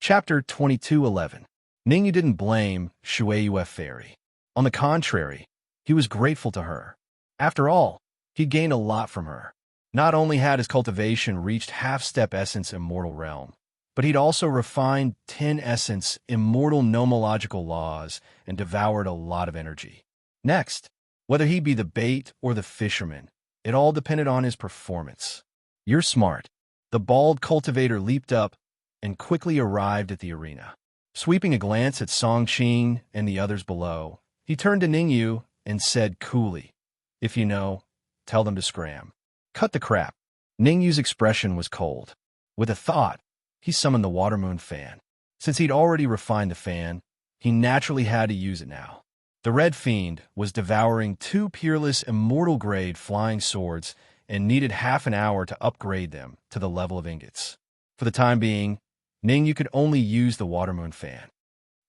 Chapter 22:11. Ningyu didn't blame Shueyu Fairy. On the contrary, he was grateful to her. After all, he'd gained a lot from her. Not only had his cultivation reached half-step essence immortal realm, but he'd also refined 10 essence immortal nomological laws and devoured a lot of energy. Next, whether he be the bait or the fisherman, it all depended on his performance. You're smart. The bald cultivator leaped up and quickly arrived at the arena. Sweeping a glance at Song Qing and the others below, he turned to Ningyu and said coolly, "If you know, tell them to scram." Cut the crap. Ningyu's expression was cold. With a thought, he summoned the water moon fan. Since he'd already refined the fan, he naturally had to use it now. The Red Fiend was devouring 2 peerless immortal-grade flying swords and needed half an hour to upgrade them to the level of ingots. For the time being, Ningyu could only use the water moon fan.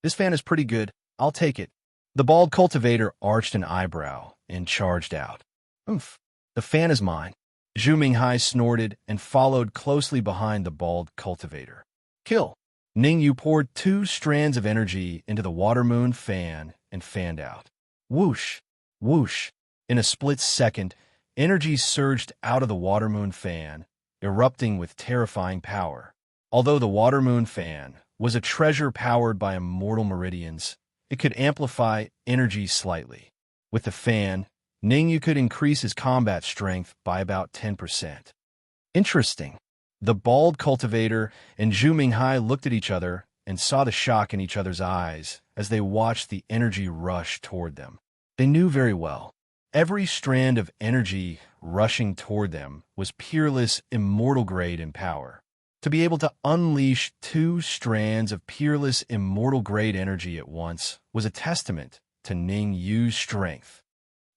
"This fan is pretty good. I'll take it." The bald cultivator arched an eyebrow and charged out. "Oomph, the fan is mine." Zhu Minghai snorted and followed closely behind the bald cultivator. "Kill." Ningyu poured 2 strands of energy into the water moon fan and fanned out. Whoosh, whoosh. In a split second, energy surged out of the water moon fan, erupting with terrifying power. Although the water moon fan was a treasure powered by immortal meridians, it could amplify energy slightly. With the fan, Ningyu could increase his combat strength by about 10%. Interesting. The bald cultivator and Zhu Minghai looked at each other and saw the shock in each other's eyes as they watched the energy rush toward them. They knew very well. Every strand of energy rushing toward them was peerless immortal grade in power. To be able to unleash 2 strands of peerless immortal grade energy at once was a testament to Ningyu's strength.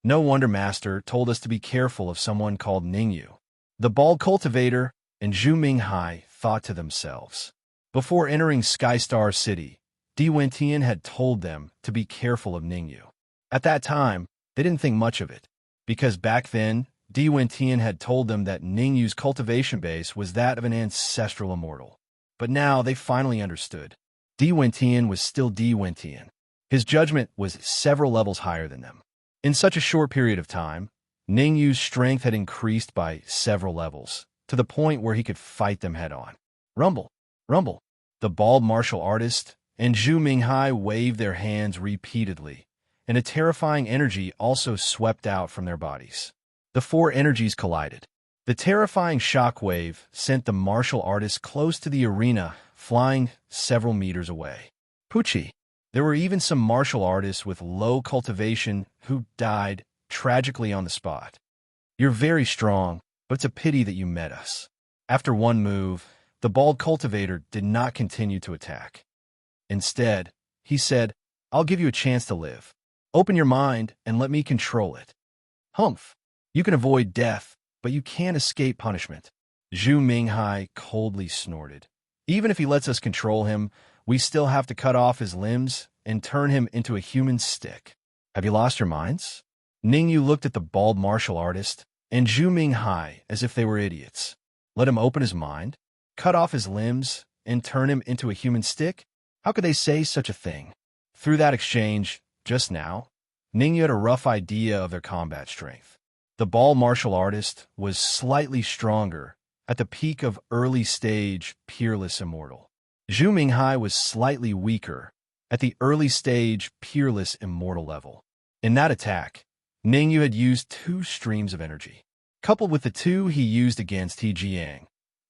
No wonder Master told us to be careful of someone called Ningyu. The bald cultivator and Zhu Minghai thought to themselves. Before entering Skystar City, Di Wentian had told them to be careful of Ningyu. At that time, they didn't think much of it, because back then, Di Wentian had told them that Ningyu's cultivation base was that of an ancestral immortal. But now they finally understood. Di Wentian was still Di Wentian. His judgment was several levels higher than them. In such a short period of time, Ningyu's strength had increased by several levels, to the point where he could fight them head-on. Rumble, rumble. The bald martial artist and Zhu Minghai waved their hands repeatedly, and a terrifying energy also swept out from their bodies. The 4 energies collided. The terrifying shockwave sent the martial artist close to the arena, flying several meters away. Poochie. There were even some martial artists with low cultivation who died tragically on the spot. "You're very strong, but it's a pity that you met us." After one move, the bald cultivator did not continue to attack. Instead, he said, "I'll give you a chance to live. Open your mind and let me control it." "Humph. You can avoid death, but you can't escape punishment." Zhu Minghai coldly snorted. "Even if he lets us control him, we still have to cut off his limbs and turn him into a human stick. Have you lost your minds?" Ningyu looked at the bald martial artist and Zhu Minghai as if they were idiots. Let him open his mind, cut off his limbs, and turn him into a human stick? How could they say such a thing? Through that exchange, just now, Ningyu had a rough idea of their combat strength. The bald martial artist was slightly stronger, at the peak of early-stage peerless immortal. Zhu Minghai was slightly weaker, at the early-stage peerless immortal level. In that attack, Ningyu had used 2 streams of energy. Coupled with the 2 he used against He Jiang,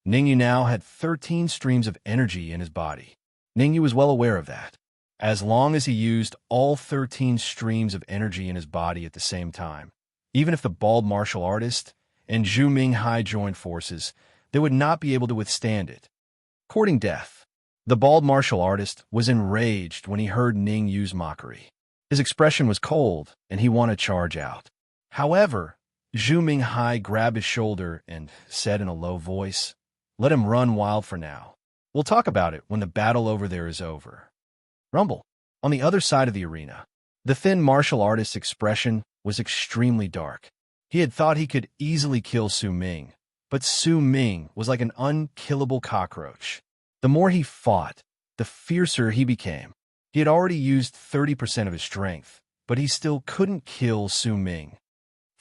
Ningyu now had 13 streams of energy in his body. Ningyu was well aware of that. As long as he used all 13 streams of energy in his body at the same time, even if the bald martial artist and Zhu Minghai joined forces, they would not be able to withstand it. Courting death. The bald martial artist was enraged when he heard Ningyu's mockery. His expression was cold, and he wanted to charge out. However, Zhu Minghai grabbed his shoulder and said in a low voice, "Let him run wild for now. We'll talk about it when the battle over there is over." Rumble. On the other side of the arena, the thin martial artist's expression was extremely dark. He had thought he could easily kill Su Ming, but Su Ming was like an unkillable cockroach. The more he fought, the fiercer he became. He had already used 30% of his strength, but he still couldn't kill Su Ming.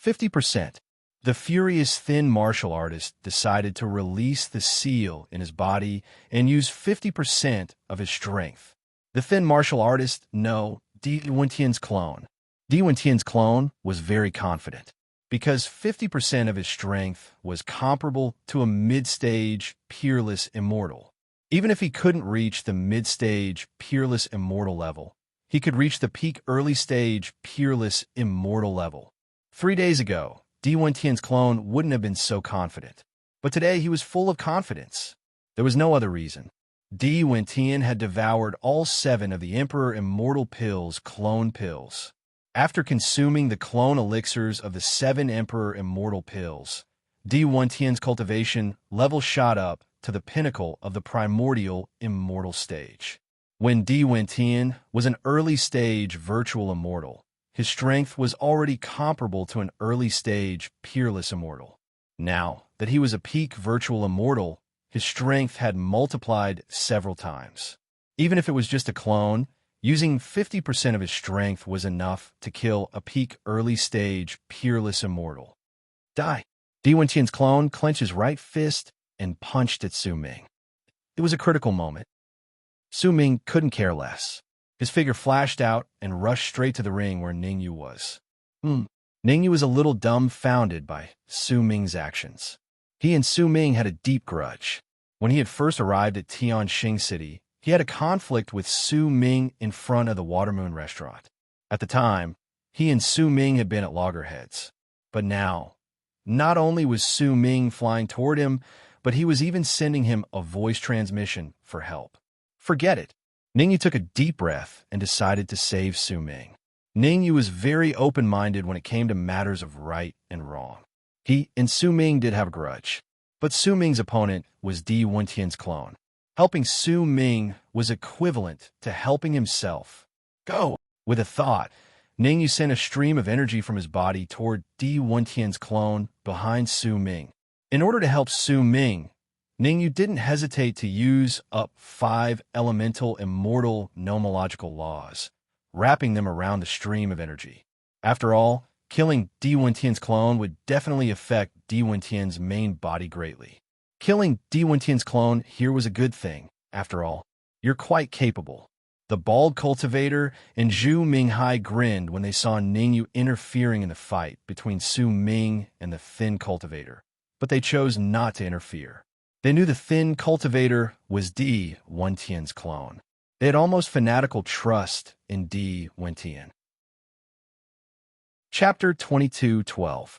50%. The furious thin martial artist decided to release the seal in his body and use 50% of his strength. The thin martial artist, no, Di Wentian's clone. Di Wentian's clone was very confident, because 50% of his strength was comparable to a mid-stage, peerless immortal. Even if he couldn't reach the mid-stage, peerless immortal level, he could reach the peak early-stage, peerless immortal level. 3 days ago, Di Wentian's clone wouldn't have been so confident, but today he was full of confidence. There was no other reason. Di Wentian had devoured all 7 of the Emperor Immortal Pills clone pills. After consuming the clone elixirs of the 7 Emperor Immortal Pills, Di Wentian's cultivation level shot up to the pinnacle of the primordial immortal stage. When Di Wentian was an early-stage virtual immortal, his strength was already comparable to an early-stage peerless immortal. Now that he was a peak virtual immortal, his strength had multiplied several times. Even if it was just a clone, using 50% of his strength was enough to kill a peak early-stage peerless immortal. Die! Di Wentian's clone clenched his right fist and punched at Su Ming. It was a critical moment. Su Ming couldn't care less. His figure flashed out and rushed straight to the ring where Ningyu was. Ningyu was a little dumbfounded by Su Ming's actions. He and Su Ming had a deep grudge. When he had first arrived at Tianxing City, he had a conflict with Su Ming in front of the Watermoon restaurant. At the time, he and Su Ming had been at loggerheads. But now, not only was Su Ming flying toward him, but he was even sending him a voice transmission for help. Forget it. Ningyu took a deep breath and decided to save Su Ming. Ningyu was very open-minded when it came to matters of right and wrong. He and Su Ming did have a grudge, but Su Ming's opponent was Di Wentian's clone. Helping Su Ming was equivalent to helping himself. Go! With a thought, Ningyu sent a stream of energy from his body toward Di Wentian's clone behind Su Ming. In order to help Su Ming, Ningyu didn't hesitate to use up 5 elemental immortal nomological laws, wrapping them around the stream of energy. After all, killing Di Wentian's clone would definitely affect Di Wentian's main body greatly. Killing Di Wentian's clone here was a good thing. After all, you're quite capable. The bald cultivator and Zhu Minghai grinned when they saw Ningyu interfering in the fight between Su Ming and the thin cultivator, but they chose not to interfere. They knew the thin cultivator was Di Wentian's clone. They had almost fanatical trust in Di Wentian. Chapter 22:12.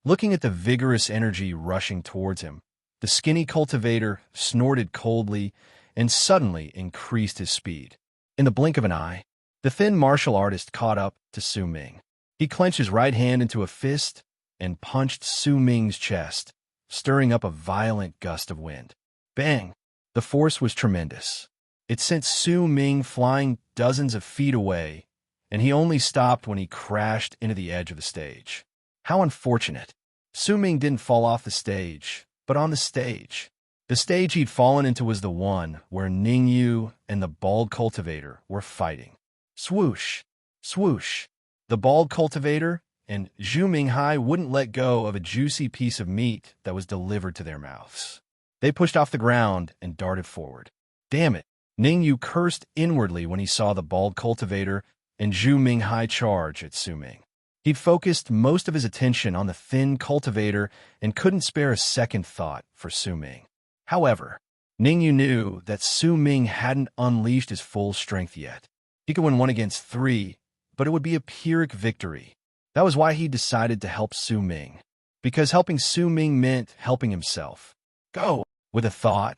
Looking at the vigorous energy rushing towards him, the skinny cultivator snorted coldly and suddenly increased his speed. In the blink of an eye, the thin martial artist caught up to Su Ming. He clenched his right hand into a fist and punched Su Ming's chest, stirring up a violent gust of wind. Bang! The force was tremendous. It sent Su Ming flying dozens of feet away, and he only stopped when he crashed into the edge of the stage. How unfortunate. Su Ming didn't fall off the stage, but on the stage. The stage he'd fallen into was the one where Ningyu and the bald cultivator were fighting. Swoosh! Swoosh! The bald cultivator and Zhu Minghai wouldn't let go of a juicy piece of meat that was delivered to their mouths. They pushed off the ground and darted forward. Damn it! Ningyu cursed inwardly when he saw the bald cultivator and Zhu Minghai charge at Su Ming. He'd focused most of his attention on the thin cultivator and couldn't spare a second thought for Su Ming. However, Ningyu knew that Su Ming hadn't unleashed his full strength yet. He could win 1 against 3, but it would be a Pyrrhic victory. That was why he decided to help Su Ming, because helping Su Ming meant helping himself. Go! With a thought,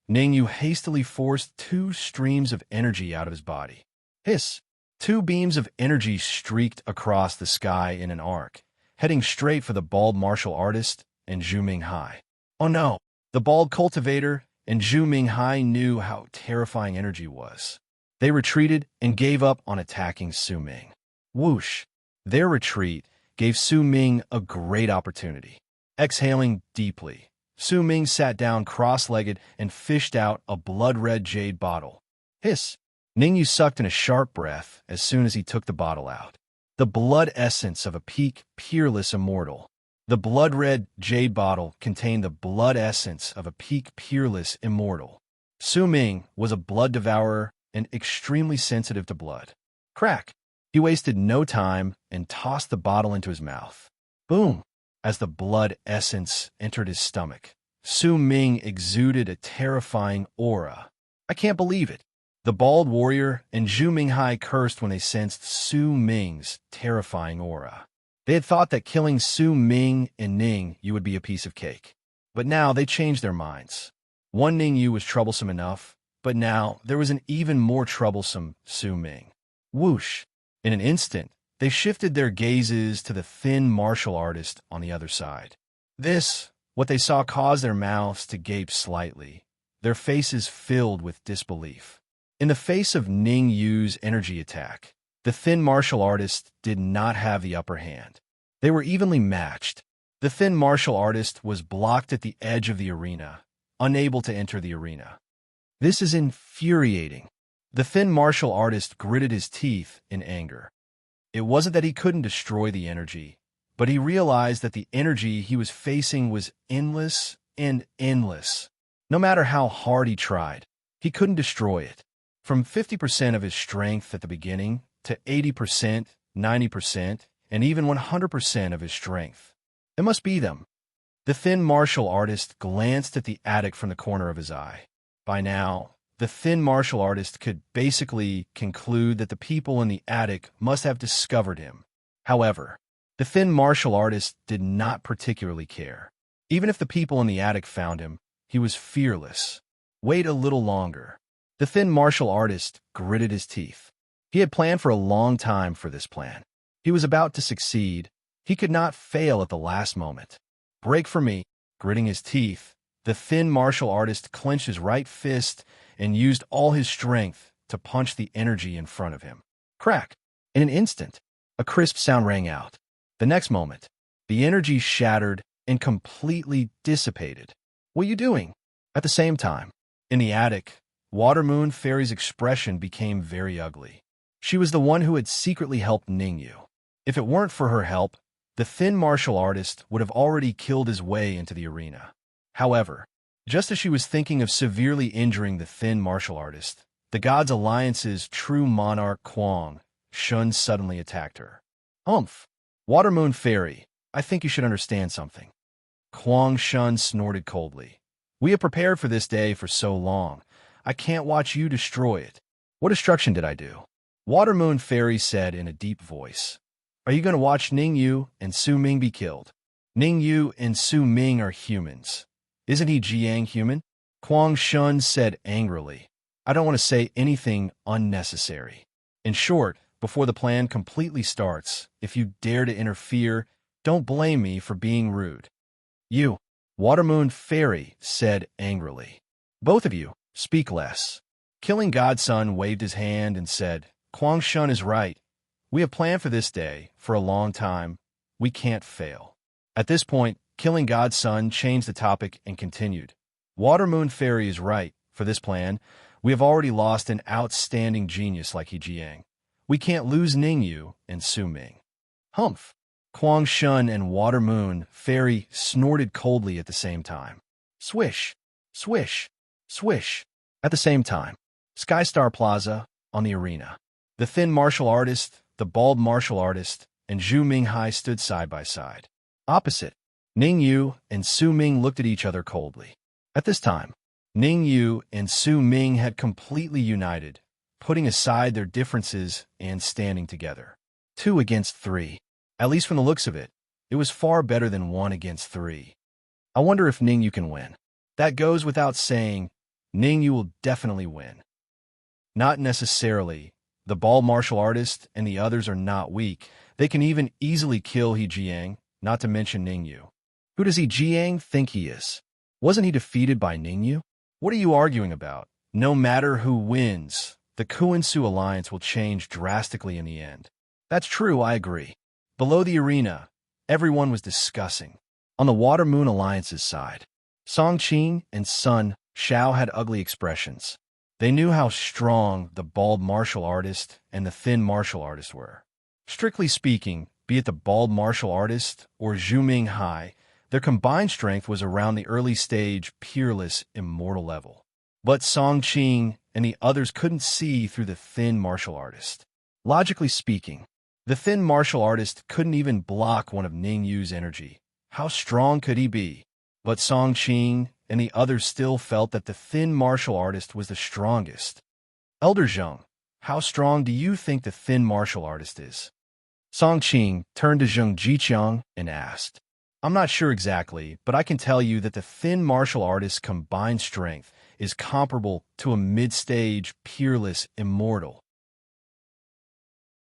Ningyu hastily forced 2 streams of energy out of his body. Hiss! 2 beams of energy streaked across the sky in an arc, heading straight for the bald martial artist and Zhu Minghai. Oh no! The bald cultivator and Zhu Minghai knew how terrifying energy was. They retreated and gave up on attacking Su Ming. Whoosh! Their retreat gave Su Ming a great opportunity. Exhaling deeply, Su Ming sat down cross-legged and fished out a blood-red jade bottle. Hiss! Ningyu sucked in a sharp breath as soon as he took the bottle out. The blood essence of a peak, peerless immortal. The blood-red jade bottle contained the blood essence of a peak, peerless immortal. Su Ming was a blood devourer and extremely sensitive to blood. Crack! He wasted no time and tossed the bottle into his mouth. Boom! As the blood essence entered his stomach, Su Ming exuded a terrifying aura. I can't believe it. The bald warrior and Zhu Minghai cursed when they sensed Su Ming's terrifying aura. They had thought that killing Su Ming and Ning Yu would be a piece of cake. But now they changed their minds. One Ning Yu was troublesome enough, but now there was an even more troublesome Su Ming. Whoosh! In an instant, they shifted their gazes to the thin martial artist on the other side. What they saw caused their mouths to gape slightly, their faces filled with disbelief. In the face of Ning Yu's energy attack, the thin martial artist did not have the upper hand. They were evenly matched. The thin martial artist was blocked at the edge of the arena, unable to enter the arena. This is infuriating. The thin martial artist gritted his teeth in anger. It wasn't that he couldn't destroy the energy, but he realized that the energy he was facing was endless and endless. No matter how hard he tried, he couldn't destroy it. From 50% of his strength at the beginning to 80%, 90%, and even 100% of his strength. It must be them. The thin martial artist glanced at the attic from the corner of his eye. By now, the thin martial artist could basically conclude that the people in the attic must have discovered him. However, the thin martial artist did not particularly care. Even if the people in the attic found him, he was fearless. Wait a little longer. The thin martial artist gritted his teeth. He had planned for a long time for this plan. He was about to succeed. He could not fail at the last moment. Break for me. Gritting his teeth, the thin martial artist clenched his right fist and used all his strength to punch the energy in front of him. Crack! In an instant, a crisp sound rang out. The next moment, the energy shattered and completely dissipated. What are you doing? At the same time, in the attic, Watermoon Fairy's expression became very ugly. She was the one who had secretly helped Ningyu. If it weren't for her help, the thin martial artist would have already killed his way into the arena. However, just as she was thinking of severely injuring the thin martial artist, the Gods' Alliance's true monarch Kwang Shun suddenly attacked her. Humph! Watermoon Fairy, I think you should understand something. Kwang Shun snorted coldly. We have prepared for this day for so long. I can't watch you destroy it. What destruction did I do? Watermoon Fairy said in a deep voice. Are you going to watch Ningyu and Su Ming be killed? Ningyu and Su Ming are humans. Isn't he Jiang human? Kwang Shun said angrily. I don't want to say anything unnecessary. In short, before the plan completely starts, if you dare to interfere, don't blame me for being rude. You, Watermoon Fairy said angrily. Both of you, speak less. Killing Godson waved his hand and said, Kwang Shun is right. We have planned for this day for a long time. We can't fail. At this point, Killing Godson changed the topic and continued. Watermoon Fairy is right. For this plan, we have already lost an outstanding genius like He Jiang. We can't lose Ningyu and Su Ming. Humph! Kwang Shun and Watermoon Fairy snorted coldly at the same time. Swish! Swish! Swish! At the same time, Skystar Plaza, on the arena. The thin martial artist, the bald martial artist, and Zhu Minghai stood side by side. Opposite, Ningyu and Su Ming looked at each other coldly. At this time, Ningyu and Su Ming had completely united, putting aside their differences and standing together. 2 against 3. At least from the looks of it, it was far better than 1 against 3. I wonder if Ningyu can win. That goes without saying, Ningyu will definitely win. Not necessarily. The bald martial artist and the others are not weak. They can even easily kill He Jiang, not to mention Ningyu. Who does He Jiang think he is? Wasn't he defeated by Ningyu? What are you arguing about? No matter who wins, the Kuan-Su alliance will change drastically in the end. That's true, I agree. Below the arena, everyone was discussing. On the Water Moon Alliance's side, Song Qing and Sun Xiao had ugly expressions. They knew how strong the bald martial artist and the thin martial artist were. Strictly speaking, be it the bald martial artist or Zhu Minghai, their combined strength was around the early stage, peerless, immortal level. But Song Qing and the others couldn't see through the thin martial artist. Logically speaking, the thin martial artist couldn't even block one of Ning Yu's energy. How strong could he be? But Song Qing and the others still felt that the thin martial artist was the strongest. Elder Zheng, how strong do you think the thin martial artist is? Song Qing turned to Zheng Jiqiang and asked. I'm not sure exactly, but I can tell you that the thin martial artist's combined strength is comparable to a mid-stage, peerless, immortal.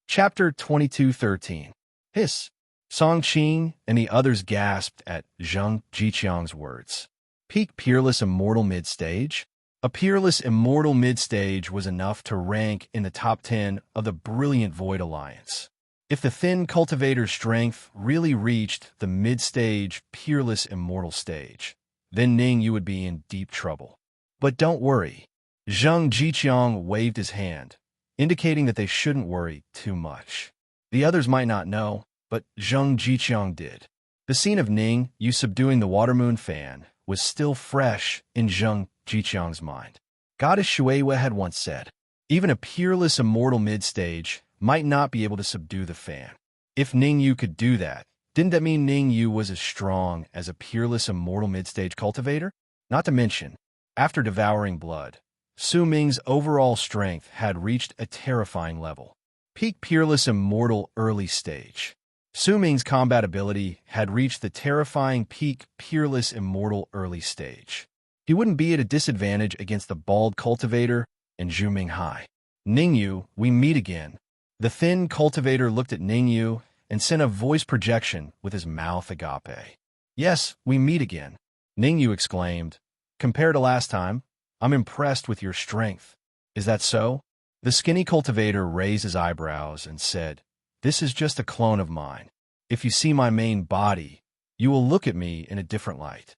Chapter 22:13. Hiss. Song Qing and the others gasped at Zheng Jiqiang's words. Peak peerless immortal mid-stage? A peerless immortal mid-stage was enough to rank in the top 10 of the brilliant Void Alliance. If the thin cultivator's strength really reached the mid-stage, peerless immortal stage, then Ning Yu would be in deep trouble. But don't worry. Zheng Jiqiang waved his hand, indicating that they shouldn't worry too much. The others might not know, but Zheng Jiqiang did. The scene of Ning Yu subduing the water moon fan was still fresh in Zheng Jiqiang's mind. Goddess Shueihua had once said, even a peerless immortal mid-stage might not be able to subdue the fan. If Ning Yu could do that, didn't that mean Ning Yu was as strong as a peerless immortal mid-stage cultivator? Not to mention, after devouring blood, Su Ming's overall strength had reached a terrifying level. Peak peerless immortal early stage. Su Ming's combat ability had reached the terrifying peak peerless immortal early stage. He wouldn't be at a disadvantage against the bald cultivator and Zhu Minghai. Ning Yu, we meet again. The thin cultivator looked at Ning Yu and sent a voice projection with his mouth agape. Yes, we meet again. Ning Yu exclaimed. Compared to last time, I'm impressed with your strength. Is that so? The skinny cultivator raised his eyebrows and said, this is just a clone of mine. If you see my main body, you will look at me in a different light.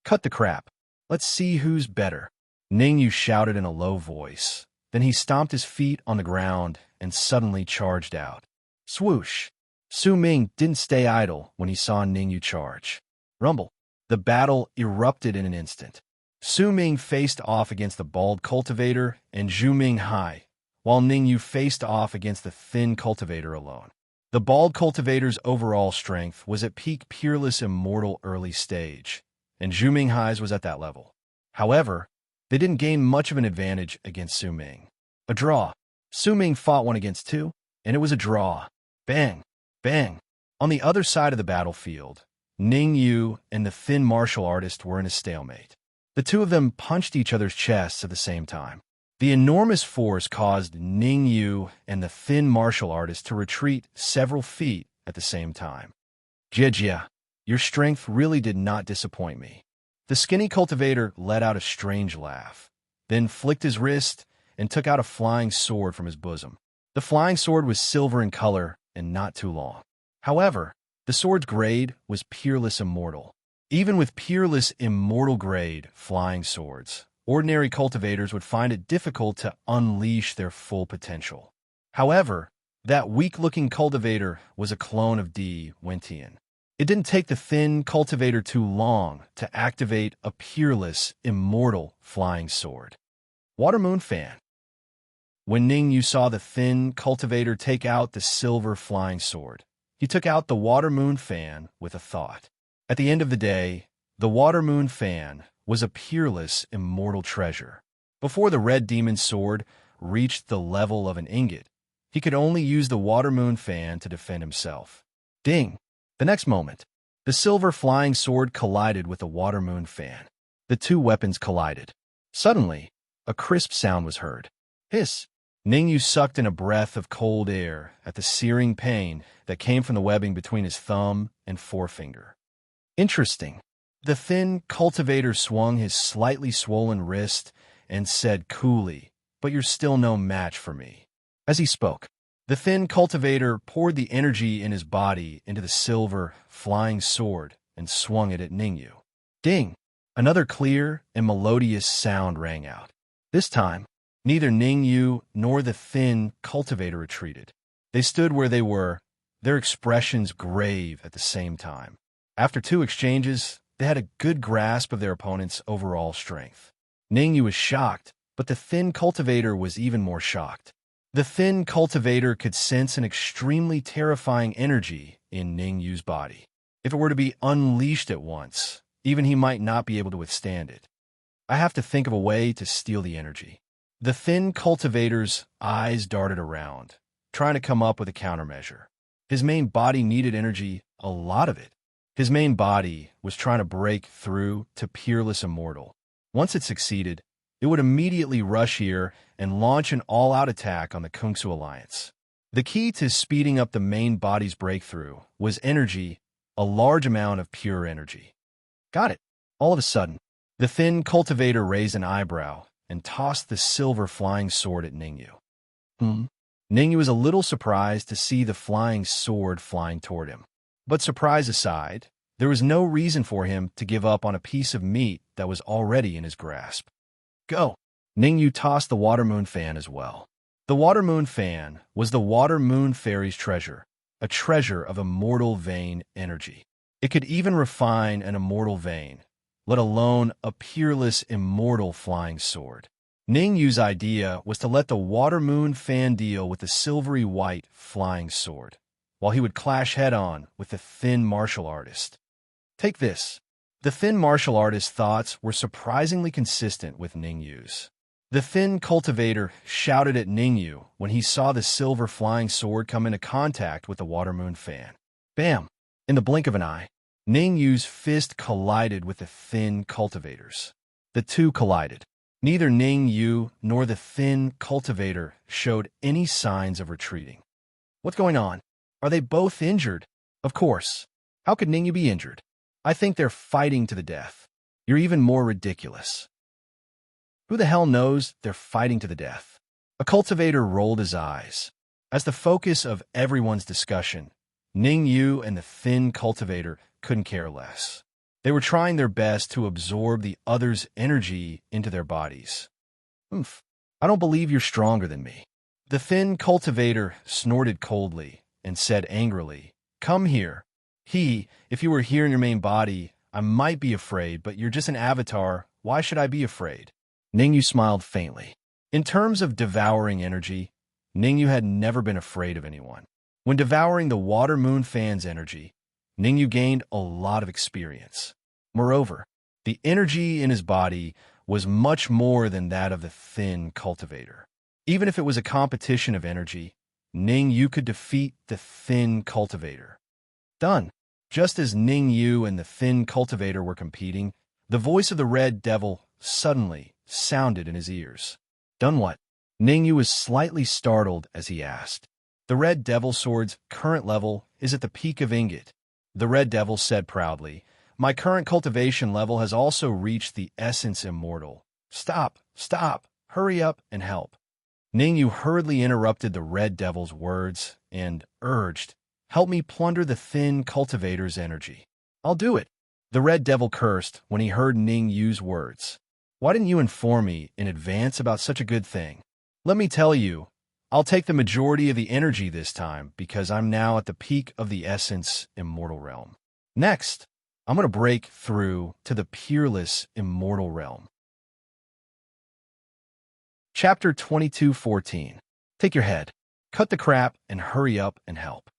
Cut the crap. Let's see who's better. Ning Yu shouted in a low voice. Then he stomped his feet on the ground and suddenly charged out. Swoosh! Su Ming didn't stay idle when he saw Ning Yu charge. Rumble! The battle erupted in an instant. Su Ming faced off against the bald cultivator and Zhu Minghai, while Ning Yu faced off against the thin cultivator alone. The bald cultivator's overall strength was at peak peerless immortal early stage, and Zhu Minghai's was at that level. However, they didn't gain much of an advantage against Su Ming. A draw. Su Ming fought 1 against 2, and it was a draw. Bang! Bang! On the other side of the battlefield, Ning Yu and the thin martial artist were in a stalemate. The two of them punched each other's chests at the same time. The enormous force caused Ning Yu and the thin martial artist to retreat several feet at the same time. Jia, your strength really did not disappoint me. The skinny cultivator let out a strange laugh, then flicked his wrist and took out a flying sword from his bosom. The flying sword was silver in color and not too long. However, the sword's grade was peerless immortal. Even with peerless immortal grade flying swords, ordinary cultivators would find it difficult to unleash their full potential. However, that weak-looking cultivator was a clone of Di Wentian. It didn't take the thin cultivator too long to activate a peerless, immortal flying sword. Water Moon Fan. When Ning Yu saw the thin cultivator take out the silver flying sword, he took out the Water Moon Fan with a thought. At the end of the day, the Water Moon Fan was a peerless, immortal treasure. Before the Red Demon's sword reached the level of an ingot, he could only use the Water Moon Fan to defend himself. Ding! The next moment, the silver flying sword collided with the Water Moon Fan. The two weapons collided. Suddenly, a crisp sound was heard. Hiss! Ning Yu sucked in a breath of cold air at the searing pain that came from the webbing between his thumb and forefinger. Interesting. The thin cultivator swung his slightly swollen wrist and said coolly, but you're still no match for me. As he spoke, the thin cultivator poured the energy in his body into the silver, flying sword and swung it at Ning Yu. Ding! Another clear and melodious sound rang out. This time, neither Ning Yu nor the thin cultivator retreated. They stood where they were, their expressions grave at the same time. After 2 exchanges, they had a good grasp of their opponent's overall strength. Ning Yu was shocked, but the thin cultivator was even more shocked. The thin cultivator could sense an extremely terrifying energy in Ning Yu's body. If it were to be unleashed at once, even he might not be able to withstand it. I have to think of a way to steal the energy. The thin cultivator's eyes darted around, trying to come up with a countermeasure. His main body needed energy, a lot of it. His main body was trying to break through to Peerless Immortal. Once it succeeded, it would immediately rush here and launch an all-out attack on the Kungsu Alliance. The key to speeding up the main body's breakthrough was energy, a large amount of pure energy. Got it. All of a sudden, the thin cultivator raised an eyebrow and tossed the silver flying sword at Ning Yu. Ning Yu was a little surprised to see the flying sword flying toward him. But surprise aside, there was no reason for him to give up on a piece of meat that was already in his grasp. Go! Ning Yu tossed the water moon fan as well. The water moon fan was the water moon fairy's treasure, a treasure of immortal vein energy. It could even refine an immortal vein, let alone a peerless immortal flying sword. Ning Yu's idea was to let the water moon fan deal with the silvery white flying sword, while he would clash head-on with the thin martial artist. Take this. The thin martial artist's thoughts were surprisingly consistent with Ning Yu's. The thin cultivator shouted at Ning Yu when he saw the silver flying sword come into contact with the water moon fan. Bam! In the blink of an eye, Ning Yu's fist collided with the thin cultivator's. The two collided. Neither Ning Yu nor the thin cultivator showed any signs of retreating. What's going on? Are they both injured? Of course. How could Ning Yu be injured? I think they're fighting to the death. You're even more ridiculous. Who the hell knows they're fighting to the death? A cultivator rolled his eyes. As the focus of everyone's discussion, Ning Yu and the thin cultivator couldn't care less. They were trying their best to absorb the other's energy into their bodies. Oomph, I don't believe you're stronger than me. The thin cultivator snorted coldly and said angrily, Come here. If you were here in your main body, I might be afraid, but you're just an avatar. Why should I be afraid? Ning Yu smiled faintly. In terms of devouring energy, Ning Yu had never been afraid of anyone. When devouring the water moon fan's energy, Ning Yu gained a lot of experience. Moreover, the energy in his body was much more than that of the thin cultivator. Even if it was a competition of energy, Ning Yu could defeat the thin cultivator. Done. Just as Ning Yu and the thin cultivator were competing, the voice of the red devil suddenly sounded in his ears. Done what? Ning Yu was slightly startled as he asked. The red devil sword's current level is at the peak of ingot. The red devil said proudly, My current cultivation level has also reached the essence immortal. Stop, hurry up and help. Ning Yu hurriedly interrupted the red devil's words and urged, Help me plunder the thin cultivator's energy. I'll do it. The red devil cursed when he heard Ning Yu's words. Why didn't you inform me in advance about such a good thing? Let me tell you, I'll take the majority of the energy this time because I'm now at the peak of the essence immortal realm. Next, I'm going to break through to the peerless immortal realm. Chapter 22:14. Take your head, cut the crap, and hurry up and help.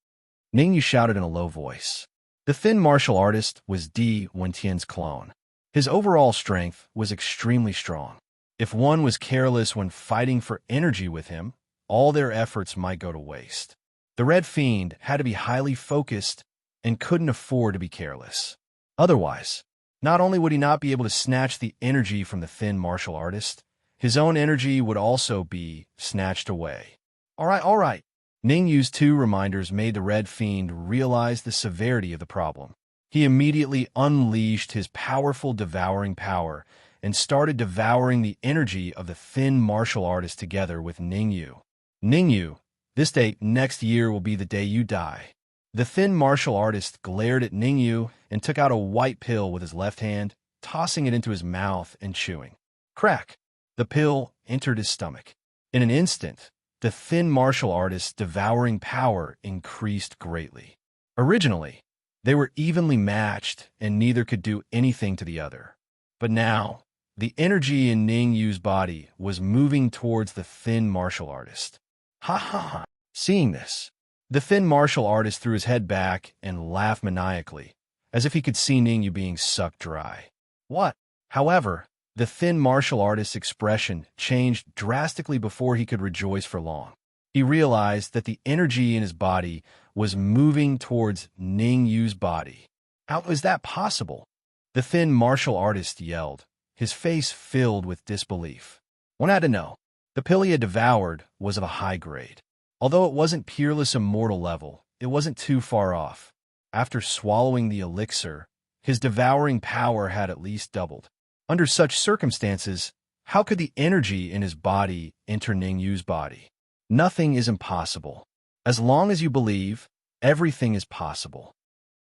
Ning Yu shouted in a low voice. The thin martial artist was Di Wentian's clone. His overall strength was extremely strong. If one was careless when fighting for energy with him, all their efforts might go to waste. The Red Fiend had to be highly focused and couldn't afford to be careless. Otherwise, not only would he not be able to snatch the energy from the thin martial artist, his own energy would also be snatched away. All right. Ning Yu's 2 reminders made the Red Fiend realize the severity of the problem. He immediately unleashed his powerful devouring power and started devouring the energy of the thin martial artist together with Ning Yu. Ning Yu, this date next year will be the day you die. The thin martial artist glared at Ning Yu and took out a white pill with his left hand tossing it into his mouth and chewing. Crack! The pill entered his stomach. In an instant, the thin martial artist's devouring power increased greatly. Originally, they were evenly matched and neither could do anything to the other. But now, the energy in Ning Yu's body was moving towards the thin martial artist. Ha ha ha! Seeing this, the thin martial artist threw his head back and laughed maniacally, as if he could see Ning Yu being sucked dry. What? However, the thin martial artist's expression changed drastically before he could rejoice for long. He realized that the energy in his body was moving towards Ning Yu's body. How is that possible? The thin martial artist yelled, his face filled with disbelief. One had to know. The pill he had devoured was of a high grade. Although it wasn't peerless immortal level, it wasn't too far off. After swallowing the elixir, his devouring power had at least doubled. Under such circumstances, how could the energy in his body enter Ning Yu's body? Nothing is impossible. As long as you believe, everything is possible.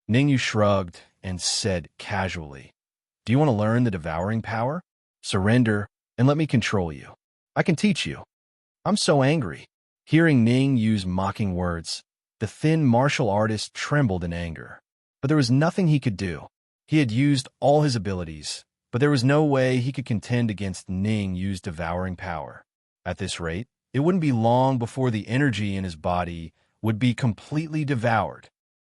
Ning Yu shrugged and said casually, "Do you want to learn the devouring power? Surrender and let me control you. I can teach you." I'm so angry. Hearing Ning Yu's mocking words, the thin martial artist trembled in anger. But there was nothing he could do. He had used all his abilities, but there was no way he could contend against Ning Yu's devouring power. At this rate, it wouldn't be long before the energy in his body would be completely devoured.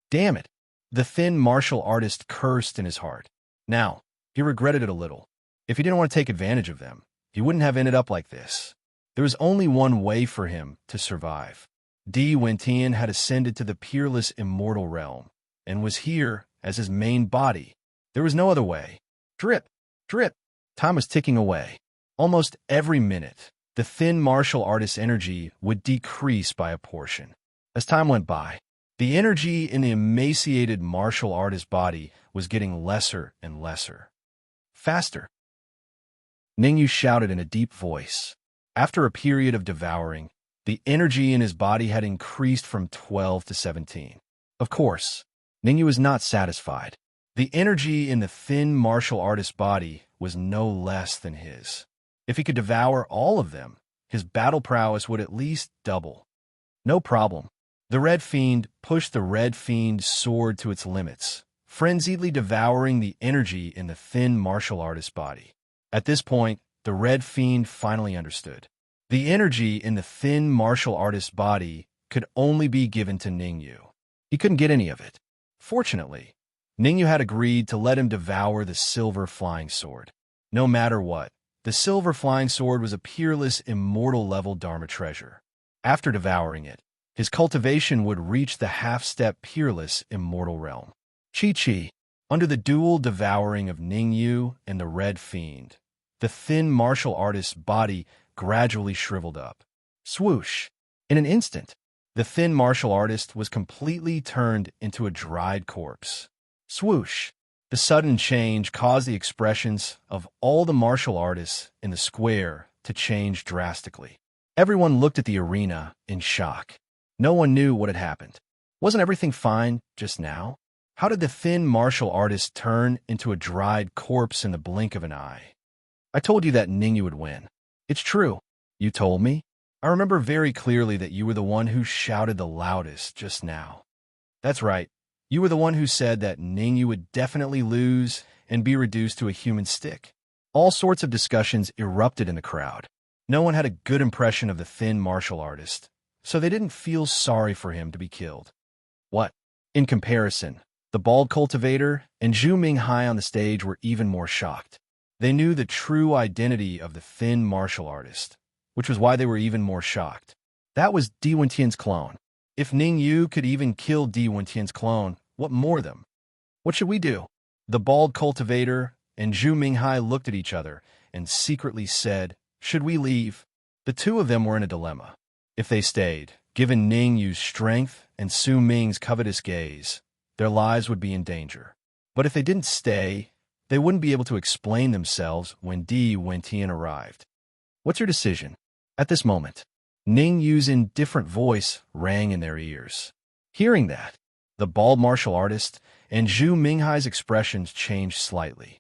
Damn it! The thin martial artist cursed in his heart. Now, he regretted it a little. If he didn't want to take advantage of them, he wouldn't have ended up like this. There was only one way for him to survive. Di Wentian had ascended to the peerless immortal realm, and was here as his main body. There was no other way. Drip! Drip! Time was ticking away. Almost every minute, the thin martial artist's energy would decrease by a portion. As time went by, the energy in the emaciated martial artist's body was getting lesser and lesser. Faster! Ning Yu shouted in a deep voice. After a period of devouring, the energy in his body had increased from 12 to 17. Of course, Ning Yu was not satisfied. The energy in the thin martial artist's body was no less than his. If he could devour all of them, his battle prowess would at least double. No problem. The Red Fiend pushed the Red Fiend's sword to its limits, frenziedly devouring the energy in the thin martial artist's body. At this point, the Red Fiend finally understood. The energy in the thin martial artist's body could only be given to Ning Yu. He couldn't get any of it. Fortunately, Ning Yu had agreed to let him devour the silver flying sword. No matter what, the silver flying sword was a peerless immortal-level Dharma treasure. After devouring it, his cultivation would reach the half-step peerless immortal realm. Chi-Chi, under the dual devouring of Ning Yu and the Red Fiend, the thin martial artist's body gradually shriveled up. Swoosh! In an instant, the thin martial artist was completely turned into a dried corpse. Swoosh! The sudden change caused the expressions of all the martial artists in the square to change drastically. Everyone looked at the arena in shock. No one knew what had happened. Wasn't everything fine just now? How did the thin martial artist turn into a dried corpse in the blink of an eye? I told you that Ning Yu would win. It's true. You told me. I remember very clearly that you were the one who shouted the loudest just now. That's right. You were the one who said that Ning Yu would definitely lose and be reduced to a human stick. All sorts of discussions erupted in the crowd. No one had a good impression of the thin martial artist, so they didn't feel sorry for him to be killed. What? In comparison, the bald cultivator and Zhu Minghai on the stage were even more shocked. They knew the true identity of the thin martial artist, which was why they were even more shocked. That was Di Wentian's clone. If Ning Yu could even kill Di Wentian's clone, what more of them? What should we do? The bald cultivator and Zhu Minghai looked at each other and secretly said, "Should we leave?" The two of them were in a dilemma. If they stayed, given Ning Yu's strength and Su Ming's covetous gaze, their lives would be in danger. But if they didn't stay, they wouldn't be able to explain themselves when Di Wentian arrived. What's your decision? At this moment, Ning Yu's indifferent voice rang in their ears. Hearing that, the bald martial artist and Zhu Minghai's expressions changed slightly.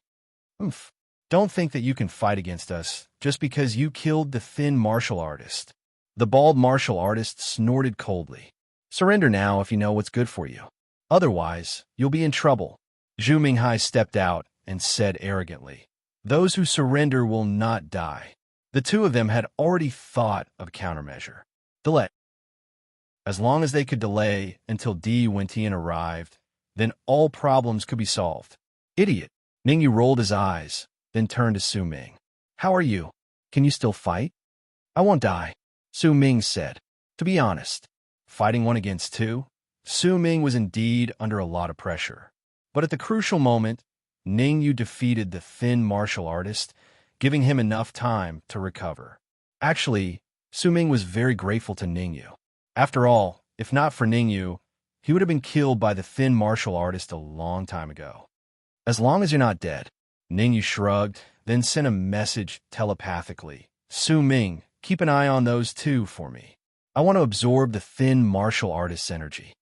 Oomph. Don't think that you can fight against us just because you killed the thin martial artist. The bald martial artist snorted coldly. Surrender now if you know what's good for you. Otherwise, you'll be in trouble. Zhu Minghai stepped out and said arrogantly, "Those who surrender will not die." The two of them had already thought of a countermeasure. Delay. As long as they could delay until Di Wentian arrived, then all problems could be solved. Idiot. Ningyu rolled his eyes, then turned to Su Ming. "How are you? Can you still fight?" "I won't die," Su Ming said. To be honest, fighting 1 against 2, Su Ming was indeed under a lot of pressure. But at the crucial moment, Ningyu defeated the thin martial artist, giving him enough time to recover. Actually, Su Ming was very grateful to Ningyu. After all, if not for Ningyu, he would have been killed by the thin martial artist a long time ago. "As long as you're not dead," Ningyu shrugged, then sent a message telepathically. "Su Ming, keep an eye on those two for me. I want to absorb the thin martial artist's energy."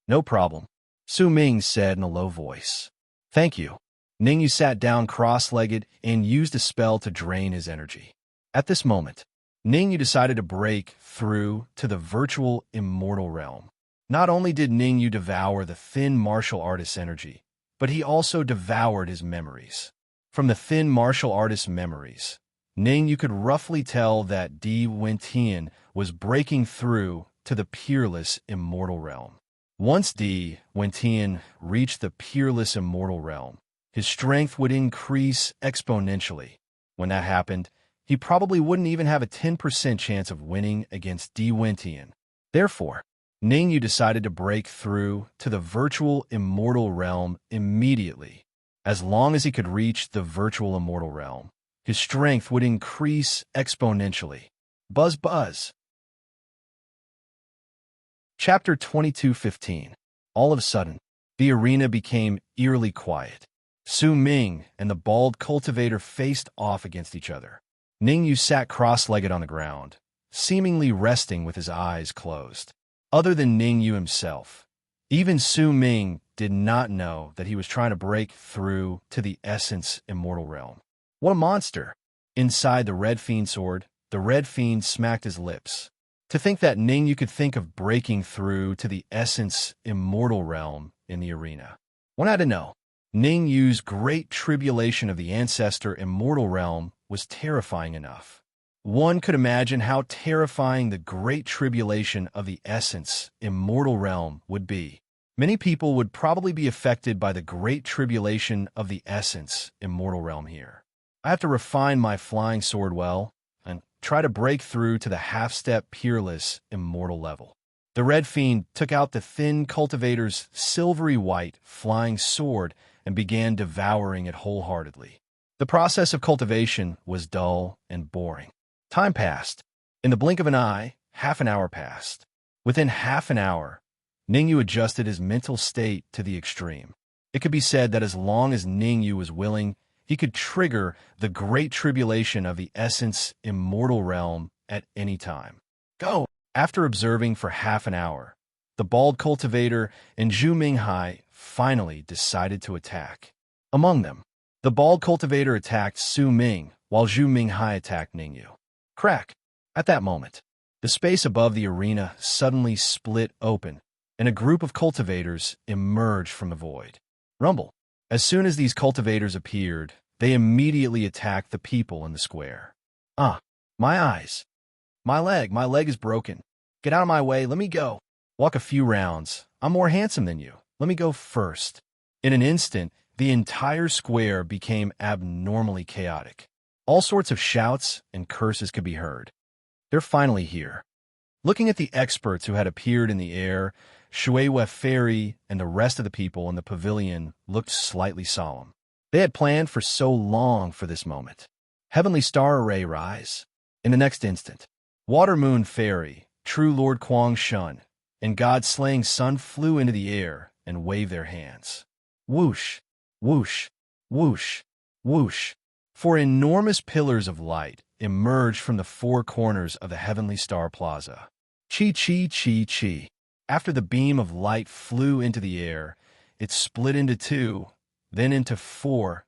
"No problem," Su Ming said in a low voice. "Thank you." Ningyu sat down cross-legged and used a spell to drain his energy. At this moment, Ningyu decided to break through to the virtual immortal realm. Not only did Ningyu devour the thin martial artist's energy, but he also devoured his memories. From the thin martial artist's memories, Ningyu could roughly tell that Di Wentian was breaking through to the peerless immortal realm. Once Di Wentian reached the peerless immortal realm, his strength would increase exponentially. When that happened, he probably wouldn't even have a 10% chance of winning against Di Wentian. Therefore, Ningyu decided to break through to the virtual immortal realm immediately. As long as he could reach the virtual immortal realm, his strength would increase exponentially. Buzz buzz. Chapter 22:15. All of a sudden, the arena became eerily quiet. Su Ming and the bald cultivator faced off against each other. Ningyu sat cross-legged on the ground, seemingly resting with his eyes closed. Other than Ningyu himself, even Su Ming did not know that he was trying to break through to the essence immortal realm. What a monster! Inside the Red Fiend sword, the Red Fiend smacked his lips. To think that Ningyu could think of breaking through to the essence immortal realm in the arena. One had to know. Ningyu's great tribulation of the ancestor immortal realm was terrifying enough. One could imagine how terrifying the great tribulation of the essence immortal realm would be. Many people would probably be affected by the great tribulation of the essence immortal realm here. I have to refine my flying sword well and try to break through to the half-step peerless immortal level. The Red Fiend took out the thin cultivator's silvery white flying sword and began devouring it wholeheartedly. The process of cultivation was dull and boring. Time passed. In the blink of an eye, half an hour passed. Within half an hour, Ningyu adjusted his mental state to the extreme. It could be said that as long as Ningyu was willing, he could trigger the great tribulation of the essence immortal realm at any time. Go! After observing for half an hour, the bald cultivator and Zhu Minghai finally decided to attack. Among them, the bald cultivator attacked Su Ming, while Zhu Minghai attacked Ningyu. Crack! At that moment, the space above the arena suddenly split open, and a group of cultivators emerged from the void. Rumble! As soon as these cultivators appeared, they immediately attacked the people in the square. "Ah, my eyes! My leg is broken. Get out of my way, let me go. Walk a few rounds. I'm more handsome than you. Let me go first." In an instant, the entire square became abnormally chaotic. All sorts of shouts and curses could be heard. They're finally here. Looking at the experts who had appeared in the air, Shueihua Fairy and the rest of the people in the pavilion looked slightly solemn. They had planned for so long for this moment. Heavenly Star Array rise. In the next instant, Water Moon Fairy, True Lord Kuang Shun, and God-slaying Sun flew into the air and waved their hands. Whoosh, whoosh, whoosh, whoosh. Four enormous pillars of light emerged from the four corners of the Heavenly Star Plaza. Chi, chi, chi, chi. After the beam of light flew into the air, it split into two, then into four,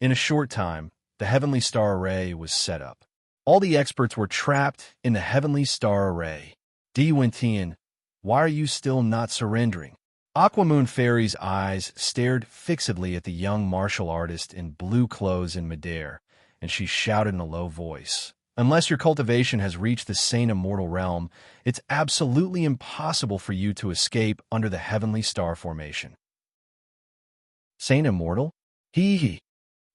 In a short time, the heavenly star array was set up. All the experts were trapped in the heavenly star array. Wentian, why are you still not surrendering? Aquamoon Fairy's eyes stared fixedly at the young martial artist in blue clothes in midair, and she shouted in a low voice, "Unless your cultivation has reached the sane immortal realm, it's absolutely impossible for you to escape under the heavenly star formation." Sane immortal? Hee hee.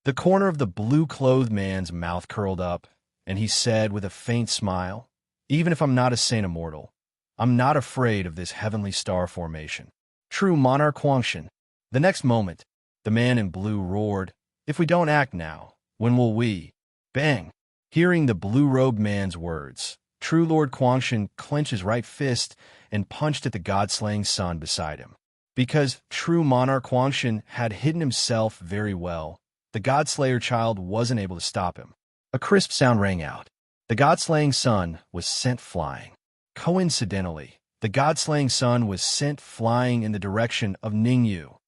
The corner of the blue-clothed man's mouth curled up, and he said with a faint smile, "Even if I'm not a sane immortal, I'm not afraid of this heavenly star formation. True monarch Huangshan." The next moment, the man in blue roared, "If we don't act now, when will we?" Bang! Hearing the blue-robed man's words, True Lord Huangshan clenched his right fist and punched at the god-slaying sun beside him. Because true monarch Huangshan had hidden himself very well, the god-slayer child wasn't able to stop him. A crisp sound rang out. The god-slaying sun was sent flying. Coincidentally, the god-slaying sun was sent flying in the direction of Ningyu.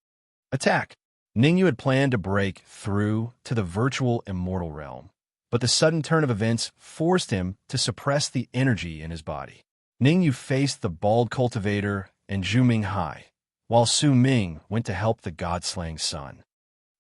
Attack! Ningyu had planned to break through to the virtual immortal realm, but the sudden turn of events forced him to suppress the energy in his body. Ningyu faced the bald cultivator and Zhu Minghai, while Su Ming went to help the god-slaying sun.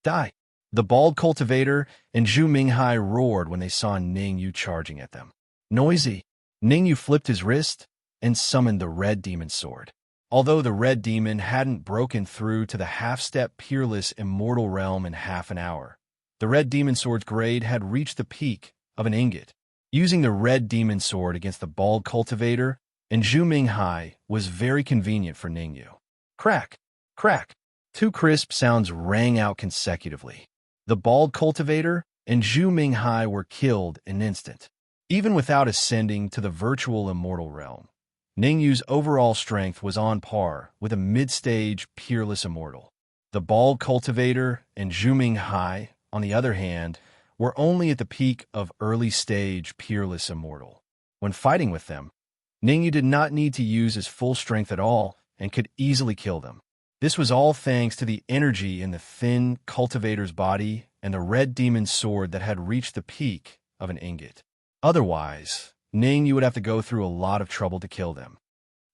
Die! The bald cultivator and Zhu Minghai roared when they saw Ningyu charging at them. Noisy! Ningyu flipped his wrist and summoned the red demon sword. Although the red demon hadn't broken through to the half-step peerless immortal realm in half an hour, the red demon sword's grade had reached the peak of an ingot. Using the red demon sword against the bald cultivator and Zhu Minghai was very convenient for Ningyu. Crack! Crack! Two crisp sounds rang out consecutively. The bald cultivator and Zhu Minghai were killed in an instant. Even without ascending to the virtual immortal realm, Ningyu's overall strength was on par with a mid-stage peerless immortal. The bald cultivator and Zhu Minghai, on the other hand, were only at the peak of early-stage peerless immortal. When fighting with them, Ningyu did not need to use his full strength at all and could easily kill them. This was all thanks to the energy in the thin cultivator's body and the red demon's sword that had reached the peak of an ingot. Otherwise, Ningyu would have to go through a lot of trouble to kill them.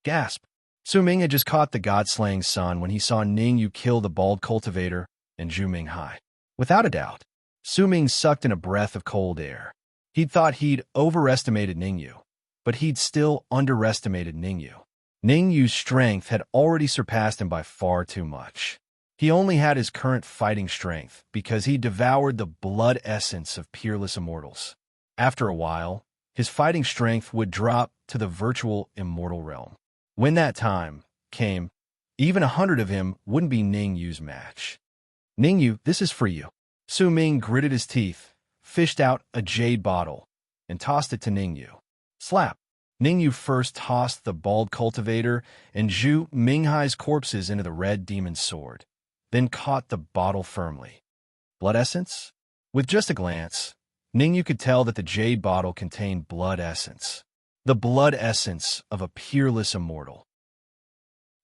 Gasp! Su Ming had just caught the god-slaying sun when he saw Ningyu kill the bald cultivator and Zhu Minghai. Without a doubt, Su Ming sucked in a breath of cold air. He'd thought he'd overestimated Ningyu, but he'd still underestimated Ningyu. Ningyu's strength had already surpassed him by far too much. He only had his current fighting strength because he devoured the blood essence of peerless immortals. After a while, his fighting strength would drop to the virtual immortal realm. When that time came, even 100 of him wouldn't be Ningyu's match. "Ningyu, this is for you." Su Ming gritted his teeth, fished out a jade bottle, and tossed it to Ningyu. Slap! Ningyu first tossed the bald cultivator and Zhu Minghai's corpses into the red demon's sword, then caught the bottle firmly. Blood essence? With just a glance, Ningyu could tell that the jade bottle contained blood essence. The blood essence of a peerless immortal.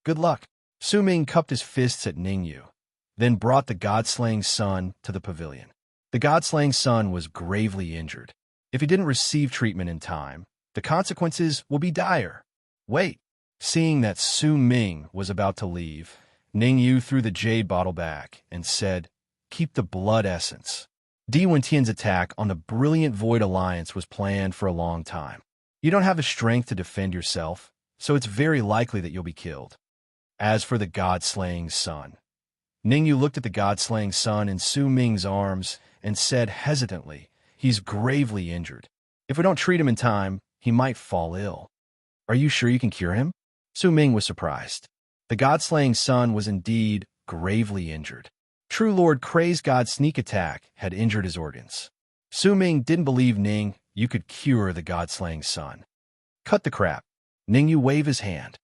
Good luck. Su Ming cupped his fists at Ningyu, then brought the god-slaying sun to the pavilion. The god-slaying sun was gravely injured. If he didn't receive treatment in time, the consequences will be dire. Wait. Seeing that Su Ming was about to leave, Ningyu threw the jade bottle back and said, "Keep the blood essence." Wentian's attack on the brilliant Void Alliance was planned for a long time. You don't have the strength to defend yourself, so it's very likely that you'll be killed. As for the god-slaying sun, Ningyu looked at the god-slaying sun in Su Ming's arms and said hesitantly, "He's gravely injured. If we don't treat him in time, he might fall ill." "Are you sure you can cure him?" Su Ming was surprised. The god-slaying sun was indeed gravely injured. True Lord Kray's god sneak attack had injured his organs. Su Ming didn't believe Ningyu could cure the god-slaying sun. Cut the crap. Ningyu waved his hand.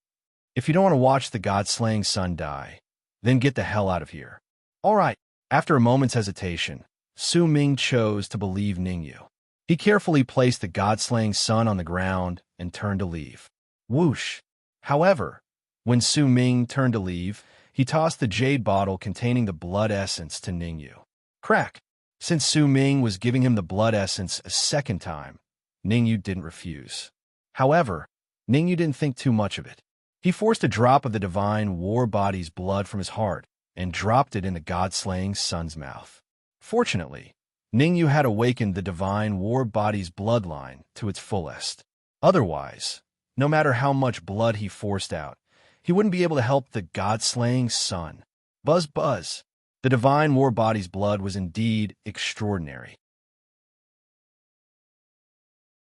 If you don't want to watch the god-slaying sun die, then get the hell out of here. All right. After a moment's hesitation, Su Ming chose to believe Ningyu. He carefully placed the god-slaying sun on the ground and turned to leave. Whoosh! However, when Su Ming turned to leave, he tossed the jade bottle containing the blood essence to Ningyu. Crack! Since Su Ming was giving him the blood essence a second time, Ningyu didn't refuse. However, Ningyu didn't think too much of it. He forced a drop of the divine war body's blood from his heart and dropped it in the god-slaying son's mouth. Fortunately, Ningyu had awakened the divine war body's bloodline to its fullest. Otherwise, no matter how much blood he forced out, he wouldn't be able to help the god-slaying son. Buzz buzz. The divine war body's blood was indeed extraordinary.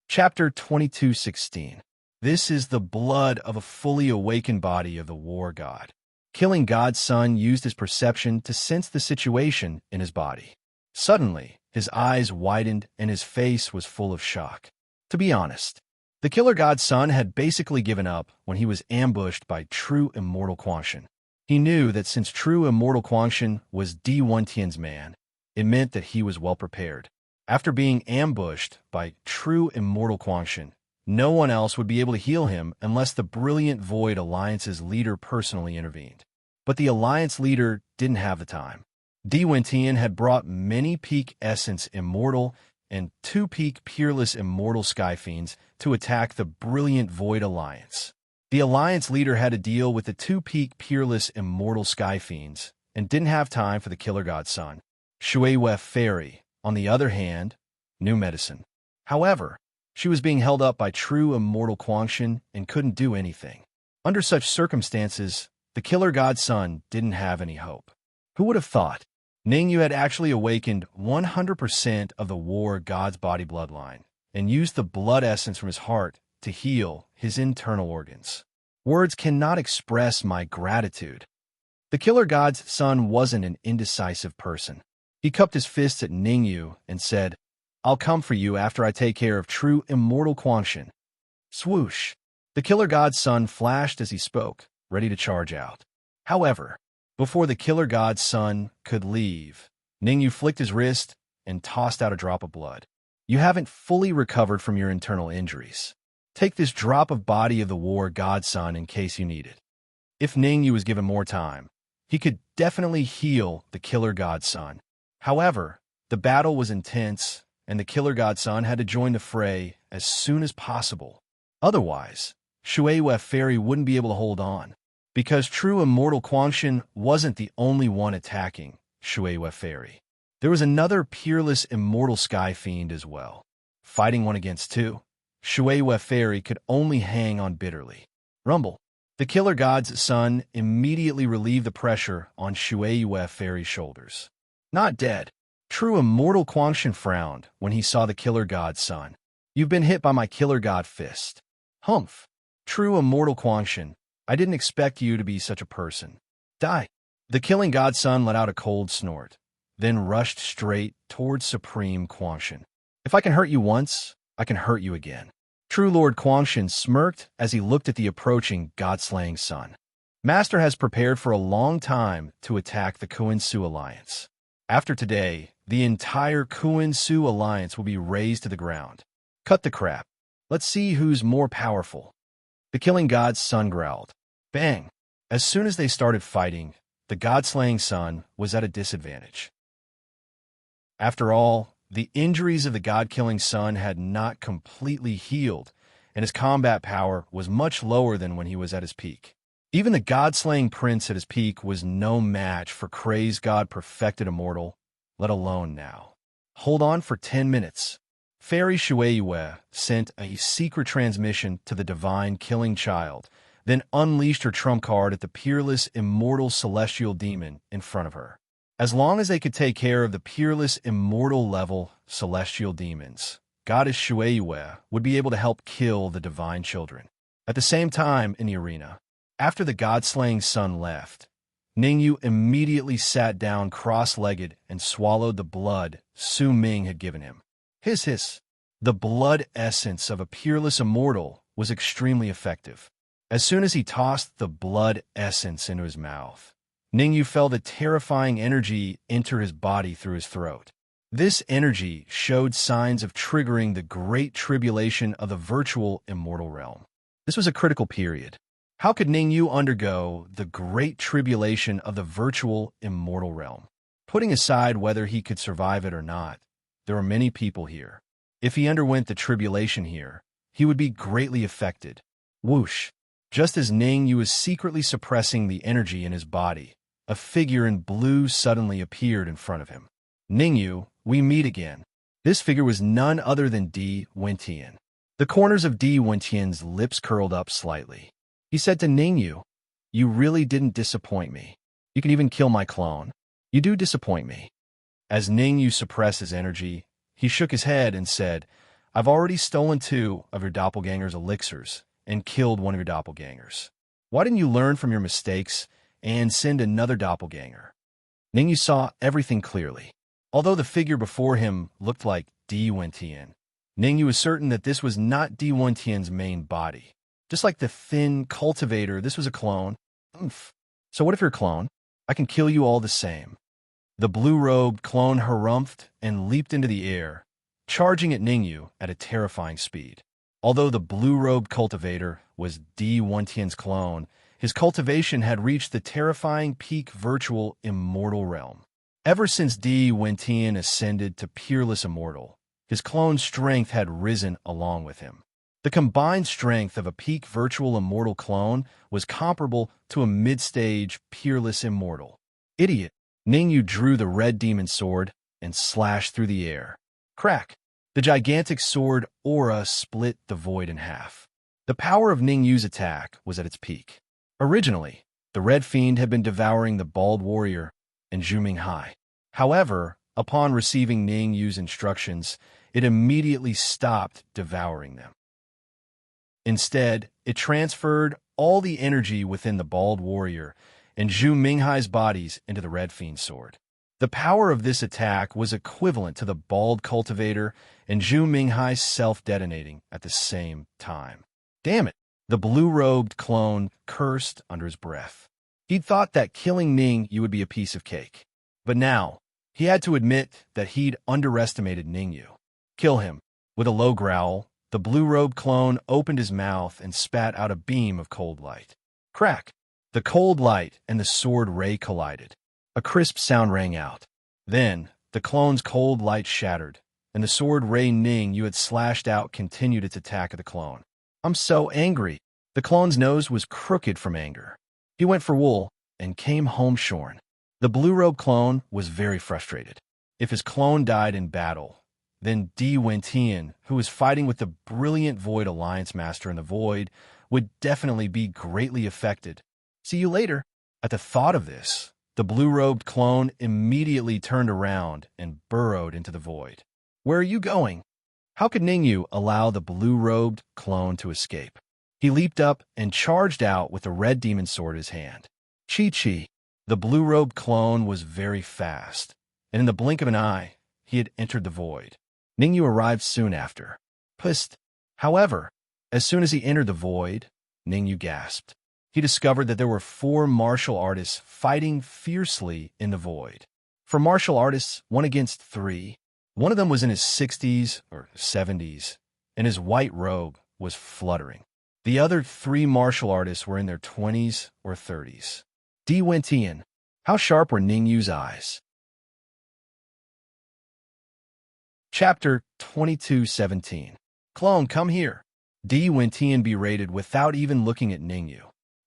Chapter 22:16. This is the blood of a fully awakened body of the war god. Killing God's son used his perception to sense the situation in his body. Suddenly, his eyes widened and his face was full of shock. To be honest, the killer god's son had basically given up when he was ambushed by true immortal Quangshan. He knew that since true immortal Quangshan was Di Wentian's man, it meant that he was well prepared. After being ambushed by true immortal Quangshan, no one else would be able to heal him unless the brilliant Void Alliance's leader personally intervened. But the Alliance leader didn't have the time. Di Wentian had brought many peak Essence Immortal and 2 peak Peerless Immortal Skyfiends to attack the brilliant Void Alliance. The Alliance leader had to deal with the 2 peak Peerless Immortal Skyfiends and didn't have time for the killer god's son. Shueyue Fairy, on the other hand, knew medicine. However, she was being held up by true immortal Quangshan and couldn't do anything. Under such circumstances, the killer god's son didn't have any hope. Who would have thought? Ningyu had actually awakened 100% of the war god's body bloodline and used the blood essence from his heart to heal his internal organs. Words cannot express my gratitude. The killer god's son wasn't an indecisive person. He cupped his fists at Ningyu and said, "I'll come for you after I take care of true immortal Quangshan." Swoosh! The killer god's son flashed as he spoke, ready to charge out. However, before the killer god's son could leave, Ningyu flicked his wrist and tossed out a drop of blood. "You haven't fully recovered from your internal injuries. Take this drop of body of the war god's son in case you need it." If Ningyu was given more time, he could definitely heal the killer god's son. However, the battle was intense, and the killer god's son had to join the fray as soon as possible. Otherwise, Shueyue Fairy wouldn't be able to hold on. Because true immortal Quangshan wasn't the only one attacking Shueyue Fairy. There was another peerless immortal Skyfiend as well. Fighting 1 against 2, Shueyue Fairy could only hang on bitterly. Rumble. The killer god's son immediately relieved the pressure on Shueyue Fairy's shoulders. Not dead. True immortal Quangshan frowned when he saw the killer god's son. "You've been hit by my killer god fist." Humph. True immortal Quangshan, I didn't expect you to be such a person. Die. The killing god's son let out a cold snort, then rushed straight towards Supreme Quangshan. "If I can hurt you once, I can hurt you again." True Lord Quangshan smirked as he looked at the approaching god-slaying son. Master has prepared for a long time to attack the Kuin-Su Alliance. After today, the entire Kuin-Su Alliance will be razed to the ground. Cut the crap. Let's see who's more powerful. The killing god's son growled. Bang! As soon as they started fighting, the god-slaying son was at a disadvantage. After all, the injuries of the god-killing son had not completely healed, and his combat power was much lower than when he was at his peak. Even the god-slaying prince at his peak was no match for crazed god-perfected immortal, let alone now. Hold on for 10 minutes. Fairy Shueyue sent a secret transmission to the divine killing child, then unleashed her trump card at the peerless immortal celestial demon in front of her. As long as they could take care of the peerless immortal level celestial demons, Goddess Shueyue would be able to help kill the divine children. At the same time in the arena, after the god-slaying son left, Ningyu immediately sat down cross-legged and swallowed the blood Su Ming had given him. Hiss. The blood essence of a peerless immortal was extremely effective. As soon as he tossed the blood essence into his mouth, Ningyu felt the terrifying energy enter his body through his throat. This energy showed signs of triggering the great tribulation of the virtual immortal realm. This was a critical period. How could Ningyu undergo the great tribulation of the virtual immortal realm? Putting aside whether he could survive it or not, there are many people here. If he underwent the tribulation here, he would be greatly affected. Whoosh! Just as Ning Yu was secretly suppressing the energy in his body, a figure in blue suddenly appeared in front of him. Ning Yu, we meet again. This figure was none other than Di Wentian. The corners of Di Wentian's lips curled up slightly. He said to Ning Yu, "You really didn't disappoint me. You can even kill my clone. You do disappoint me." As Ning Yu suppressed his energy, he shook his head and said, "I've already stolen 2 of your doppelganger's elixirs and killed 1 of your doppelgangers. Why didn't you learn from your mistakes and send another doppelganger?" Ning Yu saw everything clearly. Although the figure before him looked like Di Wentian, Ning Yu was certain that this was not Di Wentian's main body. Just like the thin cultivator, this was a clone. Oomph. So what if you're a clone? I can kill you all the same. The blue-robed clone harumphed and leaped into the air, charging at Ning Yu at a terrifying speed. Although the blue-robed cultivator was Di Wentian's clone, his cultivation had reached the terrifying peak virtual immortal realm. Ever since Di Wentian ascended to peerless immortal, his clone's strength had risen along with him. The combined strength of a peak virtual immortal clone was comparable to a mid-stage peerless immortal. Idiot! Ning Yu drew the red demon sword and slashed through the air. Crack! The gigantic sword aura split the void in half. The power of Ning Yu's attack was at its peak. Originally, the Red Fiend had been devouring the bald warrior and Zhu Minghai. However, upon receiving Ning Yu's instructions, it immediately stopped devouring them. Instead, it transferred all the energy within the bald warrior and Zhu Minghai's bodies into the Red Fiend sword. The power of this attack was equivalent to the bald cultivator and Zhu Minghai self-detonating at the same time. Damn it! The blue-robed clone cursed under his breath. He'd thought that killing Ning Yu would be a piece of cake. But now, he had to admit that he'd underestimated Ning Yu. Kill him. With a low growl, the blue-robed clone opened his mouth and spat out a beam of cold light. Crack! The cold light and the sword ray collided. A crisp sound rang out. Then, the clone's cold light shattered, and the sword ray Ning Yu had slashed out continued its attack of the clone. I'm so angry. The clone's nose was crooked from anger. He went for wool and came home shorn. The blue-robed clone was very frustrated. If his clone died in battle, then Di Wentian, who was fighting with the brilliant Void Alliance Master in the Void, would definitely be greatly affected. See you later. At the thought of this, the blue-robed clone immediately turned around and burrowed into the void. Where are you going? How could Ning Yu allow the blue-robed clone to escape? He leaped up and charged out with the red demon sword in his hand. Chi-chi. The blue-robed clone was very fast, and in the blink of an eye, he had entered the void. Ning Yu arrived soon after. Psst. However, as soon as he entered the void, Ning Yu gasped. He discovered that there were 4 martial artists fighting fiercely in the void. For martial artists, 1 against 3, one of them was in his 60s or 70s, and his white robe was fluttering. The other 3 martial artists were in their 20s or 30s. Di Wentian. How sharp were Ning Yu's eyes? Chapter 22:17. Clone, come here. Di Wentian berated without even looking at Ning Yu.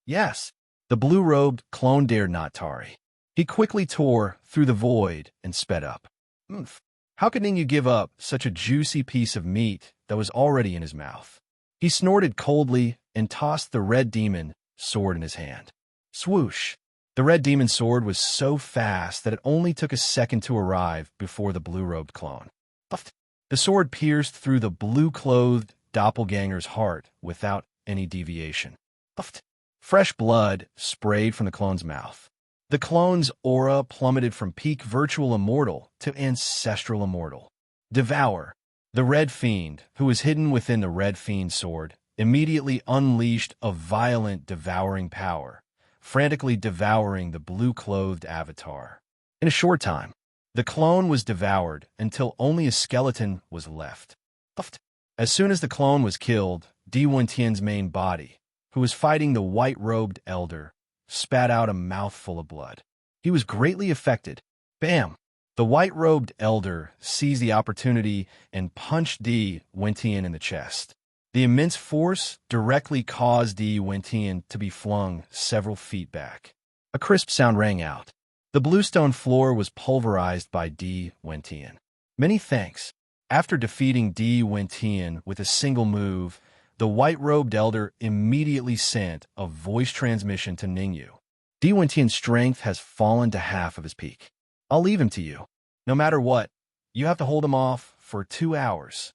Yes, the blue-robed clone dared not tarry. He quickly tore through the void and sped up. Oomph. How could Ning Yu give up such a juicy piece of meat that was already in his mouth? He snorted coldly and tossed the red demon sword in his hand. Swoosh! The red demon sword was so fast that it only took a second to arrive before the blue-robed clone. Puffed. The sword pierced through the blue-clothed doppelganger's heart without any deviation. Puffed. Fresh blood sprayed from the clone's mouth. The clone's aura plummeted from peak virtual immortal to ancestral immortal. Devour. The Red Fiend, who was hidden within the Red Fiend sword, immediately unleashed a violent devouring power, frantically devouring the blue-clothed avatar. In a short time, the clone was devoured until only a skeleton was left. Puffed. As soon as the clone was killed, Di Wentian's main body, who was fighting the white-robed elder, spat out a mouthful of blood. He was greatly affected. Bam! The white-robed elder seized the opportunity and punched Di Wentian in the chest. The immense force directly caused Di Wentian to be flung several feet back. A crisp sound rang out. The bluestone floor was pulverized by Di Wentian. Many thanks. After defeating Di Wentian with a single move, the white-robed elder immediately sent a voice transmission to Ningyu. Di Wentian's strength has fallen to half of his peak. I'll leave him to you. No matter what, you have to hold him off for 2 hours.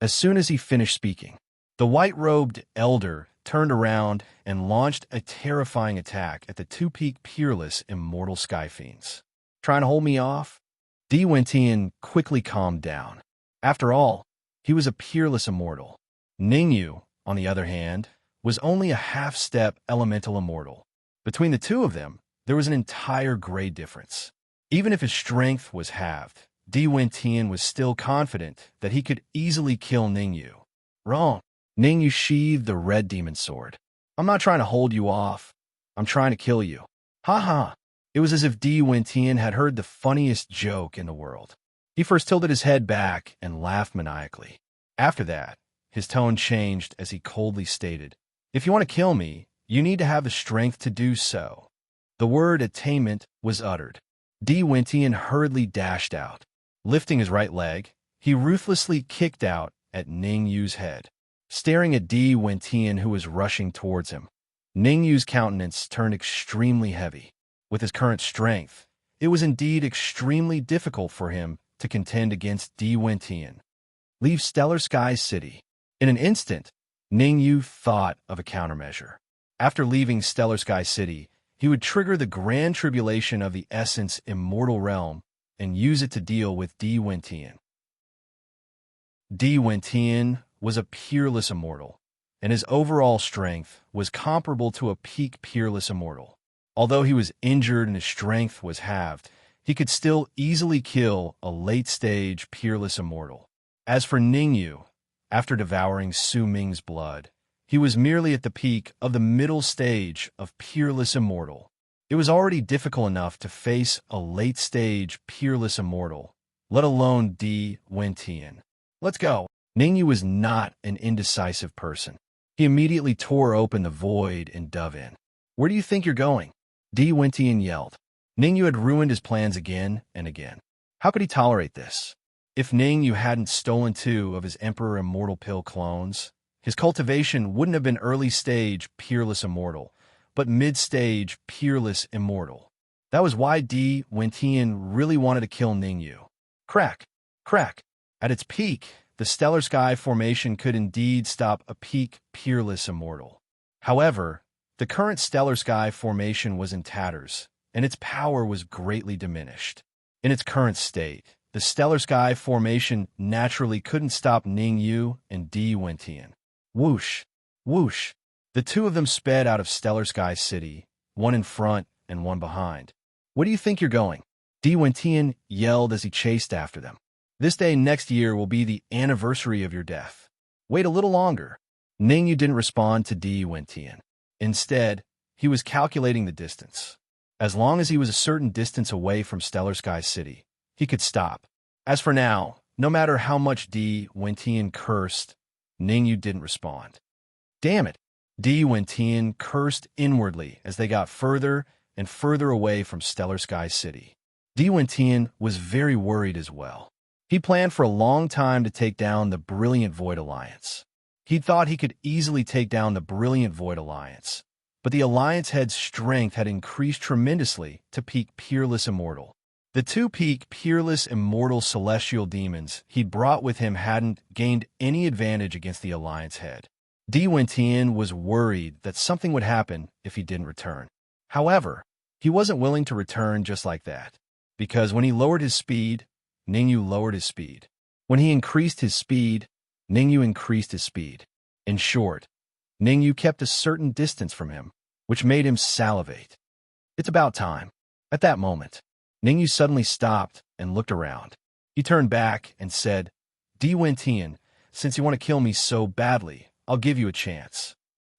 As soon as he finished speaking, the white-robed elder turned around and launched a terrifying attack at the two-peak peerless immortal skyfiends. Trying to hold me off? Di Wentian quickly calmed down. After all, he was a peerless immortal. Ningyu, on the other hand, was only a half-step elemental immortal. Between the two of them, there was an entire grade difference. Even if his strength was halved, Di Wentian was still confident that he could easily kill Ningyu. Wrong. Ningyu sheathed the red demon sword. I'm not trying to hold you off. I'm trying to kill you. Ha ha. It was as if Di Wentian had heard the funniest joke in the world. He first tilted his head back and laughed maniacally. After that, his tone changed as he coldly stated, "If you want to kill me, you need to have the strength to do so." The word attainment was uttered. Di Wentian hurriedly dashed out. Lifting his right leg, he ruthlessly kicked out at Ningyu's head. Staring at Di Wentian, who was rushing towards him, Ningyu's countenance turned extremely heavy. With his current strength, it was indeed extremely difficult for him to contend against Di Wentian. Leave Stellar Sky City. In an instant, Ningyu thought of a countermeasure. After leaving Stellar Sky City, he would trigger the Grand Tribulation of the Essence Immortal Realm and use it to deal with Di Wentian. Di Wentian was a peerless immortal, and his overall strength was comparable to a peak peerless immortal. Although he was injured and his strength was halved, he could still easily kill a late-stage peerless immortal. As for Ningyu, after devouring Su Ming's blood, he was merely at the peak of the middle stage of peerless immortal. It was already difficult enough to face a late-stage peerless immortal, let alone Di Wentian. Let's go. Ningyu was not an indecisive person. He immediately tore open the void and dove in. Where do you think you're going? Di Wentian yelled. Ningyu had ruined his plans again and again. How could he tolerate this? If Ningyu hadn't stolen 2 of his Emperor Immortal Pill clones, his cultivation wouldn't have been early-stage peerless immortal, but mid-stage peerless immortal. That was why Di Wentian really wanted to kill Ningyu. Crack! Crack! At its peak, the Stellar Sky Formation could indeed stop a peak peerless immortal. However, the current Stellar Sky Formation was in tatters, and its power was greatly diminished. In its current state, the Stellar Sky Formation naturally couldn't stop Ningyu and Di Wentian. Whoosh! Whoosh! The 2 of them sped out of Stellar Sky City, one in front and one behind. Where do you think you're going? Di Wentian yelled as he chased after them. This day next year will be the anniversary of your death. Wait a little longer. Ningyu didn't respond to Di Wentian. Instead, he was calculating the distance. As long as he was a certain distance away from Stellar Sky City, he could stop. As for now, no matter how much Di Wentian cursed, Ningyu didn't respond. Damn it! Di Wentian cursed inwardly as they got further and further away from Stellar Sky City. Di Wentian was very worried as well. He planned for a long time to take down the Brilliant Void Alliance. He thought he could easily take down the Brilliant Void Alliance, but the Alliance head's strength had increased tremendously to peak Peerless Immortal. The 2 peak Peerless Immortal Celestial Demons he'd brought with him hadn't gained any advantage against the Alliance head. Di Wentian was worried that something would happen if he didn't return. However, he wasn't willing to return just like that, because when he lowered his speed, Ningyu lowered his speed. When he increased his speed, Ningyu increased his speed. In short, Ningyu kept a certain distance from him, which made him salivate. It's about time. At that moment, Ningyu suddenly stopped and looked around. He turned back and said, Di Wentian, since you want to kill me so badly, I'll give you a chance.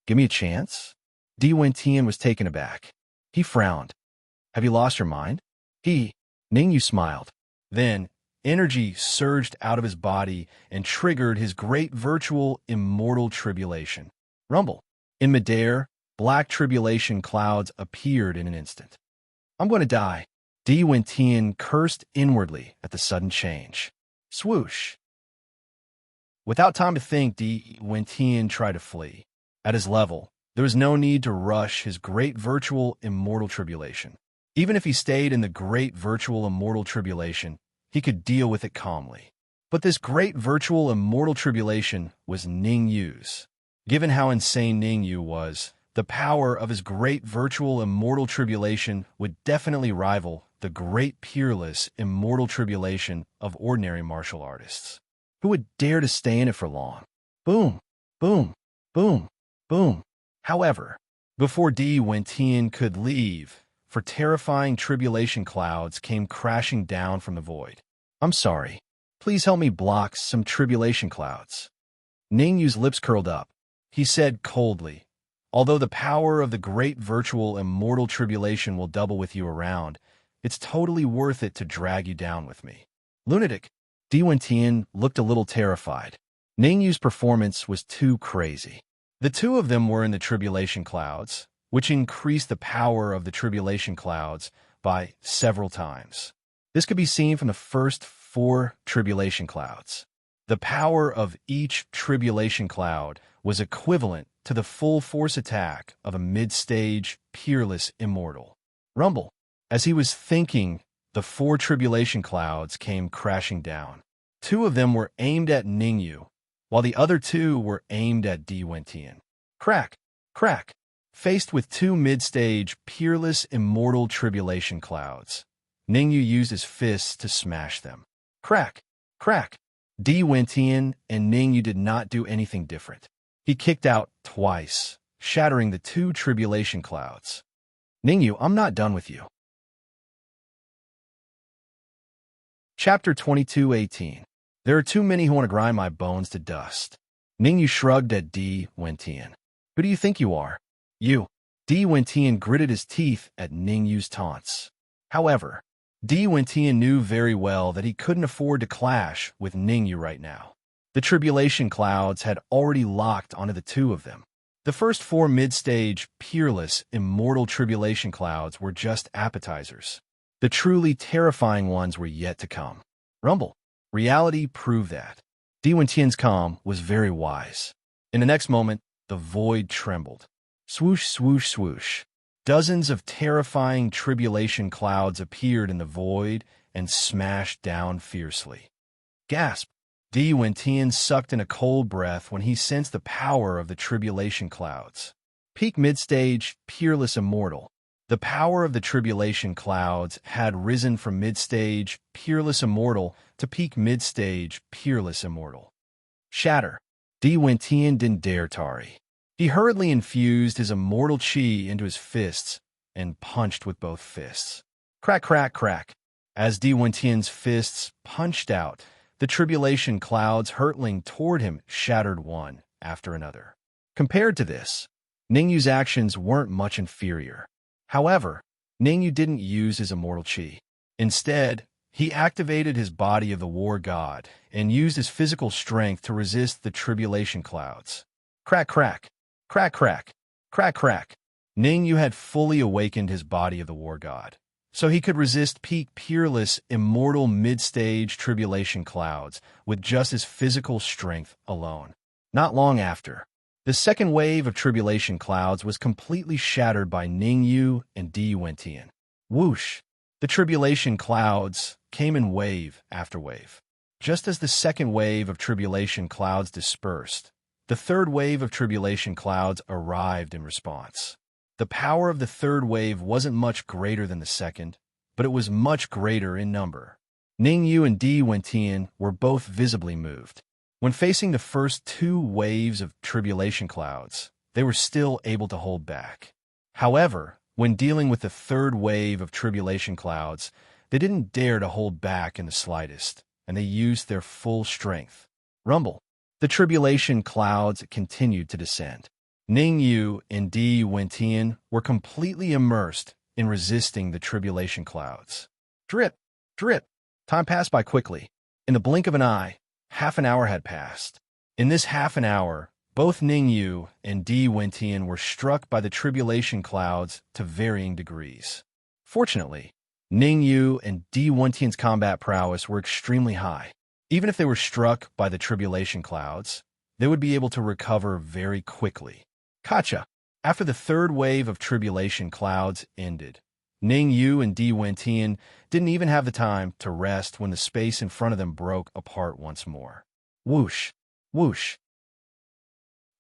Give me a chance? Di Wentian was taken aback. He frowned. Have you lost your mind? Ningyu smiled. Then, energy surged out of his body and triggered his great virtual immortal tribulation. Rumble. In midair, black tribulation clouds appeared in an instant. I'm going to die. Di Wentian cursed inwardly at the sudden change. Swoosh. Without time to think, Di Wentian tried to flee. At his level, there was no need to rush his great virtual immortal tribulation. Even if he stayed in the great virtual immortal tribulation, he could deal with it calmly. But this great virtual immortal tribulation was Ningyu's. Given how insane Ningyu was, the power of his great virtual immortal tribulation would definitely rival the great peerless immortal tribulation of ordinary martial artists. Who would dare to stay in it for long? Boom, boom, boom, boom. However, before Di Wentian could leave, for terrifying tribulation clouds came crashing down from the void. I'm sorry. Please help me block some tribulation clouds. Ningyu's lips curled up. He said coldly, although the power of the great virtual immortal tribulation will double with you around, it's totally worth it to drag you down with me. Lunatic. Di Wentian looked a little terrified. Ningyu's performance was too crazy. The two of them were in the tribulation clouds, which increased the power of the tribulation clouds by several times. This could be seen from the first 4 tribulation clouds. The power of each tribulation cloud was equivalent to the full force attack of a mid-stage, peerless immortal. Rumble. As he was thinking, the 4 tribulation clouds came crashing down. 2 of them were aimed at Ningyu, while the other 2 were aimed at Di Wentian. Crack, crack. Faced with 2 mid-stage, peerless immortal tribulation clouds, Ningyu used his fists to smash them. Crack, crack. Di Wentian and Ningyu did not do anything different. He kicked out twice, shattering the 2 tribulation clouds. Ningyu, I'm not done with you. Chapter 22:18. There are too many who want to grind my bones to dust. Ningyu shrugged at Di Wentian. Who do you think you are? You. Di Wentian gritted his teeth at Ningyu's taunts. However, Di Wentian knew very well that he couldn't afford to clash with Ningyu right now. The tribulation clouds had already locked onto the 2 of them. The first 4 mid-stage, peerless, immortal tribulation clouds were just appetizers. The truly terrifying ones were yet to come. Rumble. Reality proved that. Di Wentian's calm was very wise. In the next moment, the void trembled. Swoosh, swoosh, swoosh. Dozens of terrifying tribulation clouds appeared in the void and smashed down fiercely. Gasp! Di Wentian sucked in a cold breath when he sensed the power of the tribulation clouds. Peak mid-stage, peerless immortal. The power of the tribulation clouds had risen from mid-stage, peerless immortal to peak mid-stage, peerless immortal. Shatter. Di Wentian didn't dare tarry. He hurriedly infused his immortal chi into his fists and punched with both fists. Crack, crack, crack. As Di Wentian's fists punched out, the tribulation clouds hurtling toward him shattered one after another. Compared to this, Ningyu's actions weren't much inferior. However, Ningyu didn't use his immortal chi. Instead, he activated his body of the war god and used his physical strength to resist the tribulation clouds. Crack, crack. Crack, crack. Crack, crack. Ningyu had fully awakened his body of the war god, so he could resist peak peerless, immortal mid-stage tribulation clouds with just his physical strength alone. Not long after, the second wave of tribulation clouds was completely shattered by Ningyu and Di Wentian. Whoosh! The tribulation clouds came in wave after wave. Just as the second wave of tribulation clouds dispersed, the third wave of tribulation clouds arrived in response. The power of the third wave wasn't much greater than the second, but it was much greater in number. Ningyu and Di Wentian were both visibly moved. When facing the first 2 waves of tribulation clouds, they were still able to hold back. However, when dealing with the third wave of tribulation clouds, they didn't dare to hold back in the slightest, and they used their full strength. Rumble. The tribulation clouds continued to descend. Ningyu and Di Wentian were completely immersed in resisting the tribulation clouds. Drip! Drip. Time passed by quickly. In the blink of an eye, half an hour had passed. In this half an hour, both Ningyu and Di Wentian were struck by the tribulation clouds to varying degrees. Fortunately, Ningyu and Di Wentian's combat prowess were extremely high. Even if they were struck by the tribulation clouds, they would be able to recover very quickly. Gotcha. After the third wave of tribulation clouds ended, Ningyu and Di Wentian didn't even have the time to rest when the space in front of them broke apart once more. Whoosh, whoosh.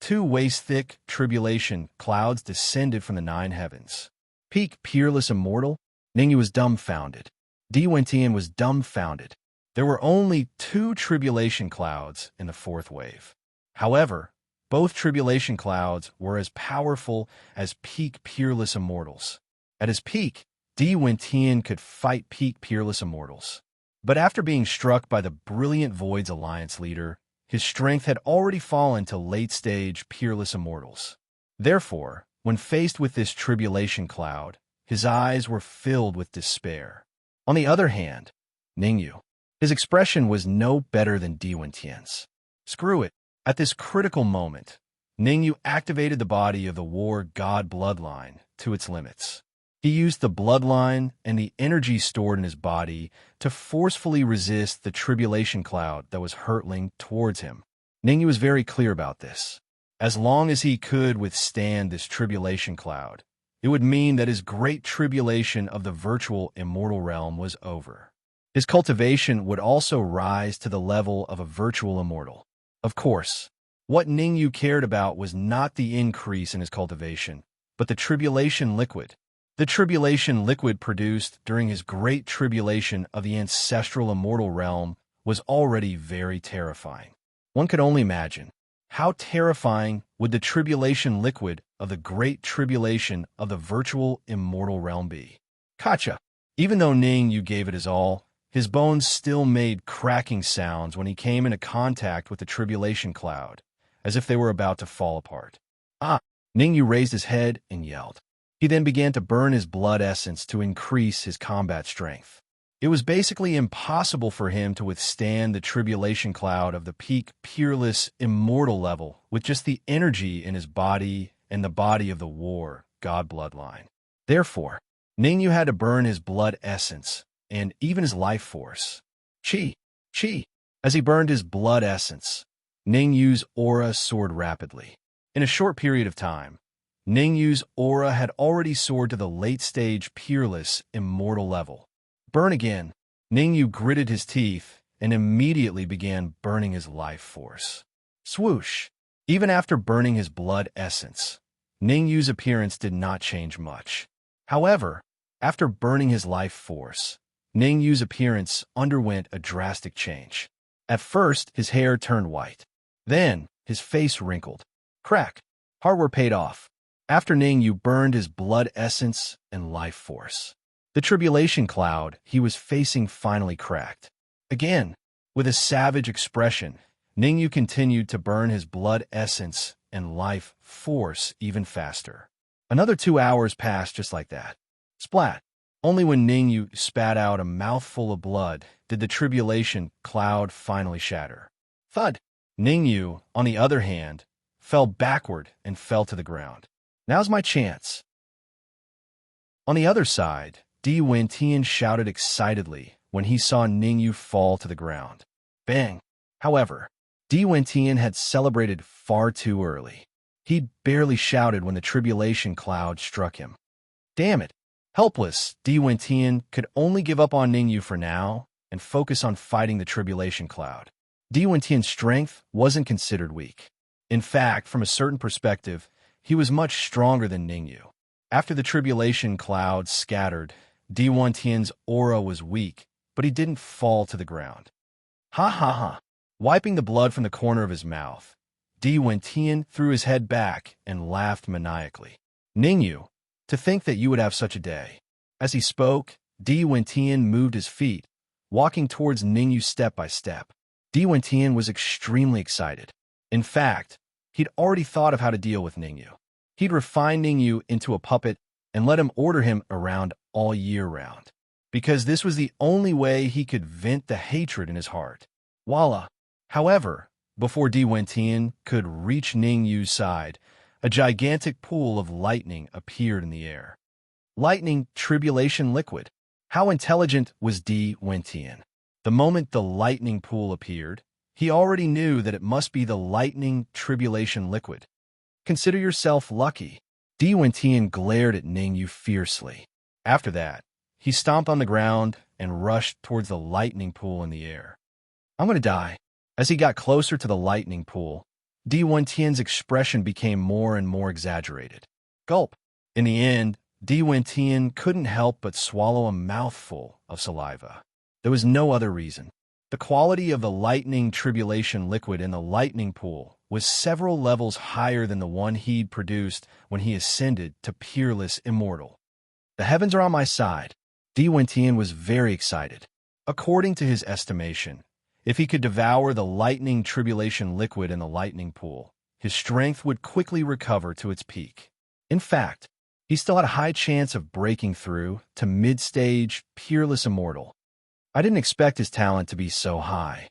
2 waist-thick tribulation clouds descended from the 9 heavens. Peak peerless immortal, Ningyu was dumbfounded. Di Wentian was dumbfounded. There were only 2 tribulation clouds in the 4th wave. However, both tribulation clouds were as powerful as peak peerless immortals. At his peak, Di Wentian could fight peak peerless immortals. But after being struck by the brilliant Void's Alliance leader, his strength had already fallen to late-stage peerless immortals. Therefore, when faced with this tribulation cloud, his eyes were filled with despair. On the other hand, Ningyu, his expression was no better than Di Wentian's. Screw it. At this critical moment, Ningyu activated the body of the war god bloodline to its limits. He used the bloodline and the energy stored in his body to forcefully resist the tribulation cloud that was hurtling towards him. Ningyu was very clear about this. As long as he could withstand this tribulation cloud, it would mean that his great tribulation of the virtual immortal realm was over. His cultivation would also rise to the level of a virtual immortal. Of course, what Ningyu cared about was not the increase in his cultivation, but the tribulation liquid. The tribulation liquid produced during his great tribulation of the ancestral immortal realm was already very terrifying. One could only imagine how terrifying would the tribulation liquid of the great tribulation of the virtual immortal realm be. Gotcha. Even though Ningyu gave it his all, his bones still made cracking sounds when he came into contact with the tribulation cloud, as if they were about to fall apart. Ah! Ningyu raised his head and yelled. He then began to burn his blood essence to increase his combat strength. It was basically impossible for him to withstand the tribulation cloud of the peak peerless immortal level with just the energy in his body and the body of the war god bloodline. Therefore, Ningyu had to burn his blood essence and even his life force. Chi. As he burned his blood essence, Ningyu's aura soared rapidly. In a short period of time, Ningyu's aura had already soared to the late-stage peerless immortal level. Burn again. Ningyu gritted his teeth and immediately began burning his life force. Swoosh! Even after burning his blood essence, Ningyu's appearance did not change much. However, after burning his life force, Ningyu's appearance underwent a drastic change. At first, his hair turned white. Then, his face wrinkled. Crack! Hardware paid off. After Ningyu burned his blood essence and life force, the tribulation cloud he was facing finally cracked. Again, with a savage expression, Ningyu continued to burn his blood essence and life force even faster. Another 2 hours passed just like that. Splat! Only when Ningyu spat out a mouthful of blood did the tribulation cloud finally shatter. Thud! Ningyu, on the other hand, fell backward and fell to the ground. Now's my chance. On the other side, Di Wentian shouted excitedly when he saw Ningyu fall to the ground. Bang! However, Di Wentian had celebrated far too early. He'd barely shouted when the tribulation cloud struck him. Damn it! Helpless, Di Wentian could only give up on Ningyu for now and focus on fighting the tribulation cloud. Di Wentian's strength wasn't considered weak. In fact, from a certain perspective, he was much stronger than Ningyu. After the tribulation cloud scattered, Di Wentian's aura was weak, but he didn't fall to the ground. Ha ha ha! Wiping the blood from the corner of his mouth, Di Wentian threw his head back and laughed maniacally. Ningyu, to think that you would have such a day. As he spoke, Di Wentian moved his feet, walking towards Ningyu step by step. Di Wentian was extremely excited. In fact, he'd already thought of how to deal with Ningyu. He'd refine Ningyu into a puppet and let him order him around all year round. because this was the only way he could vent the hatred in his heart. Voila! However, before Di Wentian could reach Ning Yu's side, a gigantic pool of lightning appeared in the air. Lightning tribulation liquid. How intelligent was Di Wentian? The moment the lightning pool appeared, he already knew that it must be the lightning tribulation liquid. Consider yourself lucky. Di Wentian glared at Ning Yu fiercely. After that, he stomped on the ground and rushed towards the lightning pool in the air. I'm going to die. As he got closer to the lightning pool, Di Wentian's expression became more and more exaggerated. Gulp. In the end, Di Wentian couldn't help but swallow a mouthful of saliva. There was no other reason. The quality of the lightning tribulation liquid in the lightning pool was several levels higher than the one he'd produced when he ascended to peerless immortal. The heavens are on my side. Di Wentian was very excited. According to his estimation, if he could devour the lightning tribulation liquid in the lightning pool, his strength would quickly recover to its peak. In fact, he still had a high chance of breaking through to mid-stage peerless immortal. I didn't expect his talent to be so high.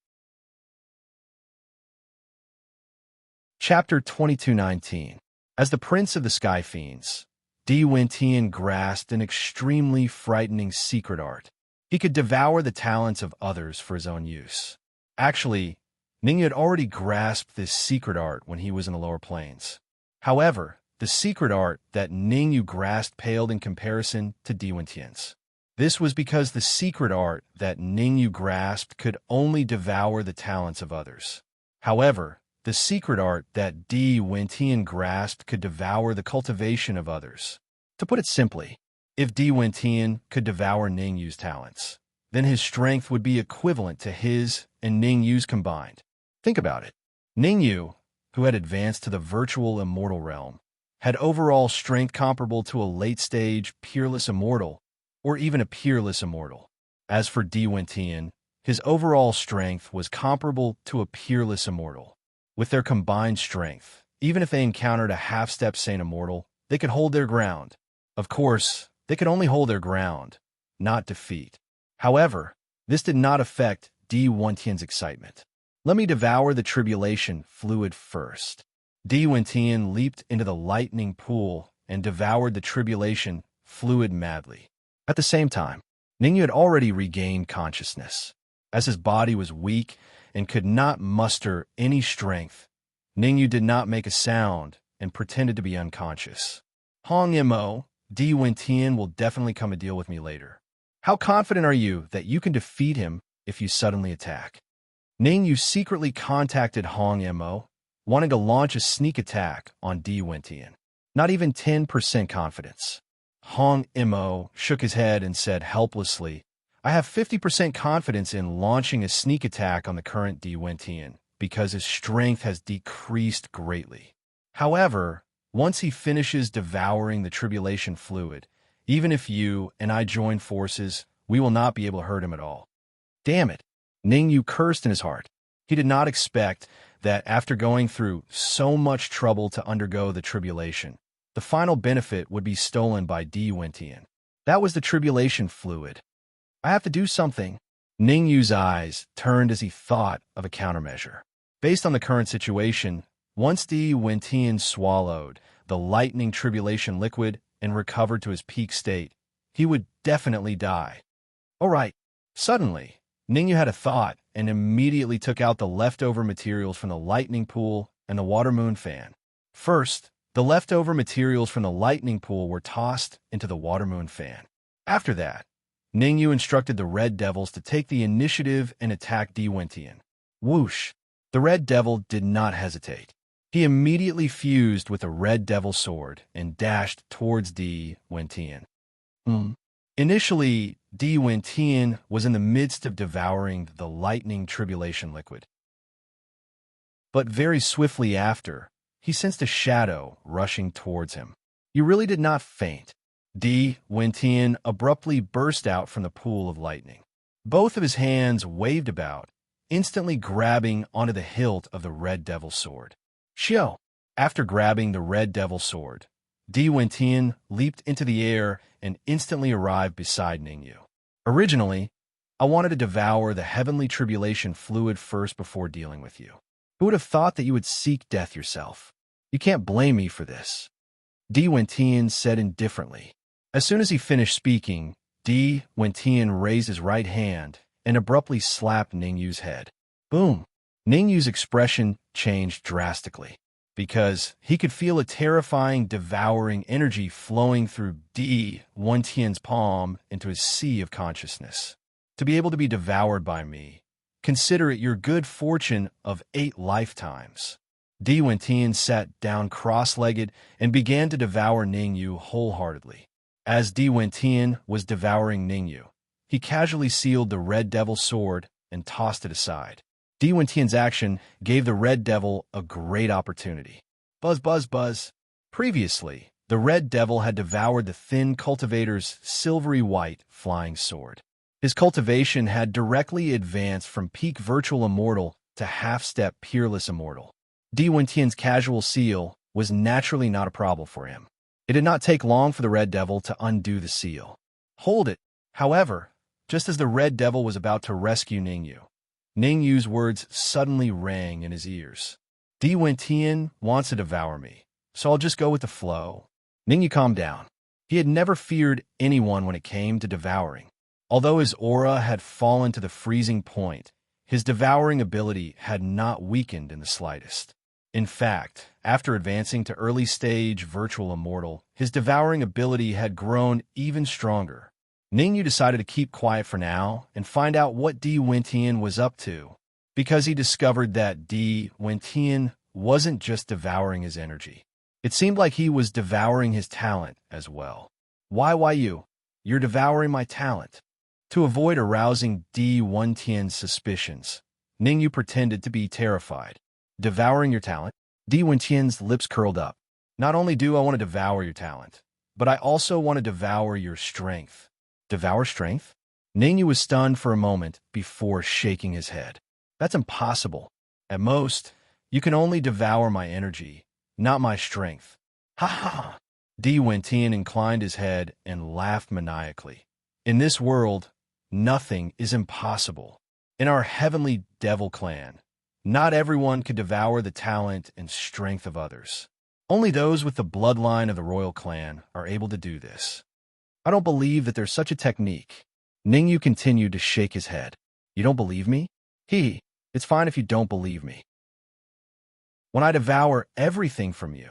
Chapter 2219. As the Prince of the Sky Fiends, Di Wentian grasped an extremely frightening secret art. He could devour the talents of others for his own use. Actually, Ning Yu had already grasped this secret art when he was in the lower planes. However, the secret art that Ning Yu grasped paled in comparison to Di Wentian's. This was because the secret art that Ning Yu grasped could only devour the talents of others. However, the secret art that Di Wentian grasped could devour the cultivation of others. To put it simply, if Di Wentian could devour Ning Yu's talents, then his strength would be equivalent to his and Ning Yu's combined. Think about it. Ning Yu, who had advanced to the virtual immortal realm, had overall strength comparable to a late-stage peerless immortal, or even a peerless immortal. As for Di Wentian, his overall strength was comparable to a peerless immortal. With their combined strength, even if they encountered a half-step sane immortal, they could hold their ground. Of course, they could only hold their ground, not defeat. However, this did not affect Di Wentian's excitement. Let me devour the tribulation fluid first. Di Wentian leaped into the lightning pool and devoured the tribulation fluid madly. At the same time, Ning Yu had already regained consciousness. As his body was weak and could not muster any strength, Ning Yu did not make a sound and pretended to be unconscious. Hong Mo, Di Wentian will definitely come and deal with me later. How confident are you that you can defeat him if you suddenly attack? Ning Yu secretly contacted Hong Mo, wanting to launch a sneak attack on Di Wentian. Not even 10% confidence. Hong Mo shook his head and said helplessly, I have 50% confidence in launching a sneak attack on the current Di Wentian because his strength has decreased greatly. However, once he finishes devouring the tribulation fluid, even if you and I join forces, we will not be able to hurt him at all. Damn it! Ning Yu cursed in his heart. He did not expect that after going through so much trouble to undergo the tribulation, the final benefit would be stolen by Di Wentian. That was the tribulation fluid. I have to do something. Ning Yu's eyes turned as he thought of a countermeasure. Based on the current situation, once Di Wentian swallowed the lightning tribulation liquid and recovered to his peak state, he would definitely die. All right. Suddenly, Ning Yu had a thought and immediately took out the leftover materials from the lightning pool and the water moon fan. First, the leftover materials from the lightning pool were tossed into the water moon fan. After that, Ning Yu instructed the Red Devils to take the initiative and attack Di Wentian. Whoosh! The Red Devil did not hesitate. He immediately fused with a Red Devil sword and dashed towards Di Wentian. Initially, Di Wentian was in the midst of devouring the lightning tribulation liquid. But very swiftly after, he sensed a shadow rushing towards him. You really did not faint. Di Wentian abruptly burst out from the pool of lightning. Both of his hands waved about, instantly grabbing onto the hilt of the Red Devil sword. Xiao! After grabbing the Red Devil sword, Di Wentian leaped into the air and instantly arrived beside Ning Yu. Originally, I wanted to devour the heavenly tribulation fluid first before dealing with you. Who would have thought that you would seek death yourself? You can't blame me for this, Di Wentian said indifferently. As soon as he finished speaking, Di Wentian raised his right hand and abruptly slapped Ningyu's head. Boom! Ningyu's expression changed drastically, because he could feel a terrifying, devouring energy flowing through Di Wentian's palm into his sea of consciousness. To be able to be devoured by me, consider it your good fortune of 8 lifetimes. Di Wentian sat down cross-legged and began to devour Ningyu wholeheartedly. As Di Wentian was devouring Ningyu, he casually sealed the Red Devil's sword and tossed it aside. Di Wentian's action gave the Red Devil a great opportunity. Buzz, buzz, buzz. Previously, the Red Devil had devoured the thin cultivator's silvery white flying sword. His cultivation had directly advanced from peak virtual immortal to half-step peerless immortal. Di Wentian's casual seal was naturally not a problem for him. It did not take long for the Red Devil to undo the seal. Hold it, however, just as the Red Devil was about to rescue Ningyu. Ningyu's words suddenly rang in his ears. Di Wentian wants to devour me, so I'll just go with the flow. Ningyu calmed down. He had never feared anyone when it came to devouring. Although his aura had fallen to the freezing point, his devouring ability had not weakened in the slightest. In fact, after advancing to early-stage virtual immortal, his devouring ability had grown even stronger. Ningyu decided to keep quiet for now and find out what Di Wentian was up to, because he discovered that Di Wentian wasn't just devouring his energy. It seemed like he was devouring his talent as well. Why you? You're devouring my talent. To avoid arousing Di Wentian's suspicions, Ningyu pretended to be terrified. Devouring your talent? Di Wentian's lips curled up. Not only do I want to devour your talent, but I also want to devour your strength. Devour strength? Ningyu was stunned for a moment before shaking his head. That's impossible. At most, you can only devour my energy, not my strength. Ha ha! Di Wentian inclined his head and laughed maniacally. In this world, nothing is impossible. In our heavenly devil clan, not everyone could devour the talent and strength of others. Only those with the bloodline of the royal clan are able to do this. I don't believe that there's such a technique. Ningyu continued to shake his head. You don't believe me? It's fine if you don't believe me. When I devour everything from you,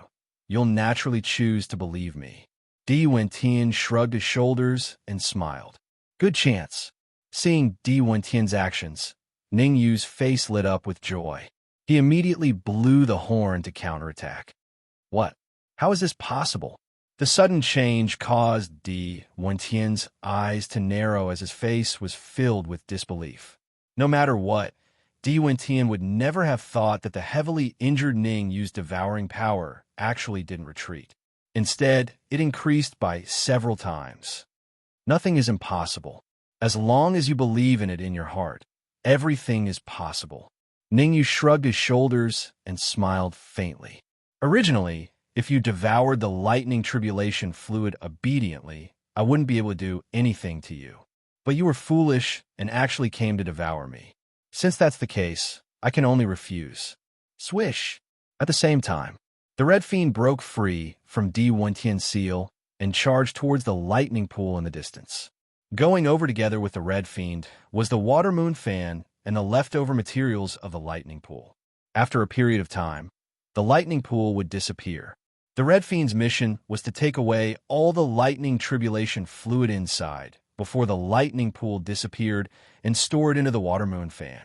you'll naturally choose to believe me. Di Wentian shrugged his shoulders and smiled. Good chance. Seeing Di Wentian's actions, Ningyu's face lit up with joy. He immediately blew the horn to counterattack. What? How is this possible? The sudden change caused Di Wentian's eyes to narrow as his face was filled with disbelief. No matter what, Di Wentian would never have thought that the heavily injured Ningyu's devouring power actually didn't retreat. Instead, it increased by several times. Nothing is impossible. As long as you believe in it in your heart, everything is possible. Ningyu shrugged his shoulders and smiled faintly. Originally, if you devoured the lightning tribulation fluid obediently, I wouldn't be able to do anything to you. But you were foolish and actually came to devour me. Since that's the case, I can only refuse. Swish! At the same time, the Red Fiend broke free from Di Wentian's seal and charged towards the lightning pool in the distance. Going over together with the Red Fiend was the water moon fan and the leftover materials of the lightning pool. After a period of time, the lightning pool would disappear. The Red Fiend's mission was to take away all the lightning tribulation fluid inside before the lightning pool disappeared and store it into the water moon fan.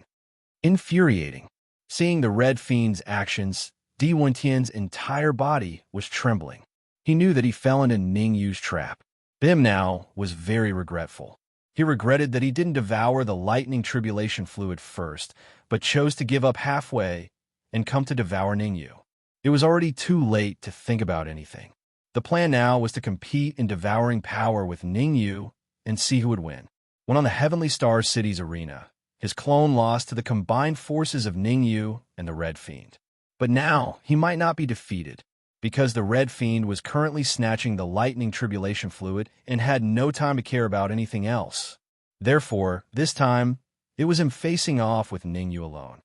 Infuriating. Seeing the Red Fiend's actions, Di Wentian's entire body was trembling. He knew that he fell into Ningyu's trap. Bim now was very regretful. He regretted that he didn't devour the lightning tribulation fluid first, but chose to give up halfway and come to devour Ningyu. It was already too late to think about anything. The plan now was to compete in devouring power with Ningyu and see who would win. When on the Heavenly Star City's arena, his clone lost to the combined forces of Ningyu and the Red Fiend. But now he might not be defeated, because the Red Fiend was currently snatching the lightning tribulation fluid and had no time to care about anything else. Therefore, this time, it was him facing off with Ningyu alone.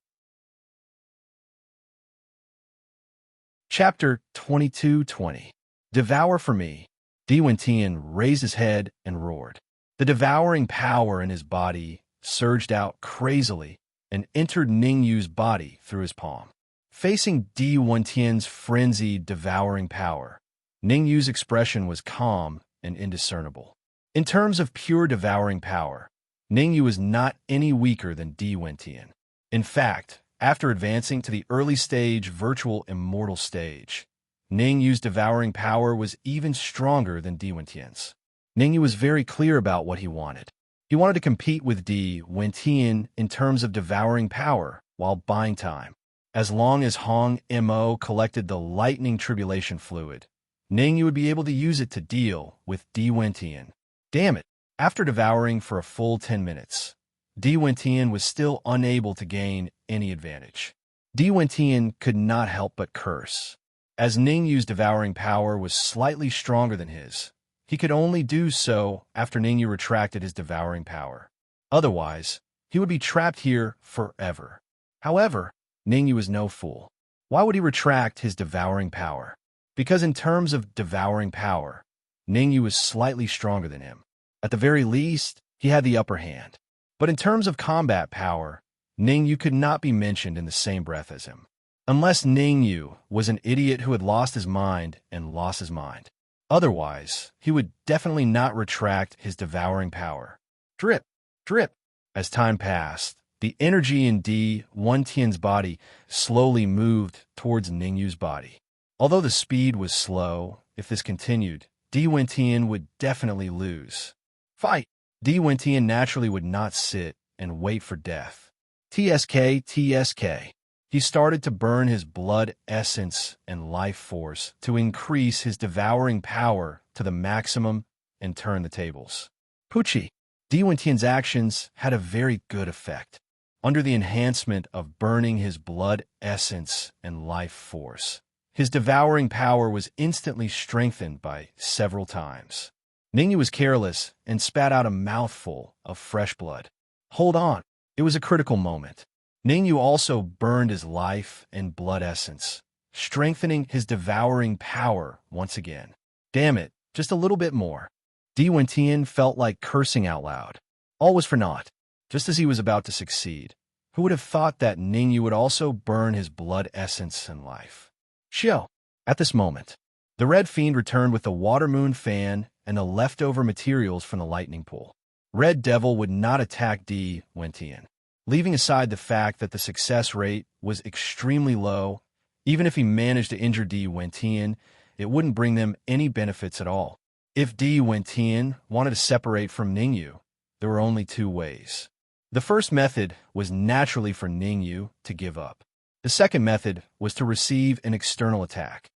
Chapter 22:20. Devour for me. Di Wentian raised his head and roared. The devouring power in his body surged out crazily and entered Ningyu's body through his palm. Facing Di Wentian's frenzied, devouring power, Ningyu's expression was calm and indiscernible. In terms of pure devouring power, Ningyu was not any weaker than Di Wentian. In fact, after advancing to the early stage virtual immortal stage, Ningyu's devouring power was even stronger than Di Wentian's. Ningyu was very clear about what he wanted. He wanted to compete with Di Wentian in terms of devouring power while buying time. As long as Hong Mo collected the lightning tribulation fluid, Ningyu would be able to use it to deal with Di Wentian. Damn it! After devouring for a full 10 minutes, Di Wentian was still unable to gain any advantage. Di Wentian could not help but curse. As Ningyu's devouring power was slightly stronger than his, he could only do so after Ningyu retracted his devouring power. Otherwise, he would be trapped here forever. However, Ningyu was no fool. Why would he retract his devouring power? Because in terms of devouring power, Ningyu was slightly stronger than him. At the very least, he had the upper hand. But in terms of combat power, Ningyu could not be mentioned in the same breath as him. Unless Ningyu was an idiot who had lost his mind and lost his mind. Otherwise, he would definitely not retract his devouring power. Drip, drip. As time passed, the energy in Di Wentian's body slowly moved towards Ningyu's body. Although the speed was slow, if this continued, Di Wentian would definitely lose. Fight! Di Wentian naturally would not sit and wait for death. TSK. He started to burn his blood essence and life force to increase his devouring power to the maximum and turn the tables. Pucci. Di Wentian's actions had a very good effect. Under the enhancement of burning his blood essence and life force, his devouring power was instantly strengthened by several times. Ningyu was careless and spat out a mouthful of fresh blood. Hold on. It was a critical moment. Ningyu also burned his life and blood essence, strengthening his devouring power once again. Damn it, just a little bit more. Di Wentian felt like cursing out loud. All was for naught. Just as he was about to succeed, who would have thought that Ningyu would also burn his blood essence and life? Chill. At this moment, the Red Fiend returned with the Water Moon fan and the leftover materials from the lightning pool. Red Devil would not attack Di Wentian. Leaving aside the fact that the success rate was extremely low, even if he managed to injure Di Wentian, it wouldn't bring them any benefits at all. If Di Wentian wanted to separate from Ningyu, there were only two ways. The first method was naturally for Ningyu to give up. The second method was to receive an external attack.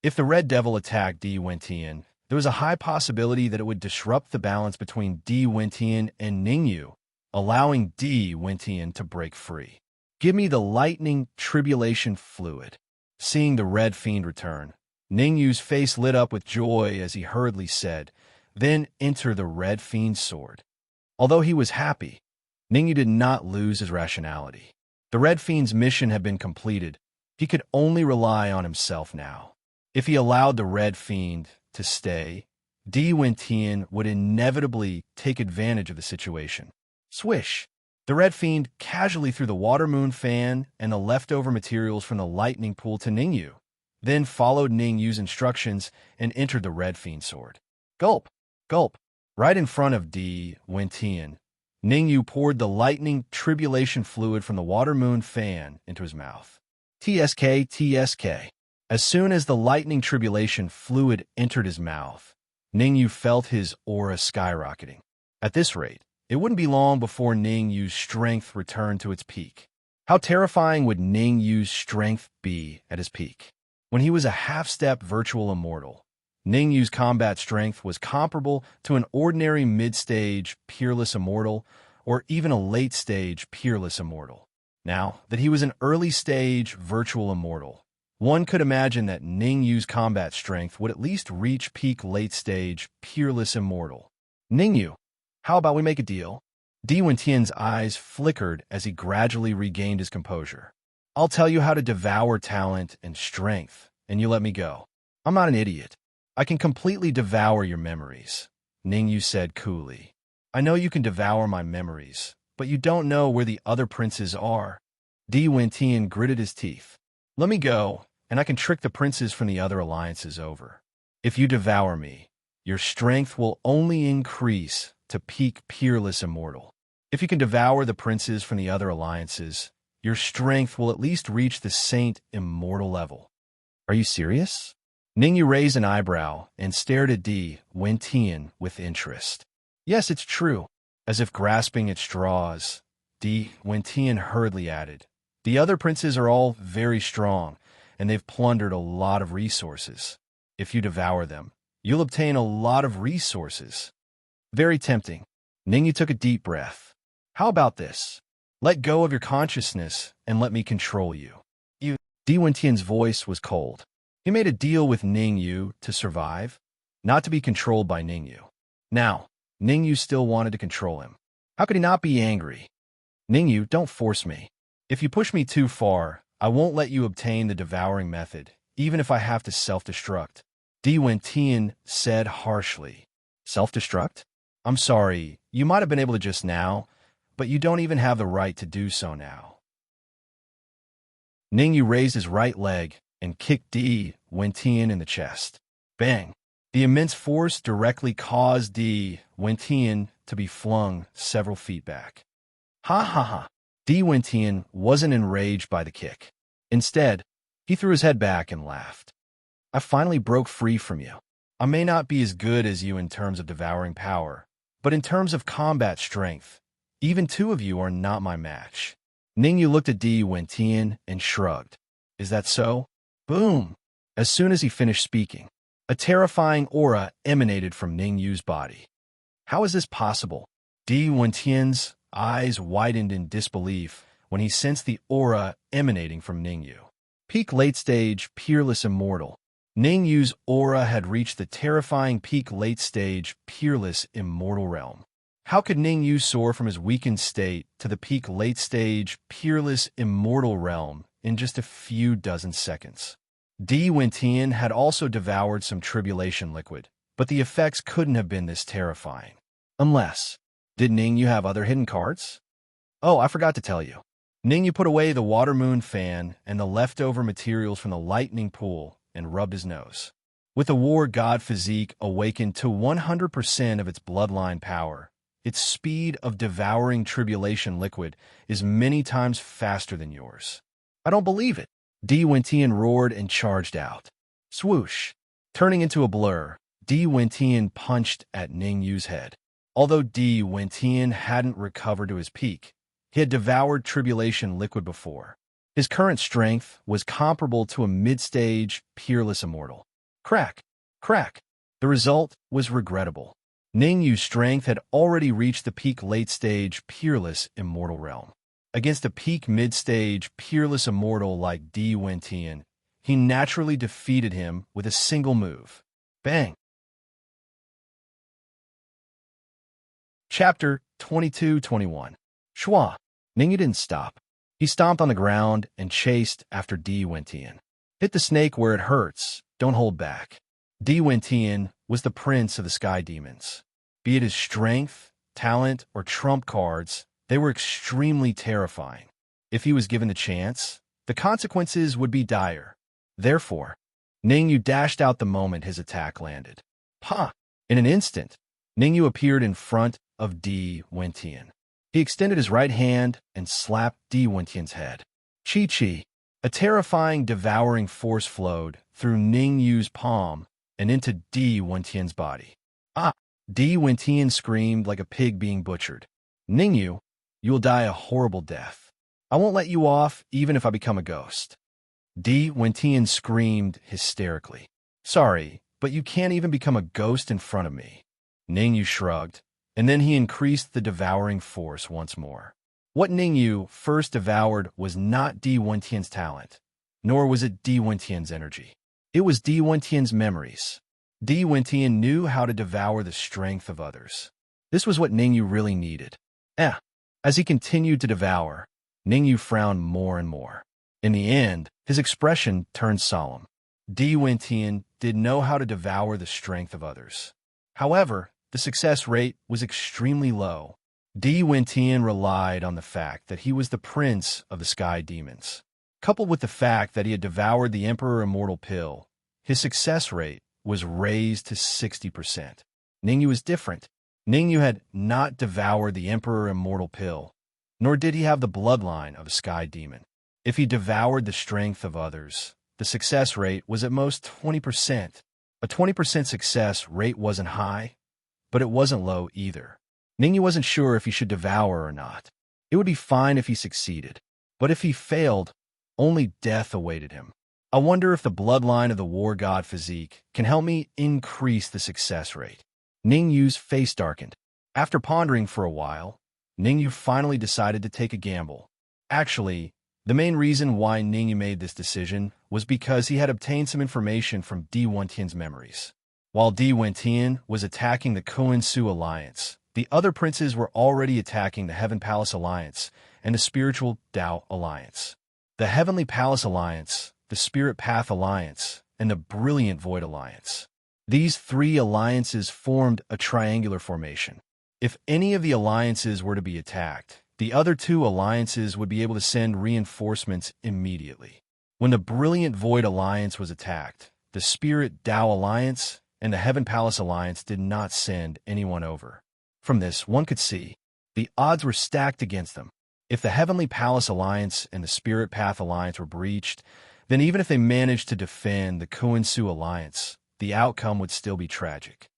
If the Red Devil attacked Di Wentian, there was a high possibility that it would disrupt the balance between Di Wentian and Ningyu, allowing Di Wentian to break free. Give me the lightning tribulation fluid. Seeing the Red Fiend return, Ningyu's face lit up with joy as he hurriedly said, "Then enter the Red Fiend's sword." Although he was happy, Ningyu did not lose his rationality. The Red Fiend's mission had been completed. He could only rely on himself now. If he allowed the Red Fiend to stay, Di Wentian would inevitably take advantage of the situation. Swish! The Red Fiend casually threw the Water Moon fan and the leftover materials from the lightning pool to Ningyu, then followed Ningyu's instructions and entered the Red Fiend sword. Gulp! Gulp! Right in front of Di Wentian, Ningyu poured the lightning tribulation fluid from the Water Moon fan into his mouth. TSK. As soon as the lightning tribulation fluid entered his mouth, Ningyu felt his aura skyrocketing. At this rate, it wouldn't be long before Ningyu's strength returned to its peak. How terrifying would Ningyu's strength be at his peak? When he was a half-step virtual immortal, Ningyu's combat strength was comparable to an ordinary mid-stage peerless immortal or even a late-stage peerless immortal. Now that he was an early-stage virtual immortal, one could imagine that Ningyu's combat strength would at least reach peak late-stage peerless immortal. Ningyu, How about we make a deal? Di Wentian's eyes flickered as he gradually regained his composure. I'll tell you how to devour talent and strength, and you let me go. I'm not an idiot. I can completely devour your memories, Ningyu said coolly. I know you can devour my memories, but you don't know where the other princes are. Di Wentian gritted his teeth. Let me go, and I can trick the princes from the other alliances over. If you devour me, your strength will only increase to peak peerless immortal. If you can devour the princes from the other alliances, your strength will at least reach the saint immortal level. Are you serious? Ningyu raised an eyebrow and stared at Di Wentian with interest. Yes, it's true. As if grasping at straws, Di Wentian hurriedly added, the other princes are all very strong, and they've plundered a lot of resources. If you devour them, you'll obtain a lot of resources. Very tempting. Ningyu took a deep breath. How about this? Let go of your consciousness and let me control you. Di Wentian's voice was cold. He made a deal with Ningyu to survive, not to be controlled by Ningyu. Now, Ningyu still wanted to control him. How could he not be angry? Ningyu, don't force me. If you push me too far, I won't let you obtain the devouring method, even if I have to self-destruct. Di Wentian said harshly. Self-destruct? I'm sorry, you might have been able to just now, but you don't even have the right to do so now. Ningyu raised his right leg and kicked Di Wentian in the chest. Bang! The immense force directly caused Di Wentian to be flung several feet back. Ha ha ha! Di Wentian wasn't enraged by the kick. Instead, he threw his head back and laughed. I finally broke free from you. I may not be as good as you in terms of devouring power, but in terms of combat strength, even two of you are not my match. Ningyu looked at Di Wentian and shrugged. Is that so? Boom! As soon as he finished speaking, a terrifying aura emanated from Ningyu's body. How is this possible? Di Wentian's eyes widened in disbelief when he sensed the aura emanating from Ningyu. Peak late-stage, peerless immortal. Ningyu's aura had reached the terrifying peak late-stage, peerless immortal realm. How could Ningyu soar from his weakened state to the peak late-stage, peerless immortal realm in just a few dozen seconds? Di Wentian had also devoured some tribulation liquid, but the effects couldn't have been this terrifying. Unless, did Ningyu have other hidden cards? Oh, I forgot to tell you. Ningyu put away the water moon fan and the leftover materials from the lightning pool and rubbed his nose. With the war god physique awakened to 100% of its bloodline power, its speed of devouring tribulation liquid is many times faster than yours. I don't believe it. Di Wentian roared and charged out. Swoosh! Turning into a blur, Di Wentian punched at Ningyu's head. Although Di Wentian hadn't recovered to his peak, he had devoured tribulation liquid before. His current strength was comparable to a mid-stage, peerless immortal. Crack! Crack! The result was regrettable. Ningyu's strength had already reached the peak late-stage, peerless immortal realm. Against a peak mid-stage, peerless immortal like Di Wentian, he naturally defeated him with a single move. Bang! Chapter 22-21. Shua. Ningyu didn't stop. He stomped on the ground and chased after Di Wentian. Hit the snake where it hurts. Don't hold back. Di Wentian was the prince of the sky demons. Be it his strength, talent, or trump cards, they were extremely terrifying. If he was given the chance, the consequences would be dire. Therefore, Ningyu dashed out the moment his attack landed. Pa! In an instant, Ningyu appeared in front of Di Wentian. He extended his right hand and slapped Di Wentian's head. Chi-chi! A terrifying, devouring force flowed through Ningyu's palm and into Di Wentian's body. Ah! Di Wentian screamed like a pig being butchered. Ningyu, you will die a horrible death. I won't let you off even if I become a ghost. Di Wentian screamed hysterically. Sorry, but you can't even become a ghost in front of me. Ningyu shrugged, and then he increased the devouring force once more. What Ningyu first devoured was not Di Wentian's talent, nor was it Di Wentian's energy. It was Di Wentian's memories. Di Wentian knew how to devour the strength of others. This was what Ningyu really needed. Eh. As he continued to devour, Ningyu frowned more and more. In the end, his expression turned solemn. Di Wentian did know how to devour the strength of others. However, the success rate was extremely low. Di Wentian relied on the fact that he was the prince of the sky demons. Coupled with the fact that he had devoured the Emperor Immortal Pill, his success rate was raised to 60%. Ningyu was different. Ningyu had not devoured the Emperor Immortal Pill, nor did he have the bloodline of a sky demon. If he devoured the strength of others, the success rate was at most 20%. A 20% success rate wasn't high, but it wasn't low either. Ningyu wasn't sure if he should devour or not. It would be fine if he succeeded, but if he failed, only death awaited him. I wonder if the bloodline of the war god physique can help me increase the success rate. Ningyu's face darkened. After pondering for a while, Ningyu finally decided to take a gamble. Actually, the main reason why Ningyu made this decision was because he had obtained some information from Di Wentian's memories. While Di Wentian was attacking the Koinsu Alliance, the other princes were already attacking the Heaven Palace Alliance and the Spiritual Tao Alliance. The Heavenly Palace Alliance, the Spirit Path Alliance, and the Brilliant Void Alliance. These three alliances formed a triangular formation. If any of the alliances were to be attacked, the other two alliances would be able to send reinforcements immediately. When the Brilliant Void Alliance was attacked, the Spirit Tao Alliance and the Heaven Palace Alliance did not send anyone over. From this, one could see the odds were stacked against them. If the Heavenly Palace Alliance and the Spirit Path Alliance were breached, then even if they managed to defend the Koinsu Alliance, the outcome would still be tragic.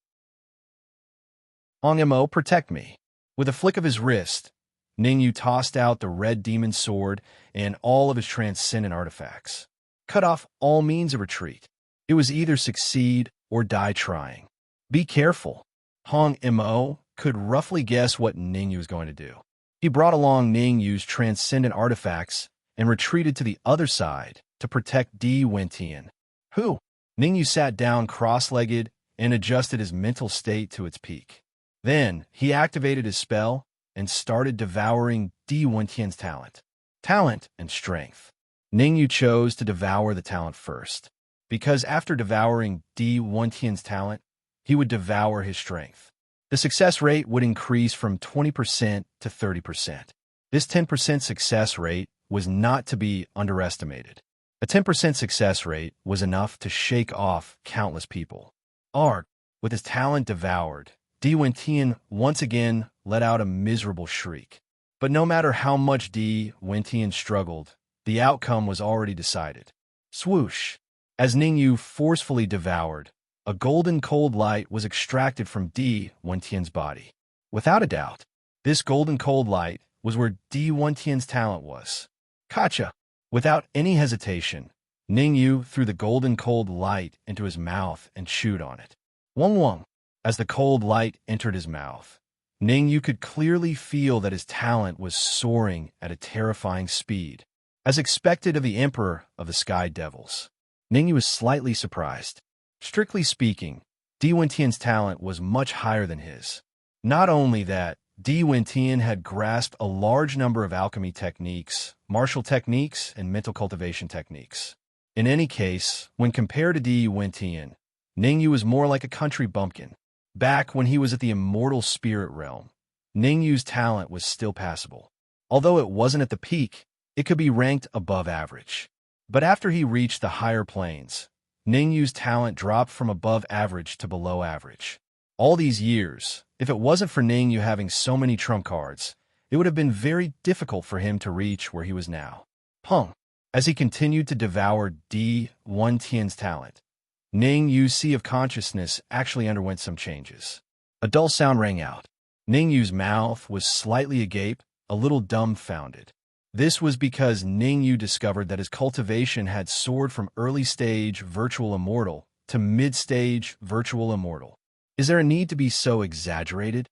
Mo, protect me. With a flick of his wrist, Ningyu tossed out the red demon sword and all of his transcendent artifacts. Cut off all means of retreat. It was either succeed or die trying. Be careful. Mo could roughly guess what Ningyu was going to do. He brought along Ningyu's transcendent artifacts and retreated to the other side to protect Di Wentian. Who? Ningyu sat down cross-legged and adjusted his mental state to its peak. Then, he activated his spell and started devouring Di Wentian's talent and strength. Ningyu chose to devour the talent first, because after devouring Di Wentian's talent, he would devour his strength. The success rate would increase from 20% to 30%. This 10% success rate was not to be underestimated. A 10% success rate was enough to shake off countless people. Arg, with his talent devoured, Di Wentian once again let out a miserable shriek. But no matter how much Di Wentian struggled, the outcome was already decided. Swoosh! As Ningyu forcefully devoured, a golden cold light was extracted from Di Wentian's body. Without a doubt, this golden cold light was where Di Wentian's talent was. Gotcha! Without any hesitation, Ningyu threw the golden cold light into his mouth and chewed on it. Wong wong! As the cold light entered his mouth, Ningyu could clearly feel that his talent was soaring at a terrifying speed. As expected of the Emperor of the Sky Devils, Ningyu was slightly surprised. Strictly speaking, Di Wentian's talent was much higher than his. Not only that, Di Wentian had grasped a large number of alchemy techniques, martial techniques, and mental cultivation techniques. In any case, when compared to Di Wentian, Ningyu was more like a country bumpkin. Back when he was at the immortal spirit realm, Ningyu's talent was still passable. Although it wasn't at the peak, it could be ranked above average. But after he reached the higher planes, Ningyu's talent dropped from above average to below average. All these years, if it wasn't for Ningyu having so many trump cards, it would have been very difficult for him to reach where he was now. As he continued to devour Di Wentian's talent, Ningyu's sea of consciousness actually underwent some changes. A dull sound rang out. Ningyu's mouth was slightly agape, a little dumbfounded. This was because Ningyu discovered that his cultivation had soared from early-stage virtual immortal to mid-stage virtual immortal. Is there a need to be so exaggerated?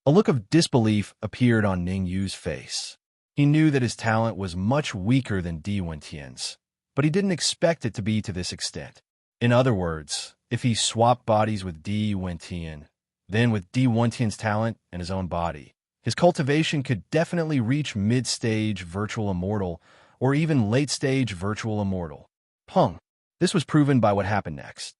A look of disbelief appeared on Ningyu's face. He knew that his talent was much weaker than Di Wentian's, but he didn't expect it to be to this extent. In other words, if he swapped bodies with Di Wentian, Then with Di Wentian's talent and his own body, his cultivation could definitely reach mid-stage virtual immortal or even late-stage virtual immortal. Pung. This was proven by what happened next.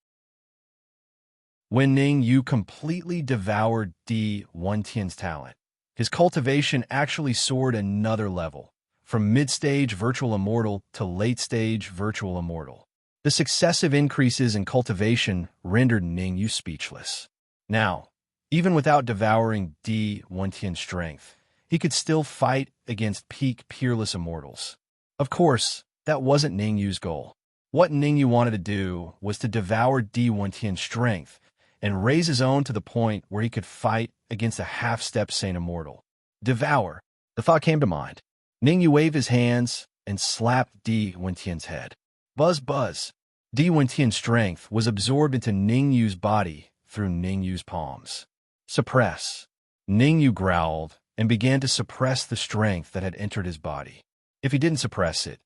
When Ning Yu completely devoured Di Wentian's talent, his cultivation actually soared another level, from mid-stage virtual immortal to late-stage virtual immortal. The successive increases in cultivation rendered Ning Yu speechless. Now, even without devouring Di Wentian's strength, he could still fight against peak peerless immortals. Of course, that wasn't Ning Yu's goal. What Ning Yu wanted to do was to devour Di Wentian's strength and raise his own to the point where he could fight against a half-step Saint Immortal. Devour. The thought came to mind. Ning Yu waved his hands and slapped Di Wentian's head. Buzz, buzz. Di Wentian's strength was absorbed into Ning Yu's body through Ning Yu's palms. Suppress. Ning Yu growled and began to suppress the strength that had entered his body. If he didn't suppress it,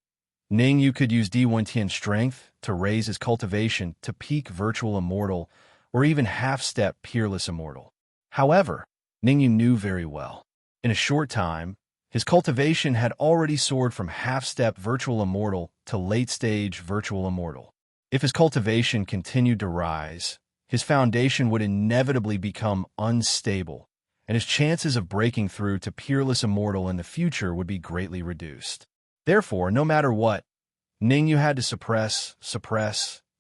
Ning Yu could use Di Wentian's strength to raise his cultivation to peak virtual immortal or even half-step peerless immortal. However, Ning Yu knew very well. In a short time, his cultivation had already soared from half-step virtual immortal to late-stage virtual immortal. If his cultivation continued to rise, his foundation would inevitably become unstable, and his chances of breaking through to peerless immortal in the future would be greatly reduced. Therefore, no matter what, Ning Yu had to suppress,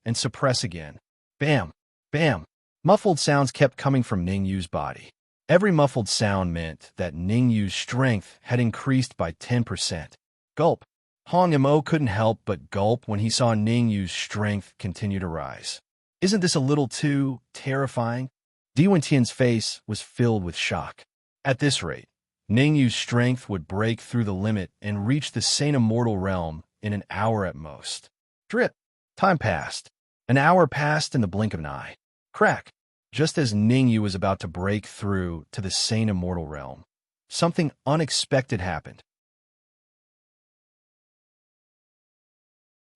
and suppress again. Bam! Bam! Muffled sounds kept coming from Ning Yu's body. Every muffled sound meant that Ning Yu's strength had increased by 10%. Gulp. Hong Mo couldn't help but gulp when he saw Ning Yu's strength continue to rise. Isn't this a little too terrifying? Di Wentian's face was filled with shock. At this rate, Ning Yu's strength would break through the limit and reach the Saint Immortal realm in an hour at most. Drip. Time passed. An hour passed in the blink of an eye. Crack. Just as Ning Yu was about to break through to the Saint Immortal realm, something unexpected happened.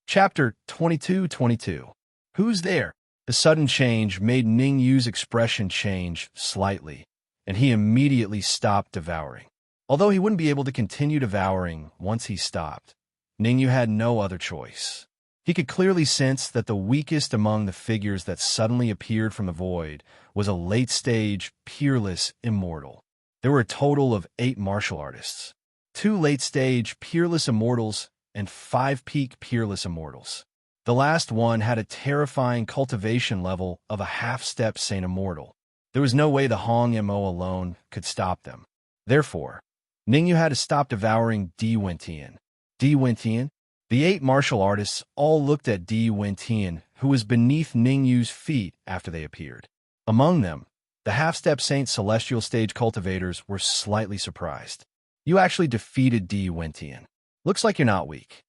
Chapter 22:22. Who's there? The sudden change made Ning Yu's expression change slightly, and he immediately stopped devouring. Although he wouldn't be able to continue devouring once he stopped, Ning Yu had no other choice. He could clearly sense that the weakest among the figures that suddenly appeared from the void was a late-stage, peerless immortal. There were a total of 8 martial artists, 2 late-stage peerless immortals, and 5 peak peerless immortals. The last one had a terrifying cultivation level of a half-step Saint Immortal. There was no way the Hong Mo alone could stop them. Therefore, Ning Yu had to stop devouring Di Wentian. Di Wentian? The 8 martial artists all looked at Di Wentian, who was beneath Ning Yu's feet after they appeared. Among them, the half-step Saint Celestial Stage cultivators were slightly surprised. You actually defeated Di Wentian. Looks like you're not weak.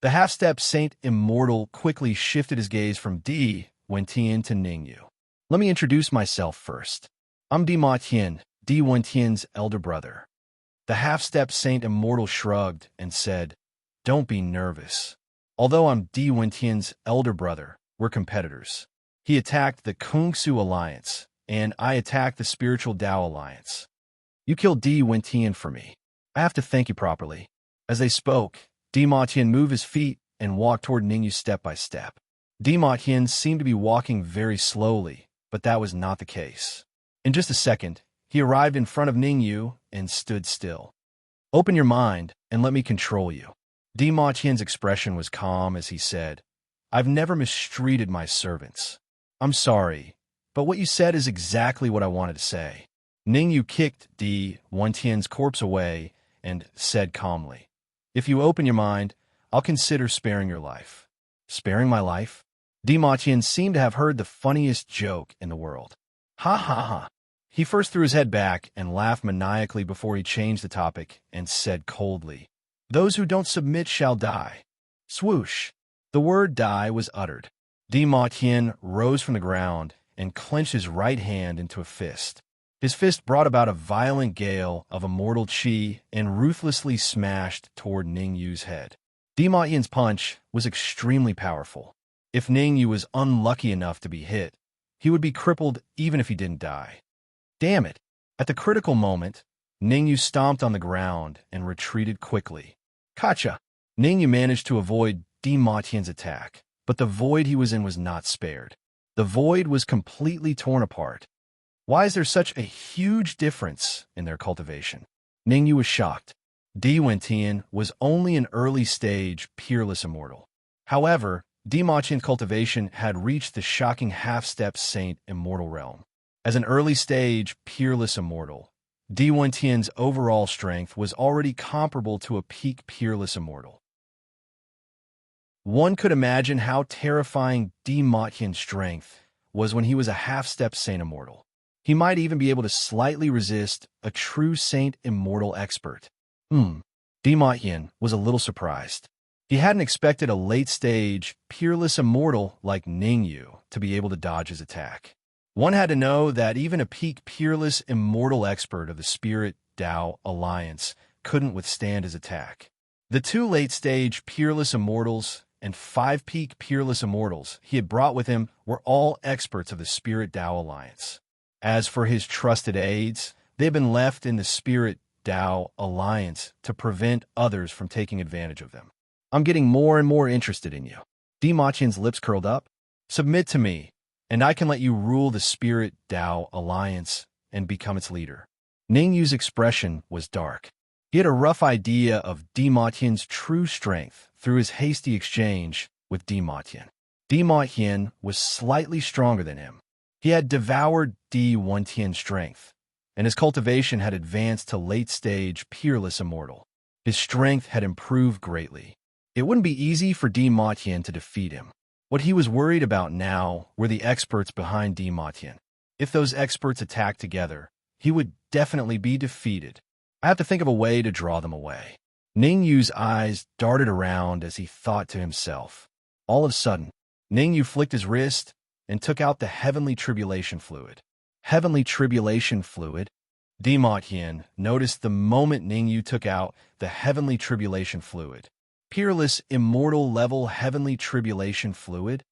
The half-step Saint Immortal quickly shifted his gaze from Di Wentian to Ning Yu. Let me introduce myself first. I'm Di Wentian, Di Wentian's elder brother. The half-step Saint Immortal shrugged and said, "Don't be nervous. Although I'm Di Wentian's elder brother, we're competitors. He attacked the Kung Su Alliance, and I attacked the Spiritual Tao Alliance. You killed Di Wentian for me. I have to thank you properly." As they spoke, Di Wentian moved his feet and walked toward Ning Yu step by step. Di Wentian seemed to be walking very slowly, but that was not the case. In just a second, he arrived in front of Ning Yu and stood still. "Open your mind and let me control you." Di Wentian's expression was calm as he said, "I've never mistreated my servants. I'm sorry, but what you said is exactly what I wanted to say." Ning Yu kicked Di Wentian's corpse away and said calmly, "If you open your mind, I'll consider sparing your life." Sparing my life? Di Wentian seemed to have heard the funniest joke in the world. Ha ha ha. He first threw his head back and laughed maniacally before he changed the topic and said coldly, "Those who don't submit shall die." Swoosh. The word die was uttered. Di Wentian rose from the ground and clenched his right hand into a fist. His fist brought about a violent gale of immortal chi and ruthlessly smashed toward Ning Yu's head. Di Wentian's punch was extremely powerful. If Ning Yu was unlucky enough to be hit, he would be crippled even if he didn't die. Damn it! At the critical moment, Ningyu stomped on the ground and retreated quickly. Gotcha! Ningyu managed to avoid Dima Tian's attack, but the void he was in was not spared. The void was completely torn apart. Why is there such a huge difference in their cultivation? Ningyu was shocked. Di Tian was only an early-stage, peerless immortal. However, Dima Tian's cultivation had reached the shocking half-step saint immortal realm. As an early-stage, peerless immortal, Di Tian's overall strength was already comparable to a peak peerless immortal. One could imagine how terrifying Dima Tian's strength was when he was a half-step saint immortal. He might even be able to slightly resist a true saint immortal expert. Dima Tian was a little surprised. He hadn't expected a late-stage, peerless immortal like Ningyu to be able to dodge his attack. One had to know that even a peak peerless immortal expert of the Spirit Tao Alliance couldn't withstand his attack. The 2 late-stage peerless immortals and 5 peak peerless immortals he had brought with him were all experts of the Spirit Tao Alliance. As for his trusted aides, they had been left in the Spirit Tao Alliance to prevent others from taking advantage of them. I'm getting more and more interested in you. Dima Tian's lips curled up. Submit to me, and I can let you rule the Spirit Tao Alliance and become its leader. Ningyu's expression was dark. He had a rough idea of Dima Tian's true strength through his hasty exchange with Dima Tian. Dima Tian was slightly stronger than him. He had devoured Di Tian's strength, and his cultivation had advanced to late-stage peerless immortal. His strength had improved greatly. It wouldn't be easy for Dima Tian to defeat him. What he was worried about now were the experts behind Dima Tian. If those experts attacked together, he would definitely be defeated. I have to think of a way to draw them away. Ningyu's eyes darted around as he thought to himself. All of a sudden, Ningyu flicked his wrist and took out the heavenly tribulation fluid. Heavenly tribulation fluid? Dima Tian noticed the moment Ningyu took out the heavenly tribulation fluid. Peerless, immortal-level heavenly tribulation fluid?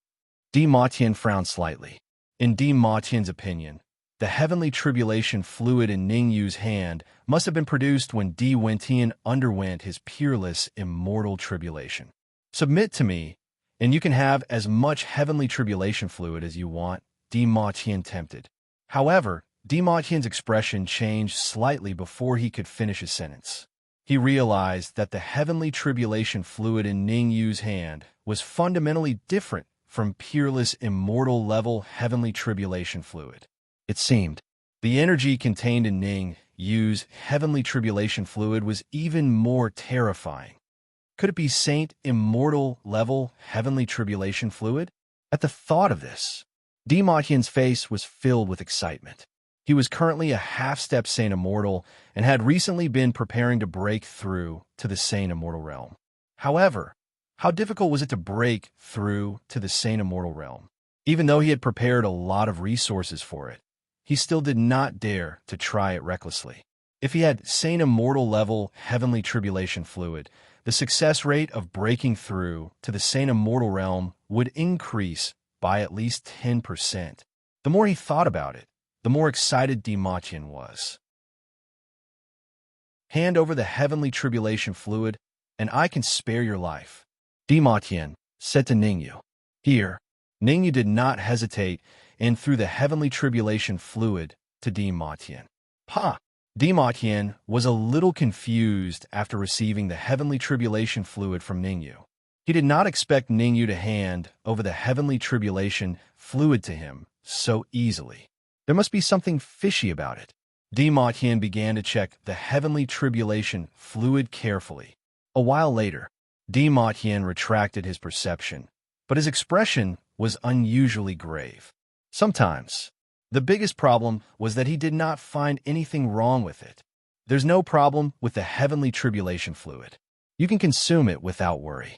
Dima Tian frowned slightly. In Dima Tian's opinion, the heavenly tribulation fluid in Ningyu's hand must have been produced when Di Tian underwent his peerless, immortal tribulation. Submit to me, and you can have as much heavenly tribulation fluid as you want, Dima Tian tempted. However, Dima Tian's expression changed slightly before he could finish his sentence. He realized that the heavenly tribulation fluid in Ningyu's hand was fundamentally different from peerless, immortal-level heavenly tribulation fluid. It seemed the energy contained in Ningyu's heavenly tribulation fluid was even more terrifying. Could it be Saint Immortal-level heavenly tribulation fluid? At the thought of this, Dima Tian's face was filled with excitement. He was currently a half-step Saint Immortal and had recently been preparing to break through to the Saint Immortal realm. However, how difficult was it to break through to the Saint Immortal realm? Even though he had prepared a lot of resources for it, he still did not dare to try it recklessly. If he had Saint Immortal-level heavenly tribulation fluid, the success rate of breaking through to the Saint Immortal realm would increase by at least 10%. The more he thought about it, the more excited Dima Tian was. Hand over the heavenly tribulation fluid, and I can spare your life, Dima Tian said to Ningyu. Here, Ningyu did not hesitate and threw the heavenly tribulation fluid to Dima Tian. Ha! Dima Tian was a little confused after receiving the heavenly tribulation fluid from Ningyu. He did not expect Ningyu to hand over the heavenly tribulation fluid to him so easily. There must be something fishy about it. Dima Tian began to check the heavenly tribulation fluid carefully. A while later, Dima Tian retracted his perception, but his expression was unusually grave. Sometimes, the biggest problem was that he did not find anything wrong with it. There's no problem with the heavenly tribulation fluid. You can consume it without worry.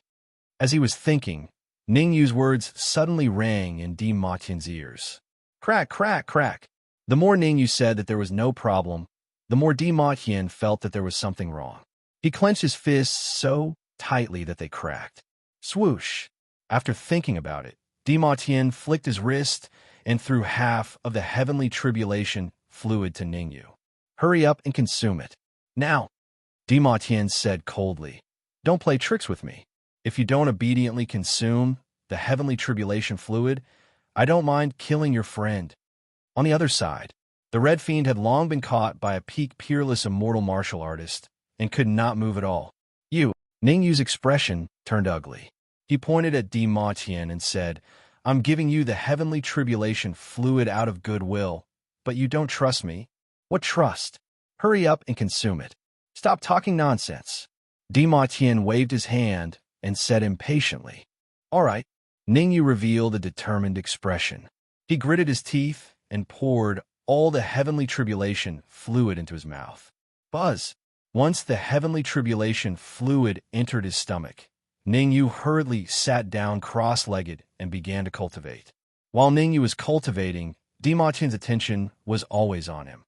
As he was thinking, Ningyu's words suddenly rang in Dima Tian's ears. Crack, crack, crack. The more Ningyu said that there was no problem, the more Dima Tian felt that there was something wrong. He clenched his fists so tightly that they cracked. Swoosh! After thinking about it, Dima Tian flicked his wrist and threw half of the heavenly tribulation fluid to Ningyu. Hurry up and consume it. Now, Dimatien said coldly. Don't play tricks with me. If you don't obediently consume the heavenly tribulation fluid, I don't mind killing your friend. On the other side, the Red Fiend had long been caught by a peak peerless immortal martial artist and could not move at all. Ningyu's expression turned ugly. He pointed at Dimatien and said, I'm giving you the heavenly tribulation fluid out of goodwill, but you don't trust me? What trust? Hurry up and consume it. Stop talking nonsense. Dimatien waved his hand and said impatiently, All right. Ningyu revealed a determined expression. He gritted his teeth and poured all the heavenly tribulation fluid into his mouth. Buzz! Once the heavenly tribulation fluid entered his stomach, Ningyu hurriedly sat down cross-legged and began to cultivate. While Ningyu was cultivating, Dimatien's attention was always on him.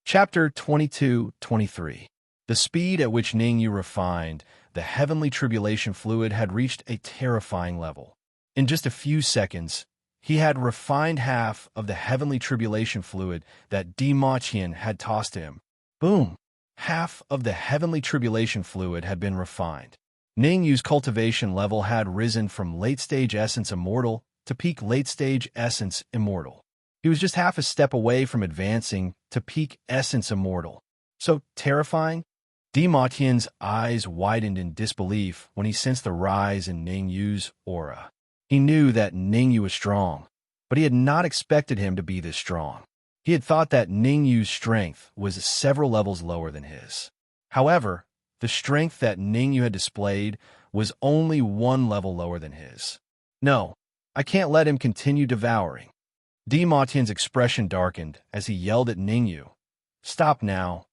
Chapter 22-23. The speed at which Ningyu refined the heavenly tribulation fluid had reached a terrifying level. In just a few seconds, he had refined half of the heavenly tribulation fluid that Dimatien had tossed to him. Boom! Half of the heavenly tribulation fluid had been refined. Ningyu's cultivation level had risen from late-stage essence immortal to peak late-stage essence immortal. He was just half a step away from advancing to peak essence immortal. So terrifying? Dimatien's eyes widened in disbelief when he sensed the rise in Ningyu's aura. He knew that Ningyu was strong, but he had not expected him to be this strong. He had thought that Ningyu's strength was several levels lower than his. However, the strength that Ningyu had displayed was only one level lower than his. No, I can't let him continue devouring. Dimatien's expression darkened as he yelled at Ningyu. Stop now,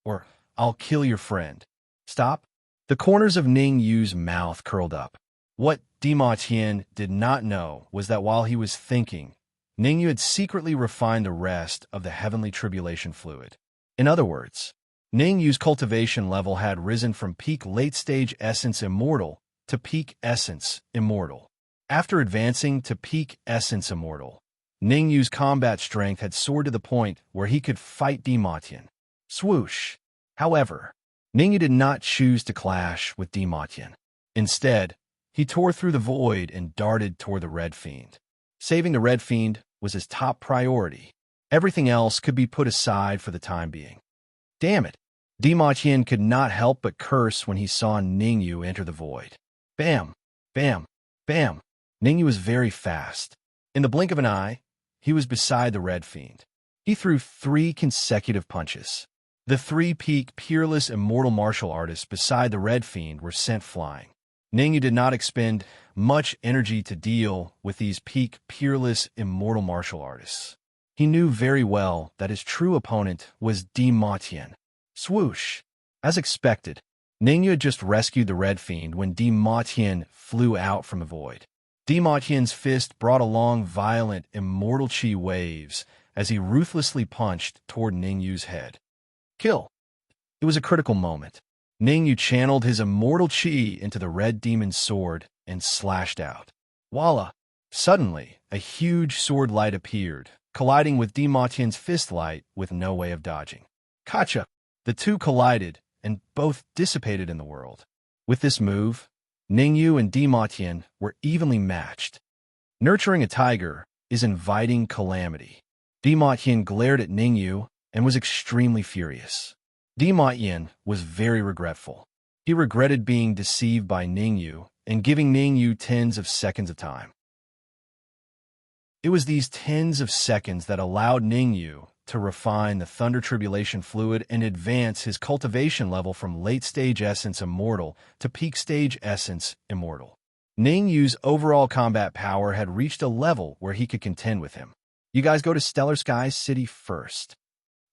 or I'll kill your friend. Stop? The corners of Ningyu's mouth curled up. What Dimatien did not know was that while he was thinking, Ningyu had secretly refined the rest of the heavenly tribulation fluid. In other words, Ningyu's cultivation level had risen from peak late-stage essence immortal to peak essence immortal. After advancing to peak essence immortal, Ningyu's combat strength had soared to the point where he could fight Dimatien. Swoosh! However, Ningyu did not choose to clash with Dimatien. Instead, he tore through the void and darted toward the Red Fiend. Saving the Red Fiend was his top priority. Everything else could be put aside for the time being. Damn it! Dimatien could not help but curse when he saw Ningyu enter the void. Bam! Bam! Bam! Ningyu was very fast. In the blink of an eye, he was beside the Red Fiend. He threw 3 consecutive punches. The 3 peak peerless immortal martial artists beside the Red Fiend were sent flying. Ningyu did not expend much energy to deal with these peak peerless immortal martial artists. He knew very well that his true opponent was Dimatien. Swoosh! As expected, Ningyu had just rescued the Red Fiend when Dimatien flew out from the void. Dimatien's fist brought along violent immortal chi waves as he ruthlessly punched toward Ningyu's head. Kill! It was a critical moment. Ningyu channeled his immortal chi into the red demon's sword and slashed out. Voila! Suddenly, a huge sword light appeared, colliding with Dimatien's fist light with no way of dodging. Kacha! The two collided, and both dissipated in the world. With this move, Ningyu and Dimatien were evenly matched. Nurturing a tiger is inviting calamity. Dimatien glared at Ningyu and was extremely furious. Dimatien was very regretful. He regretted being deceived by Ningyu and giving Ningyu tens of seconds of time. It was these tens of seconds that allowed Ningyu to refine the Thunder Tribulation fluid and advance his cultivation level from late-stage essence immortal to peak-stage essence immortal. Ningyu's overall combat power had reached a level where he could contend with him. You guys go to Stellar Sky City first.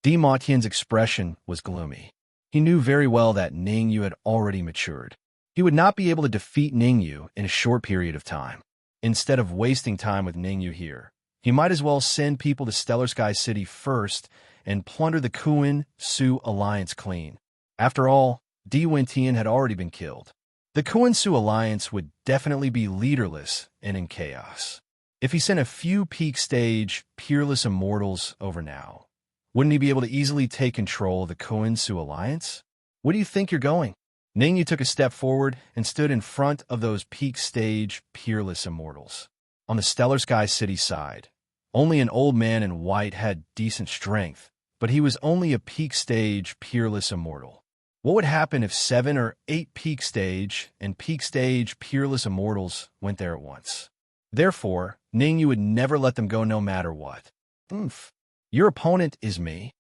Dimatien's expression was gloomy. He knew very well that Ningyu had already matured. He would not be able to defeat Ningyu in a short period of time. Instead of wasting time with Ningyu here, he might as well send people to Stellar Sky City first and plunder the Kuin-Su alliance clean. After all, Diwentian had already been killed. The Kuin-Su alliance would definitely be leaderless and in chaos. If he sent a few peak stage, peerless immortals over now, wouldn't he be able to easily take control of the Koinsu alliance? Where do you think you're going? Ningyu took a step forward and stood in front of those peak stage, peerless immortals. On the Stellar Sky City side, only an old man in white had decent strength, but he was only a peak stage, peerless immortal. What would happen if 7 or 8 peak stage and peak stage, peerless immortals went there at once? Therefore, Ningyu would never let them go no matter what. Oomph. Your opponent is me.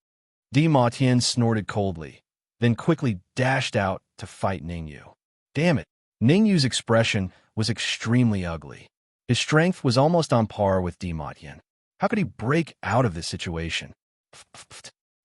Ma Tian snorted coldly, then quickly dashed out to fight Ningyu. Damn it. Ningyu's expression was extremely ugly. His strength was almost on par with Ma Tian. How could he break out of this situation?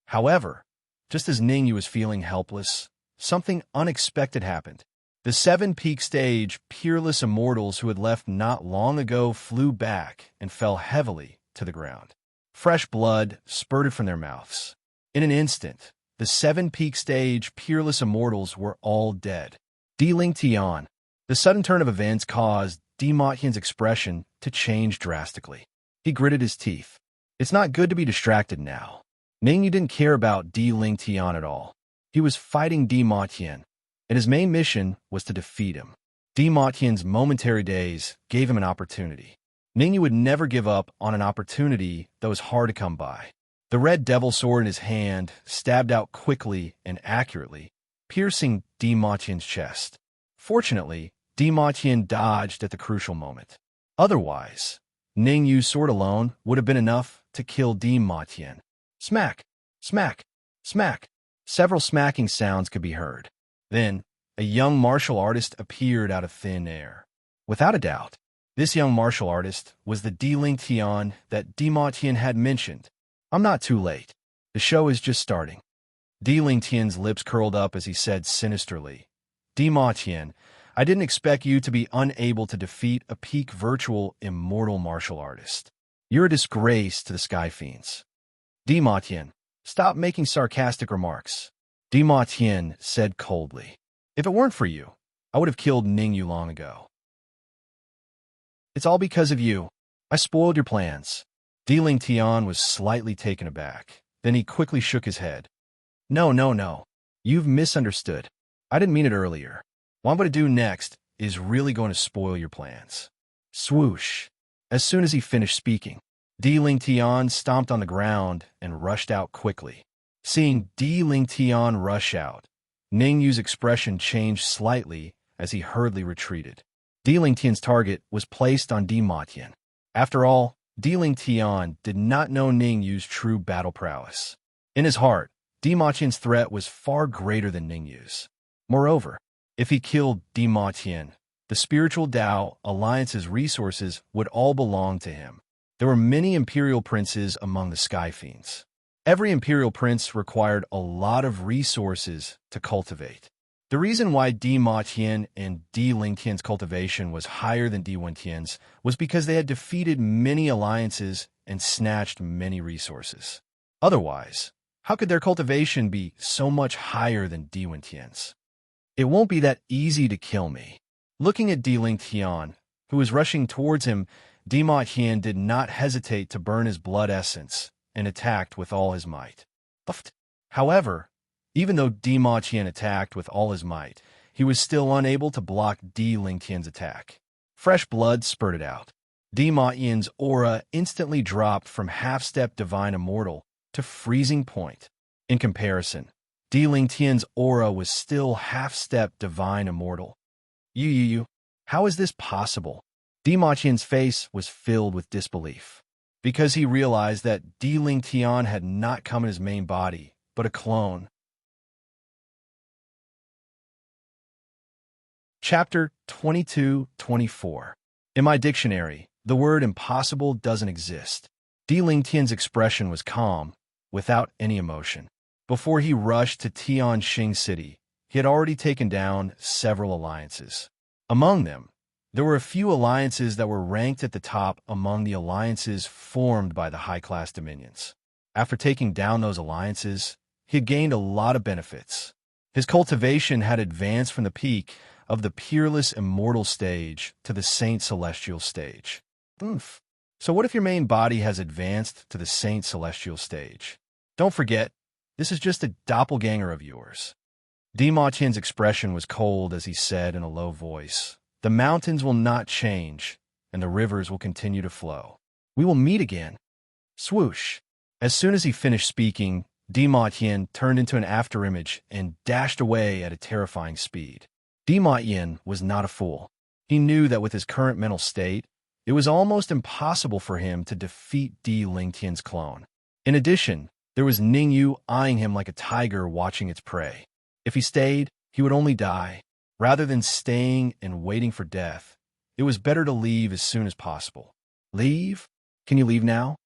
However, just as Ningyu was feeling helpless, something unexpected happened. The 7 peak stage, peerless immortals who had left not long ago flew back and fell heavily to the ground. Fresh blood spurted from their mouths. In an instant, the 7 peak stage, peerless immortals were all dead. Ling Tian. The sudden turn of events caused Ma Tian's expression to change drastically. He gritted his teeth. It's not good to be distracted now. Ningyu didn't care about Ling Tian at all. He was fighting Ma Tian, and his main mission was to defeat him. Ma Tian's momentary daze gave him an opportunity. Ningyu would never give up on an opportunity that was hard to come by. The red devil sword in his hand stabbed out quickly and accurately, piercing Ma Tian's chest. Fortunately, Ma Tian dodged at the crucial moment. Otherwise, Ningyu's sword alone would have been enough to kill Ma Tian. Smack! Smack! Smack! Several smacking sounds could be heard. Then, a young martial artist appeared out of thin air. Without a doubt, this young martial artist was the Ling Tian that Ma Tian had mentioned. I'm not too late. The show is just starting. Ling Tian's lips curled up as he said sinisterly, Ma Tian, I didn't expect you to be unable to defeat a peak virtual immortal martial artist. You're a disgrace to the Sky Fiends. Ma Tian, stop making sarcastic remarks. Ma Tian said coldly. If it weren't for you, I would have killed Ningyu long ago. It's all because of you. I spoiled your plans. Ling Tian was slightly taken aback. Then he quickly shook his head. No. You've misunderstood. I didn't mean it earlier. What I'm going to do next is really going to spoil your plans. Swoosh. As soon as he finished speaking, Ling Tian stomped on the ground and rushed out quickly. Seeing Ling Tian rush out, Ningyu's expression changed slightly as he hurriedly retreated. Ling Tian's target was placed on Ma Tian. After all, Ling Tian did not know Ningyu's true battle prowess. In his heart, Ma Tian's threat was far greater than Ningyu's. Moreover, if he killed Ma Tian, the Spiritual Tao Alliance's resources would all belong to him. There were many Imperial Princes among the Sky Fiends. Every Imperial Prince required a lot of resources to cultivate. The reason why Ma Tian and Ling Tian's cultivation was higher than Wen Tian's was because they had defeated many alliances and snatched many resources. Otherwise, how could their cultivation be so much higher than Wen Tian's? It won't be that easy to kill me. Looking at Ling Tian, who was rushing towards him, Ma Tian did not hesitate to burn his blood essence and attacked with all his might. However, even though Ma Tian attacked with all his might, he was still unable to block Ling Tian's attack. Fresh blood spurted out. Ma Tian's aura instantly dropped from half-step divine immortal to freezing point. In comparison, Ling Tian's aura was still half-step divine immortal. How is this possible? Ma Tian's face was filled with disbelief, because he realized that Ling Tian had not come in his main body, but a clone. Chapter 22-24. In my dictionary, the word impossible doesn't exist. Ling Tian's expression was calm, without any emotion. Before he rushed to Tianxing City, he had already taken down several alliances. Among them, there were a few alliances that were ranked at the top among the alliances formed by the high-class dominions. After taking down those alliances, he had gained a lot of benefits. His cultivation had advanced from the peak of the peerless immortal stage to the saint celestial stage. So what if your main body has advanced to the Saint Celestial stage? Don't forget, this is just a doppelganger of yours. Dima Tian's expression was cold as he said in a low voice, "The mountains will not change, and the rivers will continue to flow. We will meet again." Swoosh! As soon as he finished speaking, Dima Tian turned into an afterimage and dashed away at a terrifying speed. Dima Tian was not a fool. He knew that with his current mental state, it was almost impossible for him to defeat Di Lingtian's clone. In addition, there was Ningyu eyeing him like a tiger watching its prey. If he stayed, he would only die. Rather than staying and waiting for death, it was better to leave as soon as possible. Leave? Can you leave now?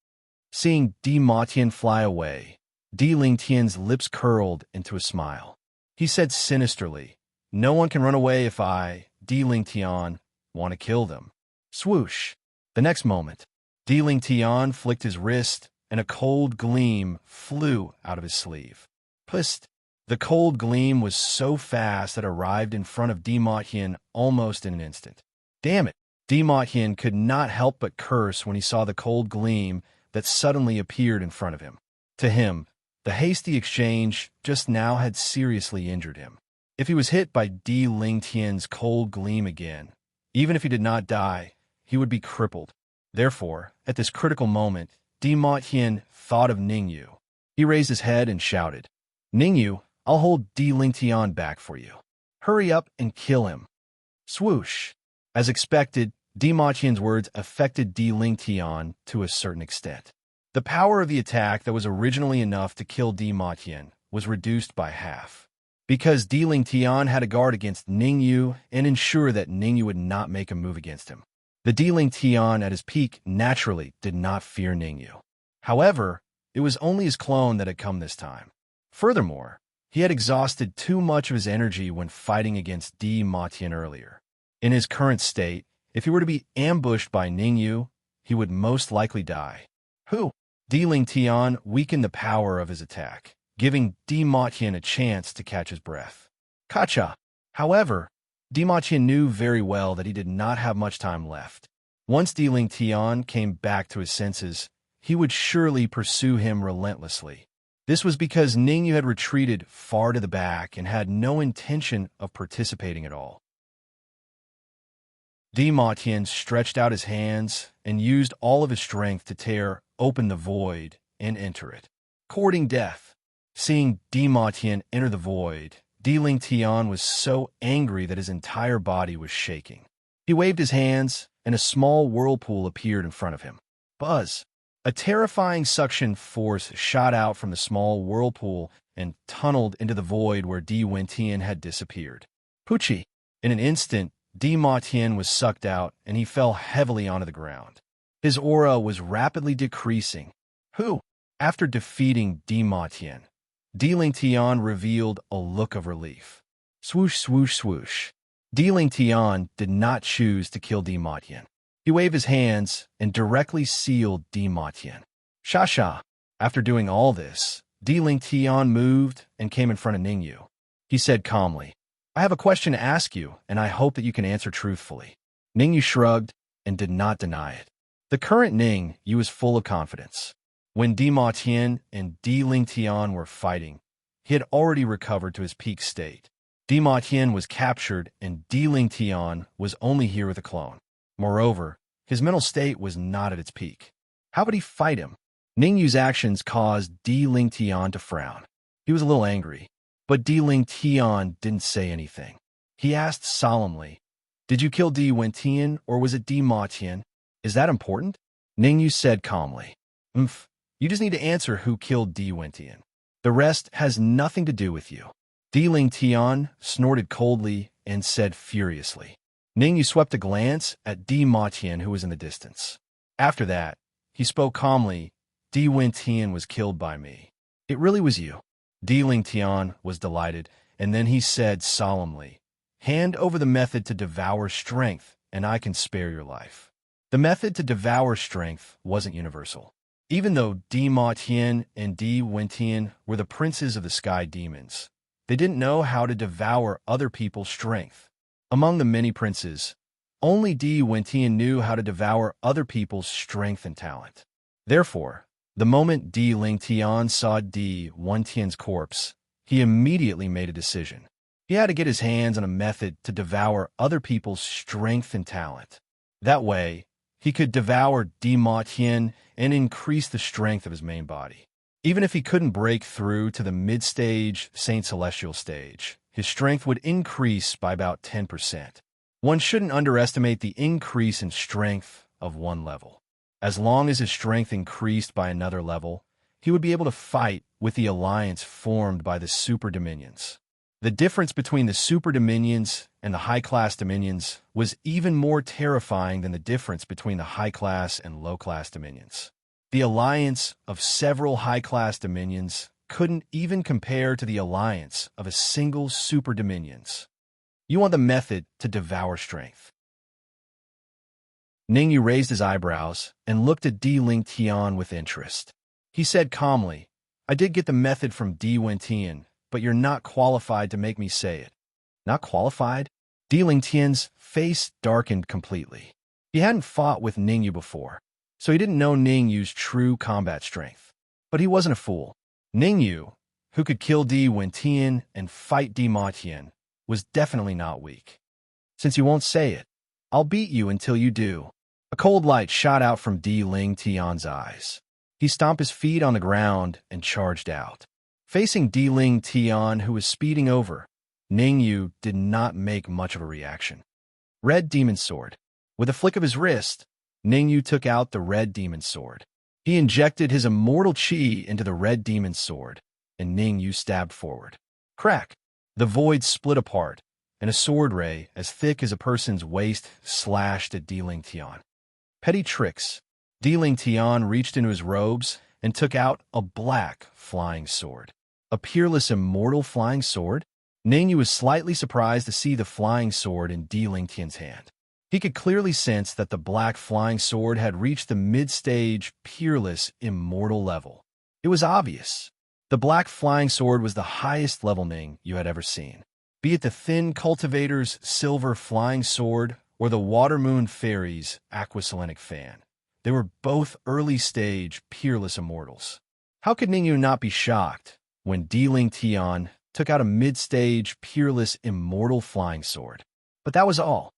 Seeing Di Tian fly away, Di Lingtian's lips curled into a smile. He said sinisterly, "No one can run away if I, Di Lingtian, want to kill them." Swoosh! The next moment, Di Lingtian flicked his wrist, and a cold gleam flew out of his sleeve. Psst! The cold gleam was so fast that it arrived in front of Dima Tian almost in an instant. Damn it! Dima Tian could not help but curse when he saw the cold gleam that suddenly appeared in front of him. To him, the hasty exchange just now had seriously injured him. If he was hit by Di Lingtian's cold gleam again, even if he did not die, he would be crippled. Therefore, at this critical moment, Dima Tian thought of Ningyu. He raised his head and shouted, "Ningyu, I'll hold Di Lingtian back for you. Hurry up and kill him." Swoosh! As expected, Dima Tian's words affected Di Lingtian to a certain extent. The power of the attack that was originally enough to kill Dima Tian was reduced by half. Because Di Lingtian had to guard against Ningyu and ensure that Ningyu would not make a move against him. The Di Lingtian at his peak naturally did not fear Ningyu. However, it was only his clone that had come this time. Furthermore, he had exhausted too much of his energy when fighting against Dima Tian earlier. In his current state, if he were to be ambushed by Ningyu, he would most likely die. Di Lingtian weakened the power of his attack, giving Dima Tian a chance to catch his breath. Kacha! However, Dima Tian knew very well that he did not have much time left. Once Di Lingtian came back to his senses, he would surely pursue him relentlessly. This was because Ningyu had retreated far to the back and had no intention of participating at all. Dima Tian stretched out his hands and used all of his strength to tear open the void and enter it, courting death. Seeing Dima Tian enter the void, Di Lingtian was so angry that his entire body was shaking. He waved his hands, and a small whirlpool appeared in front of him. Buzz! A terrifying suction force shot out from the small whirlpool and tunneled into the void where Di Lingtian had disappeared. Poochie! In an instant, Dima Tian was sucked out, and he fell heavily onto the ground. His aura was rapidly decreasing. After defeating Dima Tian, Di Lingtian revealed a look of relief. Swoosh, swoosh, swoosh. Di Lingtian did not choose to kill Dima Tian. He waved his hands and directly sealed Dima Tian. Sha. After doing all this, Di Lingtian moved and came in front of Ningyu. He said calmly, "I have a question to ask you, and I hope that you can answer truthfully." Ningyu shrugged and did not deny it. The current Ningyu was full of confidence. When Dima Tian and Di Lingtian were fighting, he had already recovered to his peak state. Dima Tian was captured, and Di Lingtian was only here with a clone. Moreover, his mental state was not at its peak. How would he fight him? Ningyu's actions caused Di Lingtian to frown. He was a little angry, but Di Lingtian didn't say anything. He asked solemnly, "Did you kill Di Lingtian, or was it Dima Tian? Is that important?" Ningyu said calmly, "You just need to answer who killed Di Lingtian. The rest has nothing to do with you." Di Lingtian snorted coldly and said furiously. Ningyu swept a glance at Dima Tian, who was in the distance. After that, he spoke calmly, "Di Lingtian was killed by me. It really was you." Di Lingtian was delighted, and then he said solemnly, "Hand over the method to devour strength, and I can spare your life." The method to devour strength wasn't universal. Even though Dima Tian and Di Lingtian were the princes of the sky demons, they didn't know how to devour other people's strength. Among the many princes, Only Di Wentian knew how to devour other people's strength and talent. Therefore, the moment Di Lingtian saw Di Wentian's corpse, he immediately made a decision. He had to get his hands on a method to devour other people's strength and talent. That way, he could devour Di Wentian and increase the strength of his main body. Even if he couldn't break through to the mid-stage Saint Celestial stage, his strength would increase by about 10%. One shouldn't underestimate the increase in strength of one level. As long as his strength increased by another level, he would be able to fight with the alliance formed by the Super Dominions. The difference between the Super Dominions and the high-class Dominions was even more terrifying than the difference between the high-class and low-class Dominions. The alliance of several high-class Dominions couldn't even compare to the alliance of a single Super Dominions. You want the method to devour strength. Ningyu raised his eyebrows and looked at Di Lingtian with interest. He said calmly, "I did get the method from Di Wentian, but you're not qualified to make me say it." Not qualified? Di Lingtian's face darkened completely. He hadn't fought with Ningyu before, so he didn't know Ningyu's true combat strength. But he wasn't a fool. Ningyu, who could kill Di Wentian and fight Di Wentian, was definitely not weak. "Since you won't say it, I'll beat you until you do." A cold light shot out from Di Lingtian's eyes. He stomped his feet on the ground and charged out. Facing Di Lingtian, who was speeding over, Ningyu did not make much of a reaction. Red Demon Sword. With a flick of his wrist, Ningyu took out the Red Demon Sword. He injected his immortal chi into the Red Demon Sword, and Ningyu stabbed forward. Crack! The void split apart, and a sword ray as thick as a person's waist slashed at Di Lingtian. Petty tricks. Di Lingtian reached into his robes and took out a black flying sword. A peerless immortal flying sword? Ningyu was slightly surprised to see the flying sword in Di Lingtian's hand. He could clearly sense that the black flying sword had reached the mid-stage, peerless, immortal level. It was obvious. The black flying sword was the highest level Ningyu had ever seen. Be it the thin cultivator's silver flying sword or the water moon fairy's aquaselenic fan, they were both early-stage, peerless immortals. How could Ningyu not be shocked when Di Lingtian took out a mid-stage, peerless, immortal flying sword? But that was all.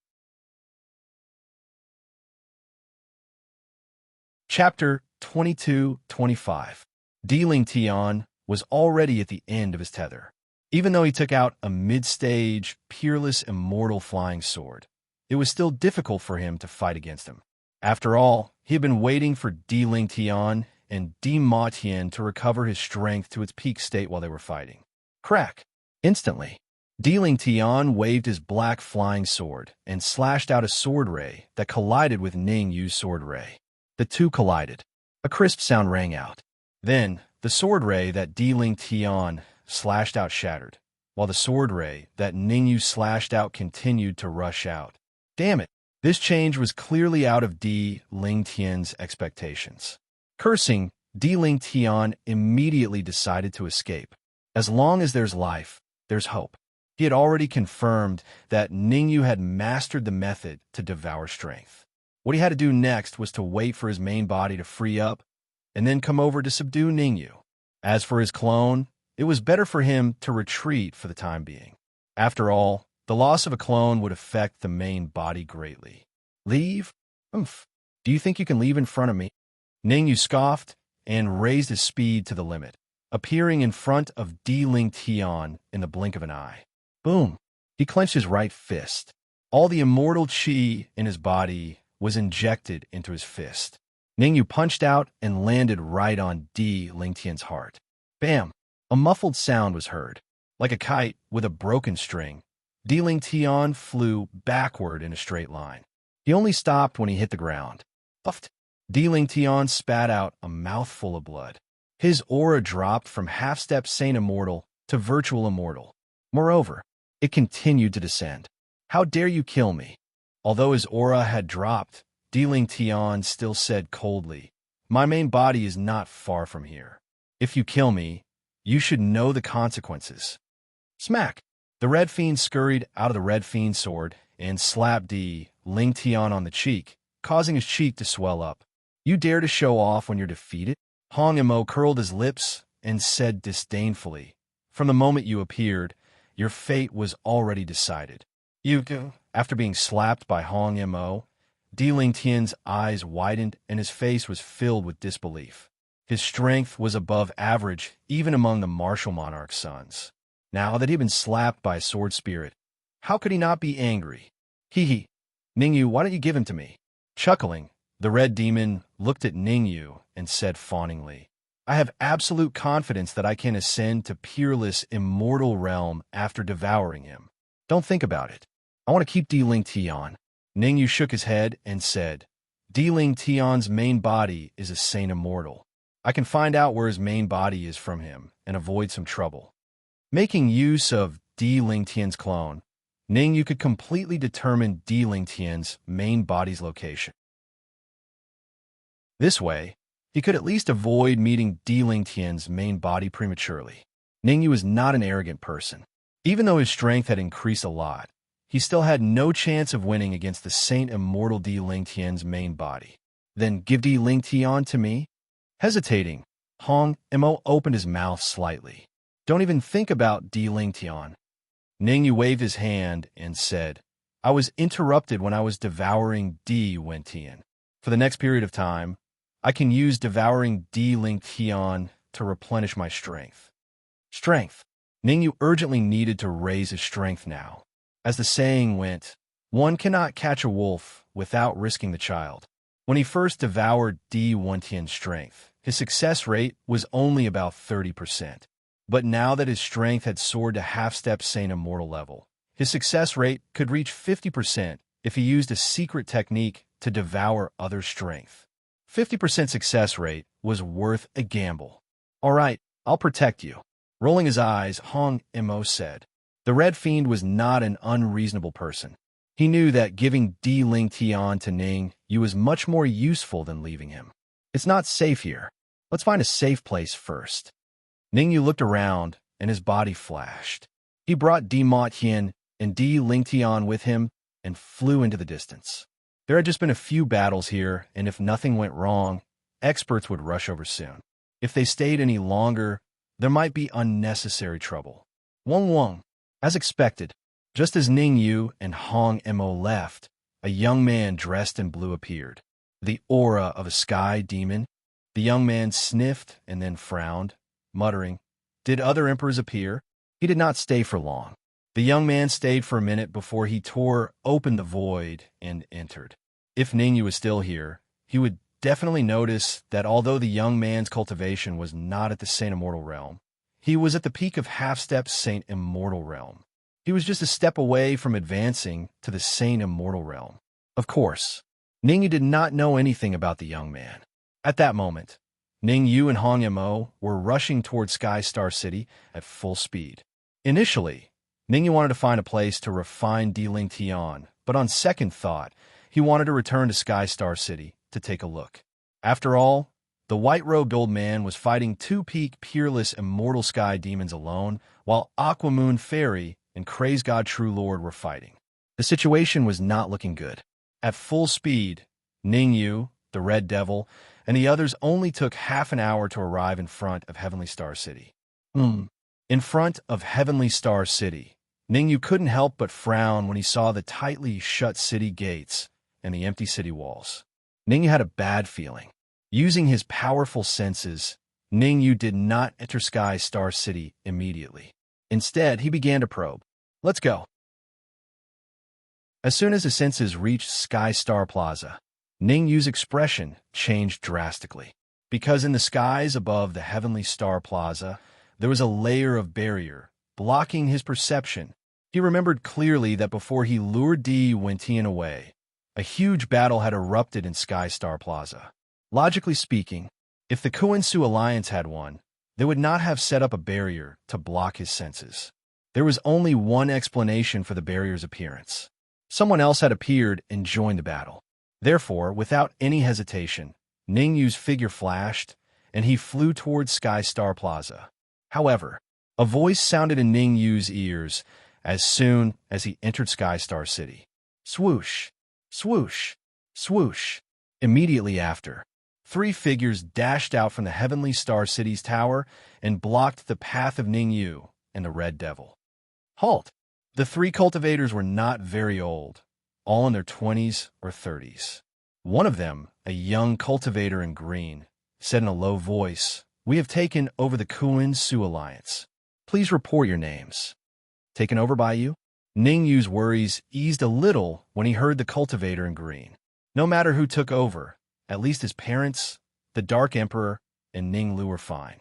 Chapter 22-25. Di Lingtian was already at the end of his tether. Even though he took out a mid-stage, peerless, immortal flying sword, it was still difficult for him to fight against him. After all, he had been waiting for Di Lingtian and Di Wentian to recover his strength to its peak state while they were fighting. Crack! Instantly, Di Lingtian waved his black flying sword and slashed out a sword ray that collided with Ningyu's sword ray. The two collided. A crisp sound rang out. Then, the sword ray that Di Lingtian slashed out shattered, while the sword ray that Ningyu slashed out continued to rush out. Damn it! This change was clearly out of Di Lingtian's expectations. Cursing, Di Lingtian immediately decided to escape. As long as there's life, there's hope. He had already confirmed that Ningyu had mastered the method to devour strength. What he had to do next was to wait for his main body to free up and then come over to subdue Ningyu. As for his clone, it was better for him to retreat for the time being. After all, the loss of a clone would affect the main body greatly. Leave? Umph. Do you think you can leave in front of me? Ningyu scoffed and raised his speed to the limit, appearing in front of Di Lingtian in the blink of an eye. Boom! He clenched his right fist. All the immortal chi in his body was injected into his fist. Ningyu punched out and landed right on Di Lingtian's heart. Bam! A muffled sound was heard. Like a kite with a broken string, Di Lingtian flew backward in a straight line. He only stopped when he hit the ground. Puffed! Di Lingtian spat out a mouthful of blood. His aura dropped from half-step Saint Immortal to Virtual Immortal. Moreover, it continued to descend. How dare you kill me? Although his aura had dropped, Di Lingtian still said coldly, "My main body is not far from here. If you kill me, you should know the consequences." Smack! The Red Fiend scurried out of the Red Fiend sword and slapped Di Ling Tian on the cheek, causing his cheek to swell up. You dare to show off when you're defeated? Hong Mo curled his lips and said disdainfully, from the moment you appeared, your fate was already decided. You do. After being slapped by Hong Mo, Di Ling Tian's eyes widened and his face was filled with disbelief. His strength was above average even among the martial monarch's sons. Now that he'd been slapped by a sword spirit, how could he not be angry? Hee. Ningyu, why don't you give him to me? Chuckling, the red demon looked at Ningyu and said fawningly, I have absolute confidence that I can ascend to peerless immortal realm after devouring him. Don't think about it. I want to keep Di Ling Tian. Ningyu shook his head and said, Di Ling Tian's main body is a saint immortal. I can find out where his main body is from him and avoid some trouble. Making use of Di Ling Tian's clone, Ningyu could completely determine Di Ling Tian's main body's location. This way, he could at least avoid meeting Di Ling Tian's main body prematurely. Ningyu was not an arrogant person. Even though his strength had increased a lot, he still had no chance of winning against the saint immortal Di Ling Tian's main body. Then give Di Ling Tian to me? Hesitating, Hong Mo opened his mouth slightly. Don't even think about Di Ling Tian. Ningyu waved his hand and said, I was interrupted when I was devouring Di Wen Tian. For the next period of time, I can use devouring Di Ling Tian to replenish my strength. Strength. Ningyu urgently needed to raise his strength now. As the saying went, one cannot catch a wolf without risking the child. When he first devoured Di Wen Tian's strength, his success rate was only about 30%. But now that his strength had soared to half-step Saint Immortal level, his success rate could reach 50% if he used a secret technique to devour other strength. 50% success rate was worth a gamble. All right, I'll protect you. Rolling his eyes, Hong Mo said. The Red Fiend was not an unreasonable person. He knew that giving Di Ling Tian to Ning Yu was much more useful than leaving him. It's not safe here. Let's find a safe place first. Ning Yu looked around, and his body flashed. He brought Di Mo Tian and Di Ling Tian with him and flew into the distance. There had just been a few battles here, and if nothing went wrong, experts would rush over soon. If they stayed any longer, there might be unnecessary trouble. Wong. As expected, just as Ning Yu and Hong Mo left, a young man dressed in blue appeared. The aura of a sky demon. The young man sniffed and then frowned, muttering, Did other emperors appear? He did not stay for long. The young man stayed for a minute before he tore open the void and entered. If Ning Yu was still here, he would definitely notice that although the young man's cultivation was not at the Saint Immortal realm, he was at the peak of half-step Saint Immortal realm. He was just a step away from advancing to the Saint Immortal realm. Of course, Ning Yu did not know anything about the young man. At that moment, Ning Yu and Hong Mo were rushing toward Sky Star City at full speed. Initially, Ning Yu wanted to find a place to refine Di Ling Tian, but on second thought, he wanted to return to Sky Star City to take a look. After all, the white-robed old man was fighting two peak peerless immortal sky demons alone, while Aquamoon Fairy and Craze God True Lord were fighting. The situation was not looking good. At full speed, Ning Yu, the Red Devil, and the others only took half an hour to arrive in front of Heavenly Star City. In front of Heavenly Star City, Ning Yu couldn't help but frown when he saw the tightly shut city gates and the empty city walls. Ning Yu had a bad feeling. Using his powerful senses, Ning Yu did not enter Sky Star City immediately. Instead, he began to probe. Let's go. As soon as his senses reached Sky Star Plaza, Ning Yu's expression changed drastically. Because in the skies above the Heavenly Star Plaza, there was a layer of barrier, blocking his perception. He remembered clearly that before he lured Di Wen Tian away, a huge battle had erupted in Sky Star Plaza. Logically speaking, if the Kuan-Su Alliance had won, they would not have set up a barrier to block his senses. There was only one explanation for the barrier's appearance. Someone else had appeared and joined the battle. Therefore, without any hesitation, Ning Yu's figure flashed, and he flew towards Sky Star Plaza. However, a voice sounded in Ning Yu's ears as soon as he entered Sky Star City. Swoosh! Swoosh! Swoosh! Immediately after, 3 figures dashed out from the heavenly Star City's tower and blocked the path of Ningyu and the Red Devil. Halt! The 3 cultivators were not very old, all in their 20s or 30s. One of them, a young cultivator in green, said in a low voice, "We have taken over the Kuin-Su Alliance. Please report your names." Taken over by you? Ningyu's worries eased a little when he heard the cultivator in green. No matter who took over, at least his parents, the Dark Emperor, and Ninglu were fine.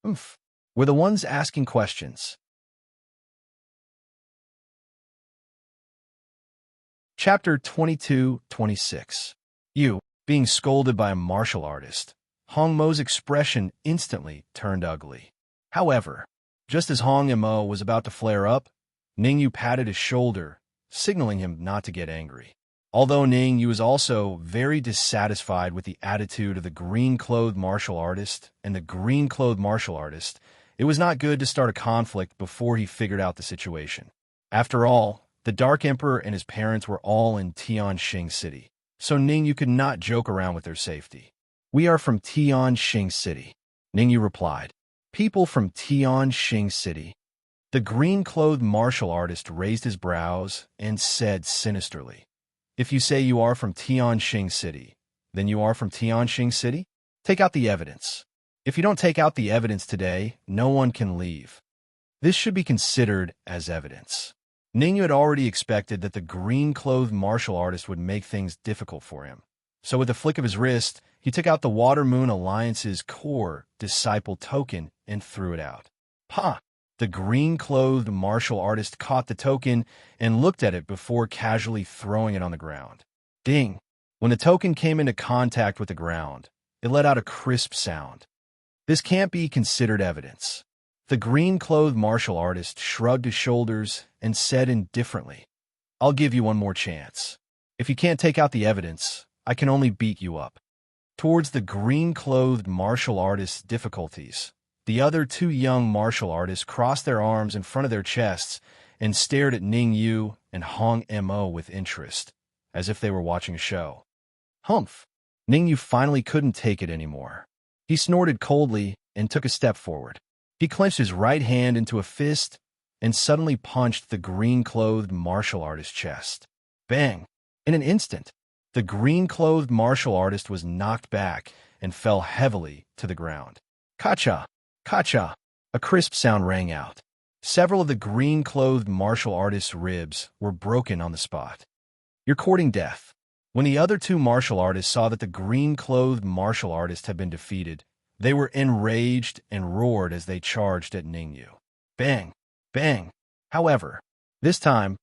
Oof. Were the ones asking questions. Chapter 22-26. You, being scolded by a martial artist. Hong Mo's expression instantly turned ugly. However, just as Hong Mo was about to flare up, Ningyu patted his shoulder, signaling him not to get angry. Although Ningyu was also very dissatisfied with the attitude of the green-clothed martial artist and the green-clothed martial artist, it was not good to start a conflict before he figured out the situation. After all, the Dark Emperor and his parents were all in Tianxing City, so Ningyu could not joke around with their safety. "We are from Tianxing City," Ningyu replied. "People from Tianxing City." The green-clothed martial artist raised his brows and said sinisterly, "If you say you are from Tianxing City, then you are from Tianxing City? Take out the evidence. If you don't take out the evidence today, no one can leave." This should be considered as evidence. Ningyu had already expected that the green-clothed martial artist would make things difficult for him. So with a flick of his wrist, he took out the Water Moon Alliance's core disciple token and threw it out. "Pah!" The green-clothed martial artist caught the token and looked at it before casually throwing it on the ground. Ding! When the token came into contact with the ground, it let out a crisp sound. This can't be considered evidence. The green-clothed martial artist shrugged his shoulders and said indifferently, "I'll give you one more chance. If you can't take out the evidence, I can only beat you up." Towards the green-clothed martial artist's difficulties, the other 2 young martial artists crossed their arms in front of their chests and stared at Ningyu and Hong Mo with interest, as if they were watching a show. Humph! Ningyu finally couldn't take it anymore. He snorted coldly and took a step forward. He clenched his right hand into a fist and suddenly punched the green-clothed martial artist's chest. Bang! In an instant, the green-clothed martial artist was knocked back and fell heavily to the ground. Kacha! Kacha! A crisp sound rang out. Several of the green-clothed martial artist's ribs were broken on the spot. "You're courting death." When the other 2 martial artists saw that the green-clothed martial artist had been defeated, they were enraged and roared as they charged at Ningyu. Bang! Bang! However, this time,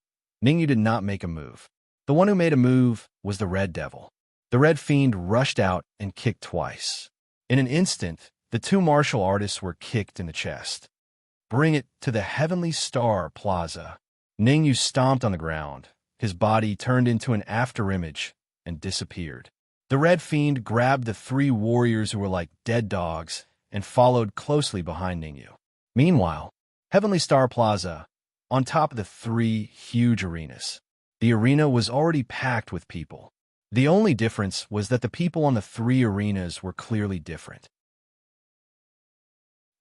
Ningyu did not make a move. The one who made a move was the Red Devil. The Red Fiend rushed out and kicked twice. In an instant, the 2 martial artists were kicked in the chest. "Bring it to the Heavenly Star Plaza." Ningyu stomped on the ground. His body turned into an afterimage and disappeared. The Red Fiend grabbed the 3 warriors who were like dead dogs and followed closely behind Ningyu. Meanwhile, Heavenly Star Plaza, on top of the 3 huge arenas. The arena was already packed with people. The only difference was that the people on the 3 arenas were clearly different.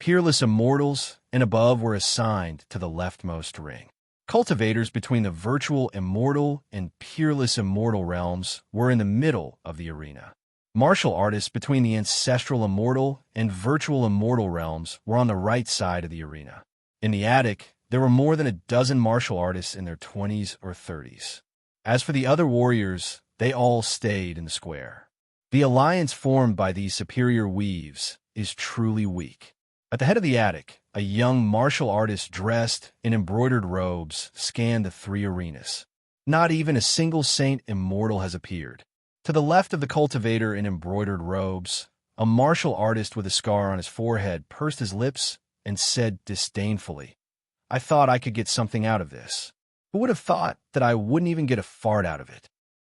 Peerless Immortals and above were assigned to the leftmost ring. Cultivators between the virtual immortal and peerless immortal realms were in the middle of the arena. Martial artists between the ancestral immortal and virtual immortal realms were on the right side of the arena. In the attic, there were more than a dozen martial artists in their 20s or 30s. As for the other warriors, they all stayed in the square. The alliance formed by these superior weaves is truly weak. At the head of the attic, a young martial artist dressed in embroidered robes scanned the 3 arenas. Not even a single saint immortal has appeared. To the left of the cultivator in embroidered robes, a martial artist with a scar on his forehead pursed his lips and said disdainfully, "I thought I could get something out of this. Who would have thought that I wouldn't even get a fart out of it?"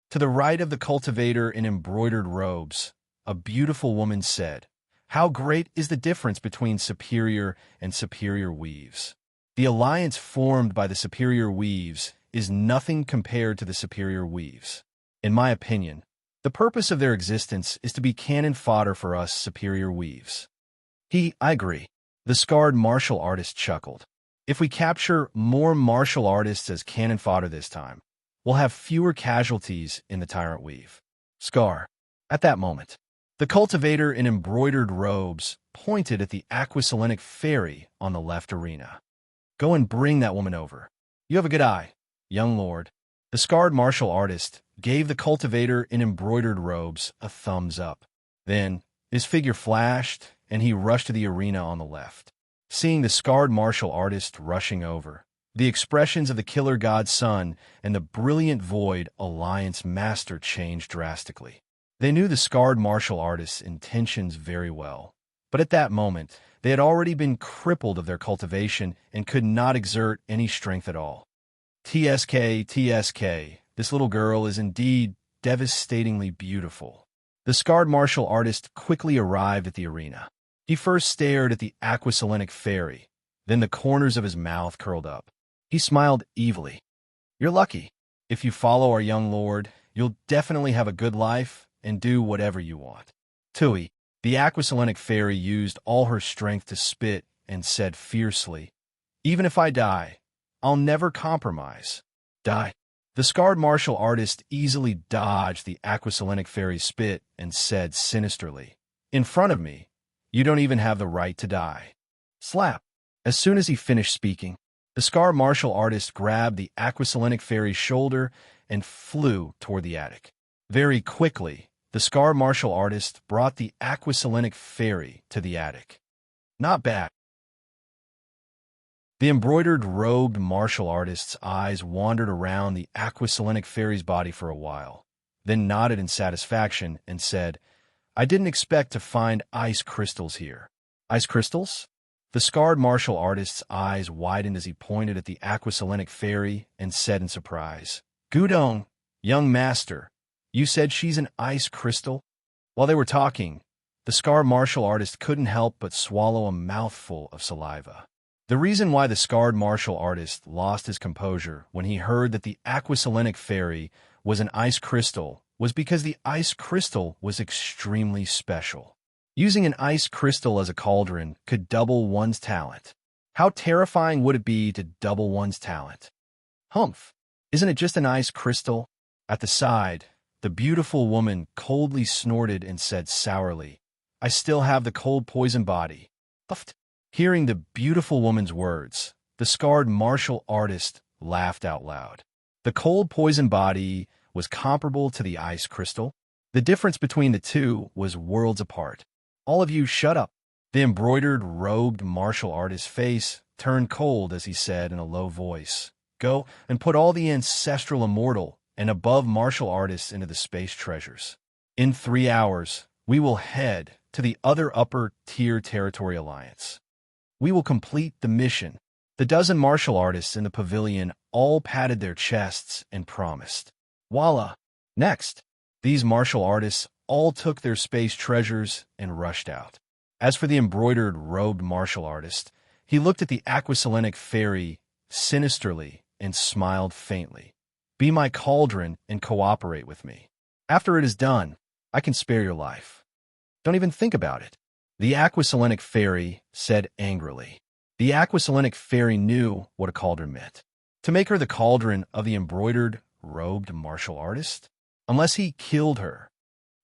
To the right of the cultivator in embroidered robes, a beautiful woman said, "How great is the difference between superior and superior weaves. The alliance formed by the superior weaves is nothing compared to the superior weaves. In my opinion, the purpose of their existence is to be cannon fodder for us superior weaves. I agree. The scarred martial artist chuckled. If we capture more martial artists as cannon fodder this time, we'll have fewer casualties in the tyrant weave. Scar. At that moment, the cultivator in embroidered robes pointed at the aquasalenic fairy on the left arena. Go and bring that woman over. You have a good eye, young lord. The scarred martial artist gave the cultivator in embroidered robes a thumbs up. Then, his figure flashed, and he rushed to the arena on the left. Seeing the scarred martial artist rushing over, the expressions of the killer god's son and the brilliant void alliance master changed drastically. They knew the scarred martial artist's intentions very well, but at that moment, they had already been crippled of their cultivation and could not exert any strength at all. TSK, this little girl is indeed devastatingly beautiful. The scarred martial artist quickly arrived at the arena. He first stared at the aquasalenic fairy, then the corners of his mouth curled up. He smiled evilly. You're lucky. If you follow our young lord, you'll definitely have a good life and do whatever you want. Tui, the aquasalenic fairy, used all her strength to spit and said fiercely, Even if I die, I'll never compromise. Die. The scarred martial artist easily dodged the aquasalenic fairy's spit and said sinisterly, In front of me, you don't even have the right to die. Slap. As soon as he finished speaking, the scarred martial artist grabbed the aquasalenic fairy's shoulder and flew toward the attic. Very quickly, the scarred martial artist brought the aquasalenic fairy to the attic. Not bad. The embroidered robed martial artist's eyes wandered around the aquasalenic fairy's body for a while, then nodded in satisfaction and said, I didn't expect to find ice crystals here. Ice crystals? The scarred martial artist's eyes widened as he pointed at the aquasalenic fairy and said in surprise, Gudong, young master, you said she's an ice crystal? While they were talking, the scarred martial artist couldn't help but swallow a mouthful of saliva. The reason why the scarred martial artist lost his composure when he heard that the aquasalenic fairy was an ice crystal was because the ice crystal was extremely special. Using an ice crystal as a cauldron could double one's talent. How terrifying would it be to double one's talent? Humph! Isn't it just an ice crystal? At the side, the beautiful woman coldly snorted and said sourly, I still have the cold poison body. Puffed. Hearing the beautiful woman's words, the scarred martial artist laughed out loud. The cold poison body was comparable to the ice crystal. The difference between the two was worlds apart. All of you shut up. The embroidered, robed martial artist's face turned cold as he said in a low voice, Go and put all the ancestral immortal and above martial artists into the space treasures. In 3 hours, we will head to the other upper-tier territory alliance. We will complete the mission. The dozen martial artists in the pavilion all patted their chests and promised. Voila! Next, these martial artists all took their space treasures and rushed out. As for the embroidered, robed martial artist, he looked at the aquasalenic fairy sinisterly and smiled faintly. Be my cauldron and cooperate with me. After it is done, I can spare your life. Don't even think about it. The aquasalenic fairy said angrily. The aquasalenic fairy knew what a cauldron meant. To make her the cauldron of the embroidered, robed martial artist? Unless he killed her.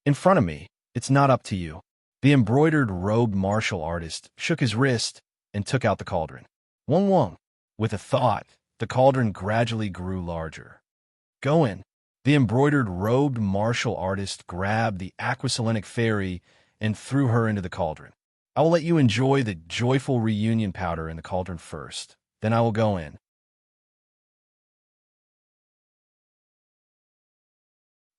In front of me, it's not up to you. The embroidered, robed martial artist shook his wrist and took out the cauldron. Wong wong. With a thought, the cauldron gradually grew larger. Go in. The embroidered, robed martial artist grabbed the aquasalenic fairy and threw her into the cauldron. I will let you enjoy the joyful reunion powder in the cauldron first. Then I will go in.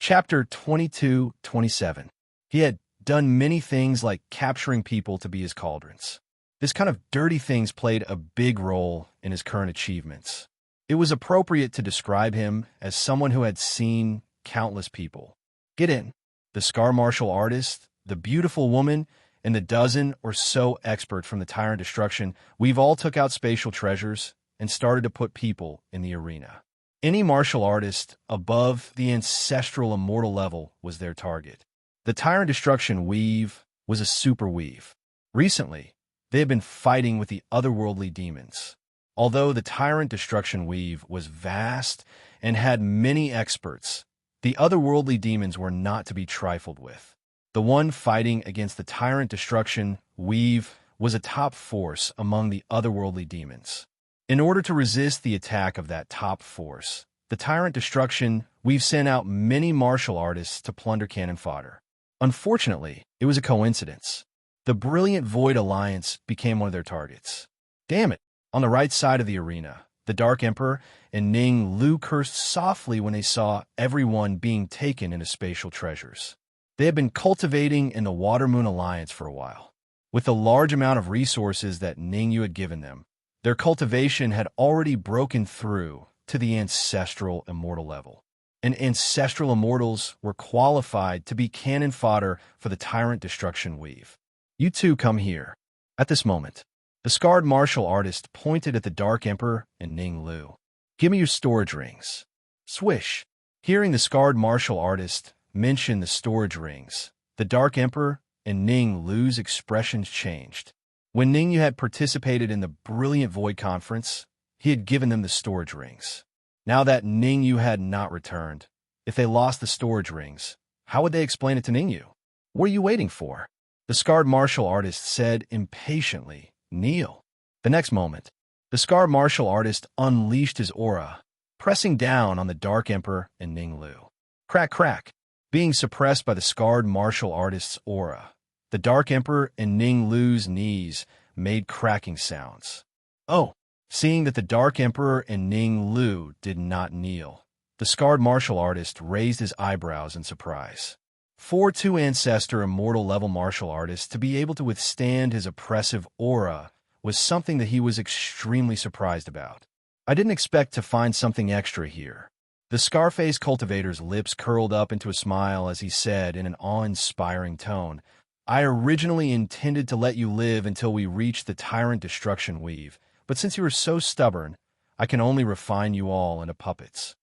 Chapter 22-27. He had done many things like capturing people to be his cauldrons. This kind of dirty things played a big role in his current achievements. It was appropriate to describe him as someone who had seen countless people. Get in. The scar martial artist, the beautiful woman, and the dozen or so expert from the Tyrant Destruction, we've all took out spatial treasures and started to put people in the arena. Any martial artist above the ancestral immortal level was their target. The Tyrant Destruction Weave was a super weave. Recently, they had been fighting with the otherworldly demons. Although the Tyrant Destruction Weave was vast and had many experts, the otherworldly demons were not to be trifled with. The one fighting against the Tyrant Destruction Weave was a top force among the otherworldly demons. In order to resist the attack of that top force, the Tyrant Destruction Weave sent out many martial artists to plunder cannon fodder. Unfortunately, it was a coincidence. The Brilliant Void Alliance became one of their targets. Damn it! On the right side of the arena, the Dark Emperor and Ning Lu cursed softly when they saw everyone being taken into spatial treasures. They had been cultivating in the Water Moon Alliance for a while. With the large amount of resources that Ning Yu had given them, their cultivation had already broken through to the ancestral immortal level. And ancestral immortals were qualified to be cannon fodder for the Tyrant Destruction Weave. You two come here. At this moment, the scarred martial artist pointed at the Dark Emperor and Ning Lu. Give me your storage rings. Swish. Hearing the scarred martial artist mention the storage rings, the Dark Emperor and Ning Lu's expressions changed. When Ning Yu had participated in the Brilliant Void Conference, he had given them the storage rings. Now that Ning Yu had not returned, if they lost the storage rings, how would they explain it to Ning Yu? What are you waiting for? The scarred martial artist said impatiently, Kneel. The next moment, the scarred martial artist unleashed his aura, pressing down on the Dark Emperor and Ning Lu. Crack, crack. Being suppressed by the scarred martial artist's aura, the Dark Emperor and Ning Lu's knees made cracking sounds. Oh, seeing that the Dark Emperor and Ning Lu did not kneel, the scarred martial artist raised his eyebrows in surprise. For two ancestor immortal level martial artists to be able to withstand his oppressive aura was something that he was extremely surprised about. I didn't expect to find something extra here. The Scarface cultivator's lips curled up into a smile as he said in an awe-inspiring tone, I originally intended to let you live until we reached the Tyrant Destruction Weave, but since you are so stubborn, I can only refine you all into puppets.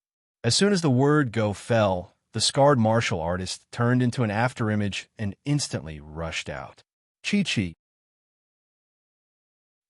As soon as the word go fell, the scarred martial artist turned into an afterimage and instantly rushed out. Chi-chi.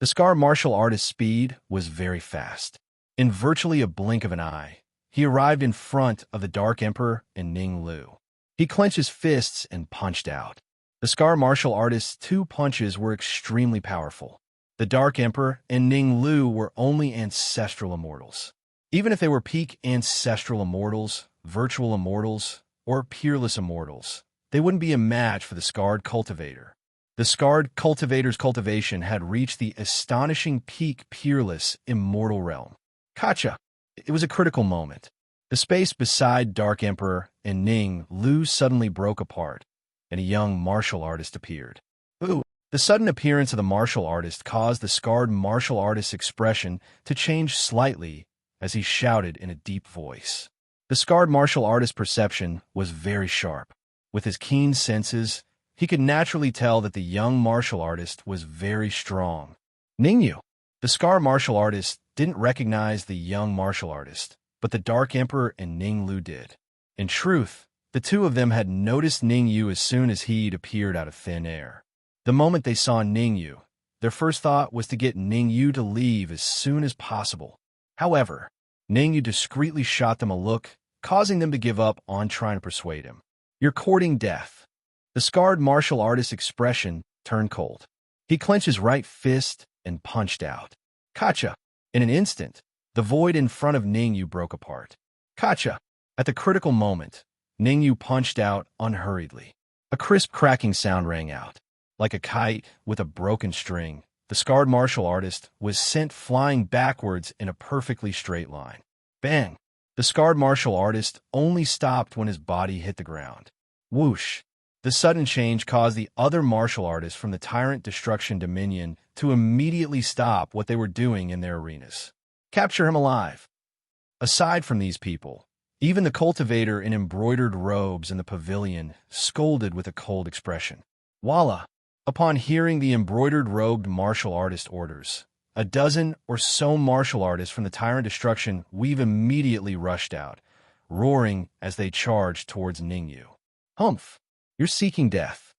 The scarred martial artist's speed was very fast. In virtually a blink of an eye, he arrived in front of the Dark Emperor and Ning Lu. He clenched his fists and punched out. The scarred martial artist's two punches were extremely powerful. The Dark Emperor and Ning Lu were only ancestral immortals. Even if they were peak ancestral immortals, virtual immortals, or peerless immortals, they wouldn't be a match for the scarred cultivator. The scarred cultivator's cultivation had reached the astonishing peak peerless immortal realm. Gotcha! It was a critical moment. The space beside Dark Emperor and Ning Lu suddenly broke apart, and a young martial artist appeared. Ooh! The sudden appearance of the martial artist caused the scarred martial artist's expression to change slightly as he shouted in a deep voice. The scarred martial artist's perception was very sharp. With his keen senses, he could naturally tell that the young martial artist was very strong. Ningyu! The scarred martial artist didn't recognize the young martial artist, but the Dark Emperor and Ning Lu did. In truth, the two of them had noticed Ning Yu as soon as he'd appeared out of thin air. The moment they saw Ning Yu, their first thought was to get Ning Yu to leave as soon as possible. However, Ning Yu discreetly shot them a look, causing them to give up on trying to persuade him. You're courting death. The scarred martial artist's expression turned cold. He clenched his right fist and punched out. Gotcha! In an instant, the void in front of Ning Yu broke apart. Gotcha! At the critical moment, Ning Yu punched out unhurriedly. A crisp cracking sound rang out. Like a kite with a broken string, the scarred martial artist was sent flying backwards in a perfectly straight line. Bang! The scarred martial artist only stopped when his body hit the ground. Whoosh! The sudden change caused the other martial artists from the Tyrant Destruction Dominion to immediately stop what they were doing in their arenas. Capture him alive! Aside from these people, even the cultivator in embroidered robes in the pavilion scolded with a cold expression. Voila! Upon hearing the embroidered-robed martial artist orders, A dozen or so martial artists from the Tyrant Destruction Weave immediately rushed out, roaring as they charged towards Ningyu. Humph! You're seeking death.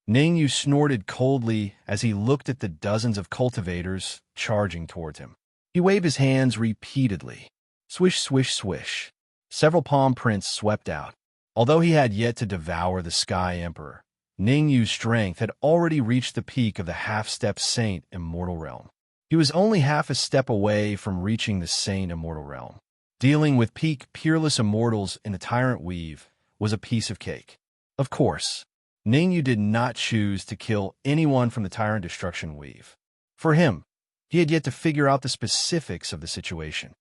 Ningyu snorted coldly as he looked at the dozens of cultivators charging towards him. He waved his hands repeatedly. Swish, swish, swish. Several palm prints swept out. Although he had yet to devour the Sky Emperor, Ningyu's strength had already reached the peak of the half-step Saint Immortal Realm. He was only half a step away from reaching the Saint Immortal Realm. Dealing with peak peerless immortals in the Tyrant Weave was a piece of cake. Of course, Ningyu did not choose to kill anyone from the Tyrant Destruction Weave. For him, he had yet to figure out the specifics of the situation.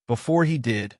Before he did,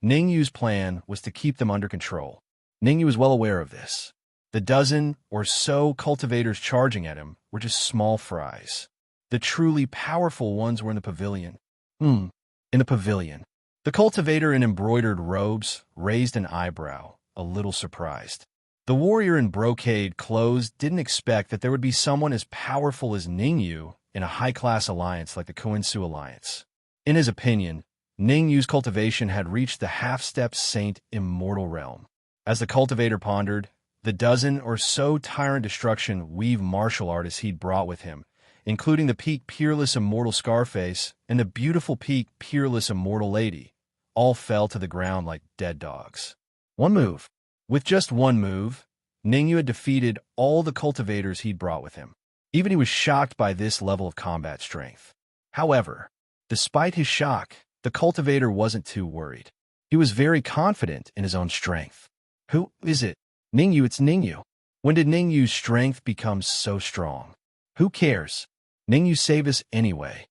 Ningyu's plan was to keep them under control. Ningyu was well aware of this. The dozen or so cultivators charging at him were just small fries. The truly powerful ones were in the pavilion. In the pavilion. The cultivator in embroidered robes raised an eyebrow, a little surprised. The warrior in brocade clothes didn't expect that there would be someone as powerful as Ningyu in a high-class alliance like the Koinsu Alliance. In his opinion, Ningyu's cultivation had reached the half-step Saint Immortal Realm. As the cultivator pondered, the dozen or so Tyrant Destruction Weave martial artists he'd brought with him, including the peak peerless immortal Scarface and the beautiful peak peerless immortal Lady, all fell to the ground like dead dogs. One move. With just one move, Ningyu had defeated all the cultivators he'd brought with him. Even he was shocked by this level of combat strength. However, despite his shock, the cultivator wasn't too worried. He was very confident in his own strength. Who is it? Ningyu, it's Ningyu. When did Ningyu's strength become so strong? Who cares? Ningyu save us anyway.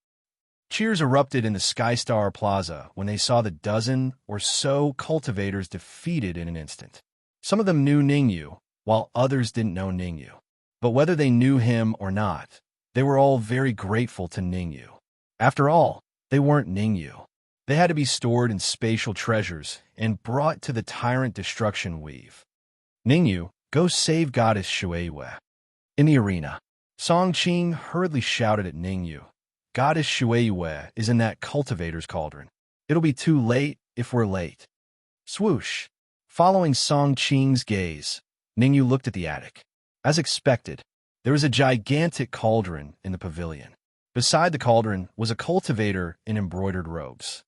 Cheers erupted in the Skystar Plaza when they saw the dozen or so cultivators defeated in an instant. Some of them knew Ningyu, while others didn't know Ningyu. But whether they knew him or not, they were all very grateful to Ningyu. After all, they weren't Ningyu. They had to be stored in spatial treasures and brought to the Tyrant Destruction Weave. Ningyu, go save Goddess Shueiyue. In the arena, Song Qing hurriedly shouted at Ningyu. Goddess Shueiyue is in that cultivator's cauldron. It'll be too late if we're late. Swoosh. Following Song Qing's gaze, Ningyu looked at the attic. As expected, there was a gigantic cauldron in the pavilion. Beside the cauldron was a cultivator in embroidered robes.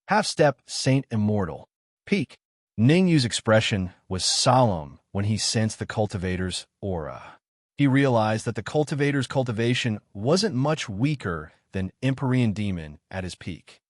Half-step Saint Immortal. Peak. Ningyu's expression was solemn when he sensed the cultivator's aura. He realized that the cultivator's cultivation wasn't much weaker than Empyrean Demon at his peak.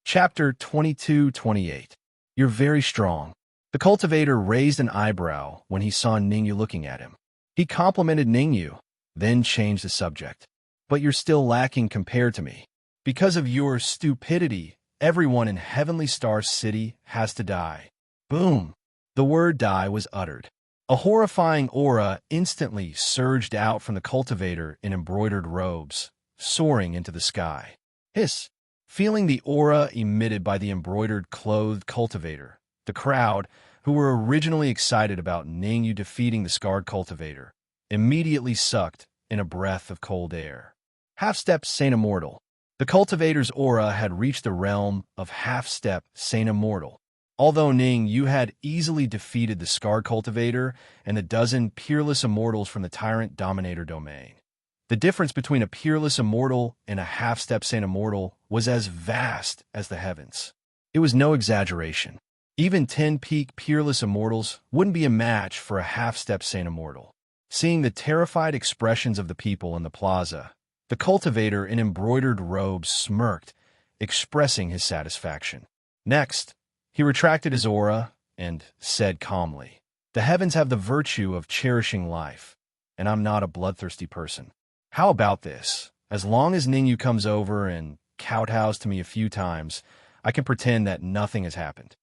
Chapter 22-28. You're very strong. The cultivator raised an eyebrow when he saw Ningyu looking at him. He complimented Ningyu, then changed the subject. But you're still lacking compared to me. Because of your stupidity, everyone in Heavenly Star City has to die. Boom! The word die was uttered. A horrifying aura instantly surged out from the cultivator in embroidered robes, soaring into the sky. Hiss! Feeling the aura emitted by the embroidered clothed cultivator, the crowd, who were originally excited about Ningyu defeating the scarred cultivator, immediately sucked in a breath of cold air. Half-step Saint Immortal. The cultivator's aura had reached the realm of half-step Saint Immortal. Although Ningyu had easily defeated the scarred cultivator and the dozen peerless immortals from the Tyrant Dominator domain, the difference between a peerless immortal and a half-step Saint Immortal was as vast as the heavens. It was no exaggeration. Even 10 peak peerless immortals wouldn't be a match for a half-step Saint Immortal. Seeing the terrified expressions of the people in the plaza, the cultivator in embroidered robes smirked, expressing his satisfaction. Next, he retracted his aura and said calmly, "The heavens have the virtue of cherishing life, and I'm not a bloodthirsty person. How about this? As long as Ningyu comes over and kowtows to me a few times, I can pretend that nothing has happened."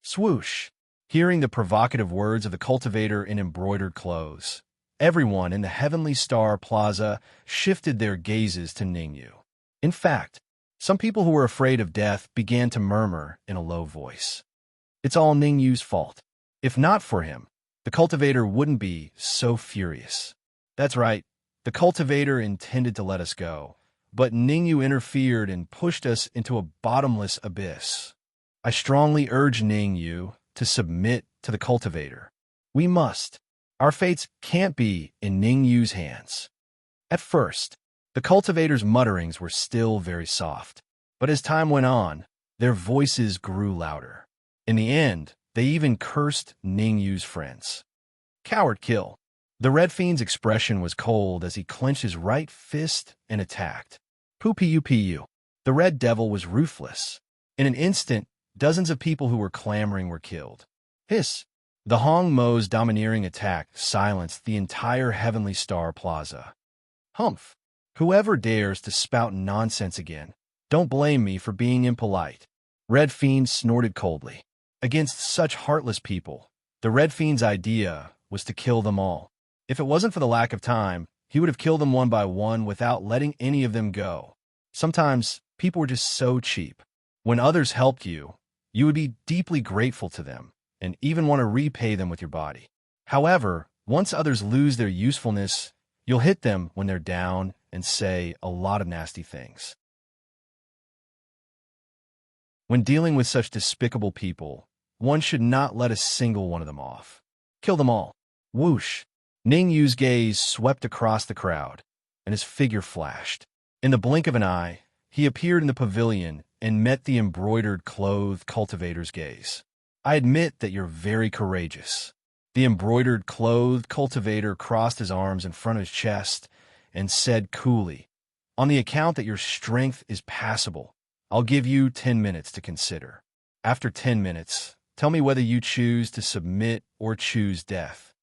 Swoosh! Hearing the provocative words of the cultivator in embroidered clothes, everyone in the Heavenly Star Plaza shifted their gazes to Ningyu. In fact, some people who were afraid of death began to murmur in a low voice. It's all Ningyu's fault. If not for him, the cultivator wouldn't be so furious. That's right, the cultivator intended to let us go, but Ningyu interfered and pushed us into a bottomless abyss. I strongly urge Ningyu to submit to the cultivator. We must. Our fates can't be in Ningyu's hands. At first, the cultivator's mutterings were still very soft, but as time went on, their voices grew louder. In the end, they even cursed Ningyu's friends. Coward kill. The Red Fiend's expression was cold as he clenched his right fist and attacked. Pu. The Red Devil was ruthless. In an instant, dozens of people who were clamoring were killed. Hiss. The Hong Mo's domineering attack silenced the entire Heavenly Star Plaza. Humph. Whoever dares to spout nonsense again, don't blame me for being impolite. Red Fiend snorted coldly. Against such heartless people, the Red Fiend's idea was to kill them all. If it wasn't for the lack of time, he would have killed them one by one without letting any of them go. Sometimes, people were just so cheap. When others helped you, you would be deeply grateful to them and even want to repay them with your body. However, once others lose their usefulness, you'll hit them when they're down and say a lot of nasty things. When dealing with such despicable people, one should not let a single one of them off. Kill them all. Whoosh. Ningyu's gaze swept across the crowd, and his figure flashed. In the blink of an eye, he appeared in the pavilion and met the embroidered-clothed cultivator's gaze. I admit that you're very courageous. The embroidered-clothed cultivator crossed his arms in front of his chest and said coolly, "On the account that your strength is passable, I'll give you 10 minutes to consider. After 10 minutes, tell me whether you choose to submit or choose death."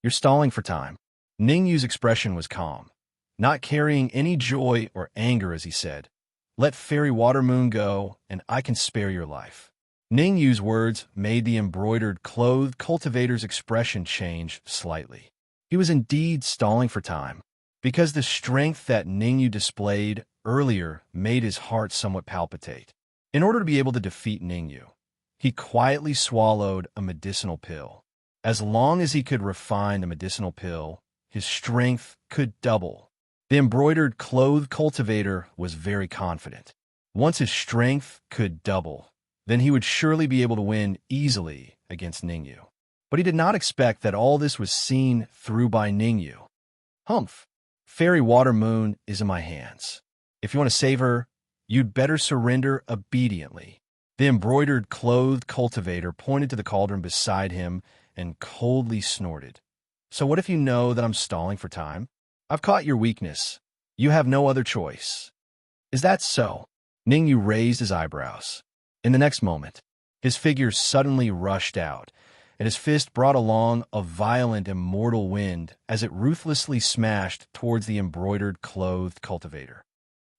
You're stalling for time. Ningyu's expression was calm, not carrying any joy or anger as he said, "Let Fairy Watermoon go, and I can spare your life." Ningyu's words made the embroidered-clothed cultivator's expression change slightly. He was indeed stalling for time, because the strength that Ningyu displayed earlier made his heart somewhat palpitate. In order to be able to defeat Ningyu, he quietly swallowed a medicinal pill. As long as he could refine the medicinal pill, his strength could double. The embroidered-clothed cultivator was very confident. Once his strength could double, then he would surely be able to win easily against Ningyu. But he did not expect that all this was seen through by Ningyu. Humph. Fairy Watermoon is in my hands. If you want to save her, you'd better surrender obediently. The embroidered-clothed cultivator pointed to the cauldron beside him and coldly snorted. So what if you know that I'm stalling for time? I've caught your weakness. You have no other choice. Is that so? Ningyu raised his eyebrows. In the next moment, his figure suddenly rushed out, and his fist brought along a violent immortal wind as it ruthlessly smashed towards the embroidered-clothed cultivator.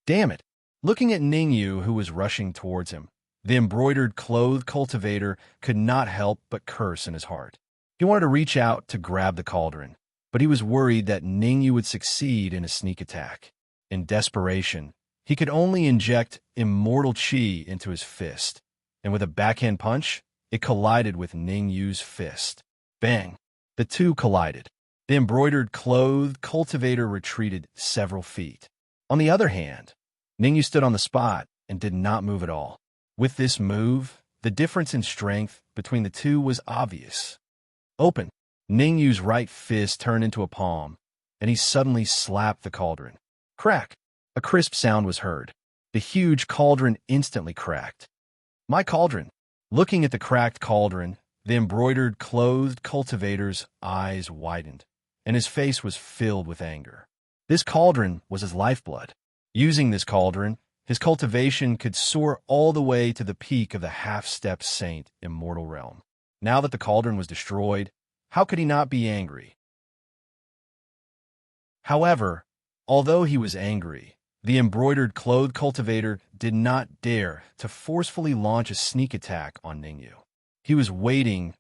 Damn it! Looking at Ningyu, who was rushing towards him, the embroidered-clothed cultivator could not help but curse in his heart. He wanted to reach out to grab the cauldron, but he was worried that Ningyu would succeed in a sneak attack. In desperation, he could only inject immortal chi into his fist, and with a backhand punch, it collided with Ningyu's fist. Bang! The two collided. The embroidered-clothed cultivator retreated several feet. On the other hand, Ningyu stood on the spot and did not move at all. With this move, the difference in strength between the two was obvious. Open. Ningyu's right fist turned into a palm, and he suddenly slapped the cauldron. Crack! A crisp sound was heard. The huge cauldron instantly cracked. My cauldron! Looking at the cracked cauldron, the embroidered-clothed cultivator's eyes widened, and his face was filled with anger. This cauldron was his lifeblood. Using this cauldron, his cultivation could soar all the way to the peak of the half-stepped saint immortal realm. Now that the cauldron was destroyed, how could he not be angry? However, although he was angry, the embroidered-clothed cultivator did not dare to forcefully launch a sneak attack on Ningyu. He was waiting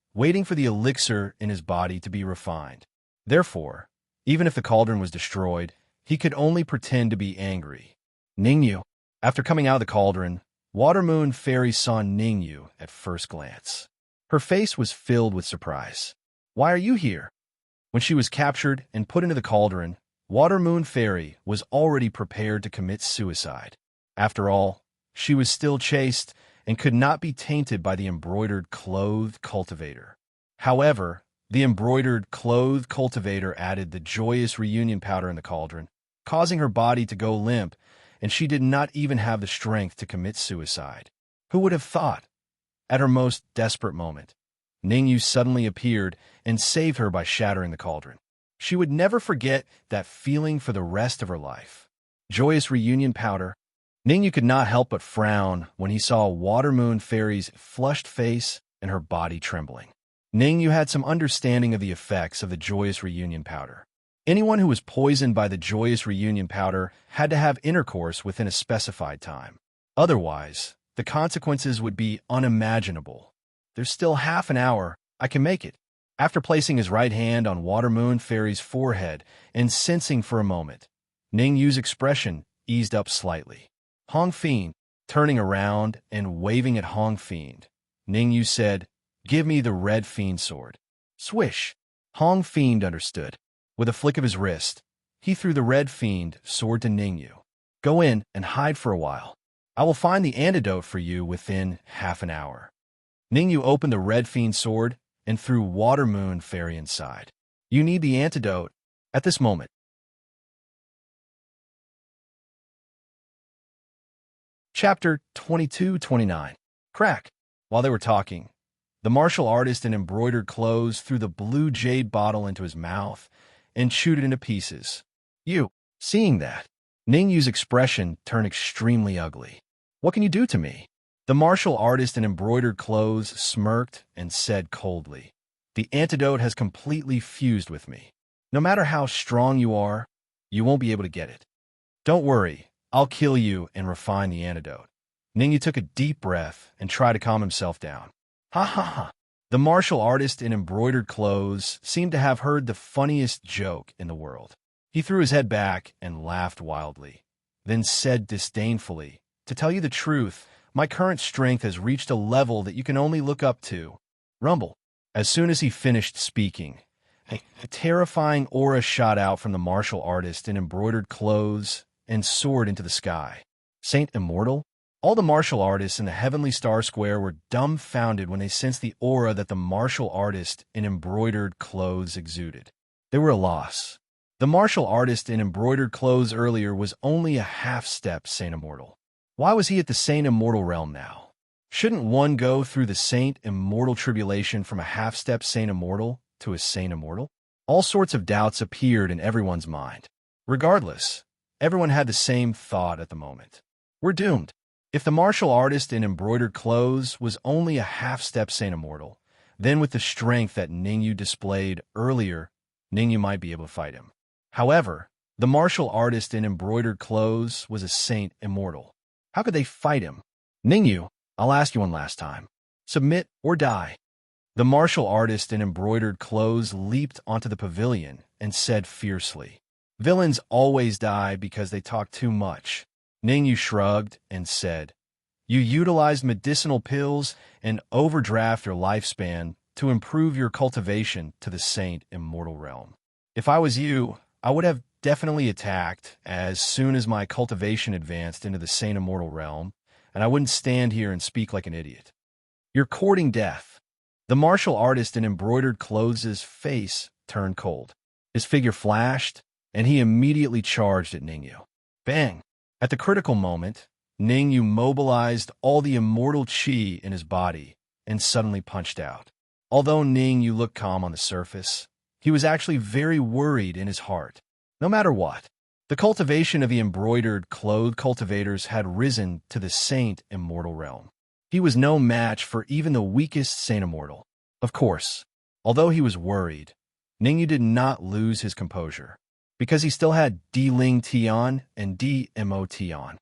for the elixir in his body to be refined. Therefore, even if the cauldron was destroyed, he could only pretend to be angry. Ningyu. After coming out of the cauldron, Watermoon Fairy saw Ningyu at first glance. Her face was filled with surprise. Why are you here? When she was captured and put into the cauldron, Water Moon Fairy was already prepared to commit suicide. After all, she was still chaste and could not be tainted by the embroidered clothed cultivator. However, the embroidered clothed cultivator added the joyous reunion powder in the cauldron, causing her body to go limp, and she did not even have the strength to commit suicide. Who would have thought? At her most desperate moment, Ningyu suddenly appeared and saved her by shattering the cauldron. She would never forget that feeling for the rest of her life. Joyous reunion powder. Ningyu could not help but frown when he saw Water Moon Fairy's flushed face and her body trembling. Ningyu had some understanding of the effects of the joyous reunion powder. Anyone who was poisoned by the joyous reunion powder had to have intercourse within a specified time. Otherwise, the consequences would be unimaginable. There's still half an hour. I can make it. After placing his right hand on Water Moon Fairy's forehead and sensing for a moment, Ningyu's expression eased up slightly. Hong Fiend, turning around and waving at Hong Fiend, Ningyu said, "Give me the red fiend sword." Swish! Hong Fiend understood. With a flick of his wrist, he threw the red fiend sword to Ningyu. "Go in and hide for a while. I will find the antidote for you within half an hour." Ningyu opened the red fiend sword and threw Water Moon Fairy inside. "You need the antidote at this moment." Chapter 22-29. Crack. While they were talking, the martial artist in embroidered clothes threw the blue jade bottle into his mouth and chewed it into pieces. Seeing that, Ningyu's expression turned extremely ugly. "What can you do to me?" The martial artist in embroidered clothes smirked and said coldly, "The antidote has completely fused with me. No matter how strong you are, you won't be able to get it. Don't worry, I'll kill you and refine the antidote." Ningyu took a deep breath and tried to calm himself down. Ha ha ha. The martial artist in embroidered clothes seemed to have heard the funniest joke in the world. He threw his head back and laughed wildly, then said disdainfully, "To tell you the truth, my current strength has reached a level that you can only look up to." Rumble. As soon as he finished speaking, a terrifying aura shot out from the martial artist in embroidered clothes and soared into the sky. Saint Immortal? All the martial artists in the Heavenly Star Square were dumbfounded when they sensed the aura that the martial artist in embroidered clothes exuded. They were a loss. The martial artist in embroidered clothes earlier was only a half-step Saint Immortal. Why was he at the Saint Immortal realm now? Shouldn't one go through the Saint Immortal tribulation from a half-step Saint Immortal to a Saint Immortal? All sorts of doubts appeared in everyone's mind. Regardless, everyone had the same thought at the moment. We're doomed. If the martial artist in embroidered clothes was only a half-step Saint Immortal, then with the strength that Ningyu displayed earlier, Ningyu might be able to fight him. However, the martial artist in embroidered clothes was a Saint Immortal. How could they fight him? Ningyu, I'll ask you one last time. Submit or die. The martial artist in embroidered clothes leaped onto the pavilion and said fiercely, "Villains always die because they talk too much." Ningyu shrugged and said, "You utilized medicinal pills and overdraft your lifespan to improve your cultivation to the Saint Immortal realm. If I was you, I would have definitely attacked as soon as my cultivation advanced into the Saint Immortal realm, and I wouldn't stand here and speak like an idiot. You're courting death." The martial artist in embroidered clothes' face turned cold. His figure flashed, and he immediately charged at Ningyu. Bang! At the critical moment, Ningyu mobilized all the immortal chi in his body and suddenly punched out. Although Ningyu looked calm on the surface, he was actually very worried in his heart. No matter what, the cultivation of the embroidered clothed cultivators had risen to the Saint Immortal realm. He was no match for even the weakest Saint Immortal. Of course, although he was worried, Ningyu did not lose his composure, because he still had D Ling Tian and D Mo Tian.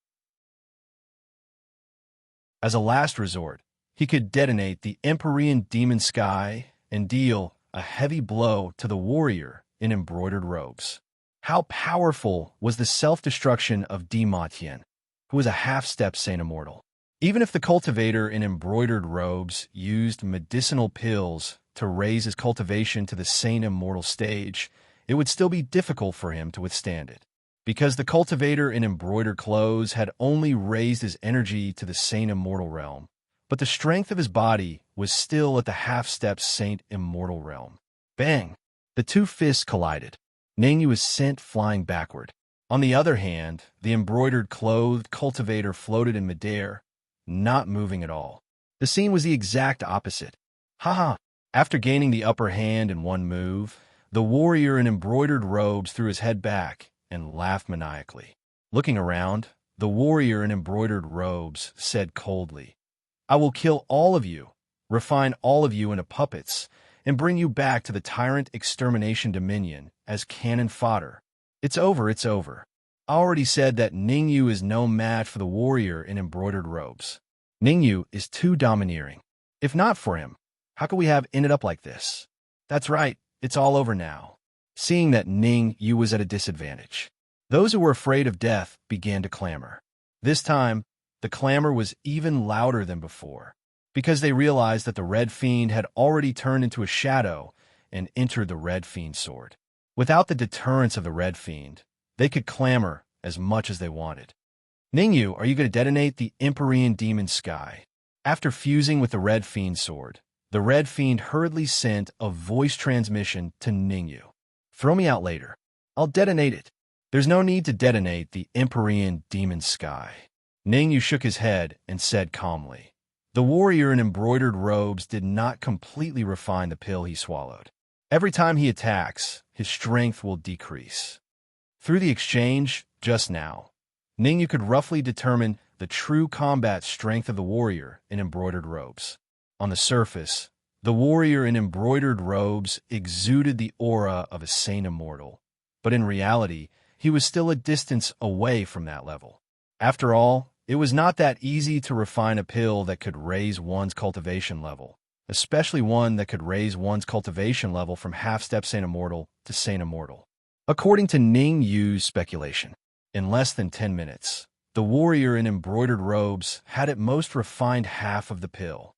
As a last resort, he could detonate the Empyrean Demon Sky and deal a heavy blow to the warrior in embroidered robes. How powerful was the self-destruction of D Ma Tian, who was a half-step Saint Immortal? Even if the cultivator in embroidered robes used medicinal pills to raise his cultivation to the sane immortal stage, it would still be difficult for him to withstand it. Because the cultivator in embroidered clothes had only raised his energy to the sane immortal realm, but the strength of his body was still at the half-step saint immortal realm. Bang! The two fists collided. Ningyu was sent flying backward. On the other hand, the embroidered clothed cultivator floated in midair, not moving at all. The scene was the exact opposite. Haha! After gaining the upper hand in one move, the warrior in embroidered robes threw his head back and laughed maniacally. Looking around, the warrior in embroidered robes said coldly, "I will kill all of you, refine all of you into puppets, and bring you back to the tyrant extermination dominion as cannon fodder. It's over, it's over. I already said that Ningyu is no match for the warrior in embroidered robes. Ningyu is too domineering. If not for him, how could we have ended up like this? That's right, it's all over now." Seeing that Ningyu was at a disadvantage, those who were afraid of death began to clamor. This time, the clamor was even louder than before, because they realized that the Red Fiend had already turned into a shadow and entered the Red Fiend's sword. Without the deterrence of the Red Fiend, they could clamor as much as they wanted. "Ningyu, are you going to detonate the Empyrean Demon Sky?" After fusing with the Red Fiend's sword, the Red Fiend hurriedly sent a voice transmission to Ningyu. "Throw me out later. I'll detonate it." "There's no need to detonate the Empyrean Demon Sky." Ningyu shook his head and said calmly. The warrior in embroidered robes did not completely refine the pill he swallowed. Every time he attacks, his strength will decrease. Through the exchange, just now, Ningyu could roughly determine the true combat strength of the warrior in embroidered robes. On the surface, the warrior in embroidered robes exuded the aura of a sane immortal, but in reality, he was still a distance away from that level. After all, it was not that easy to refine a pill that could raise one's cultivation level, especially one that could raise one's cultivation level from half-step sane immortal to sane immortal. According to Ningyu's speculation, in less than 10 minutes, the warrior in embroidered robes had at most refined half of the pill.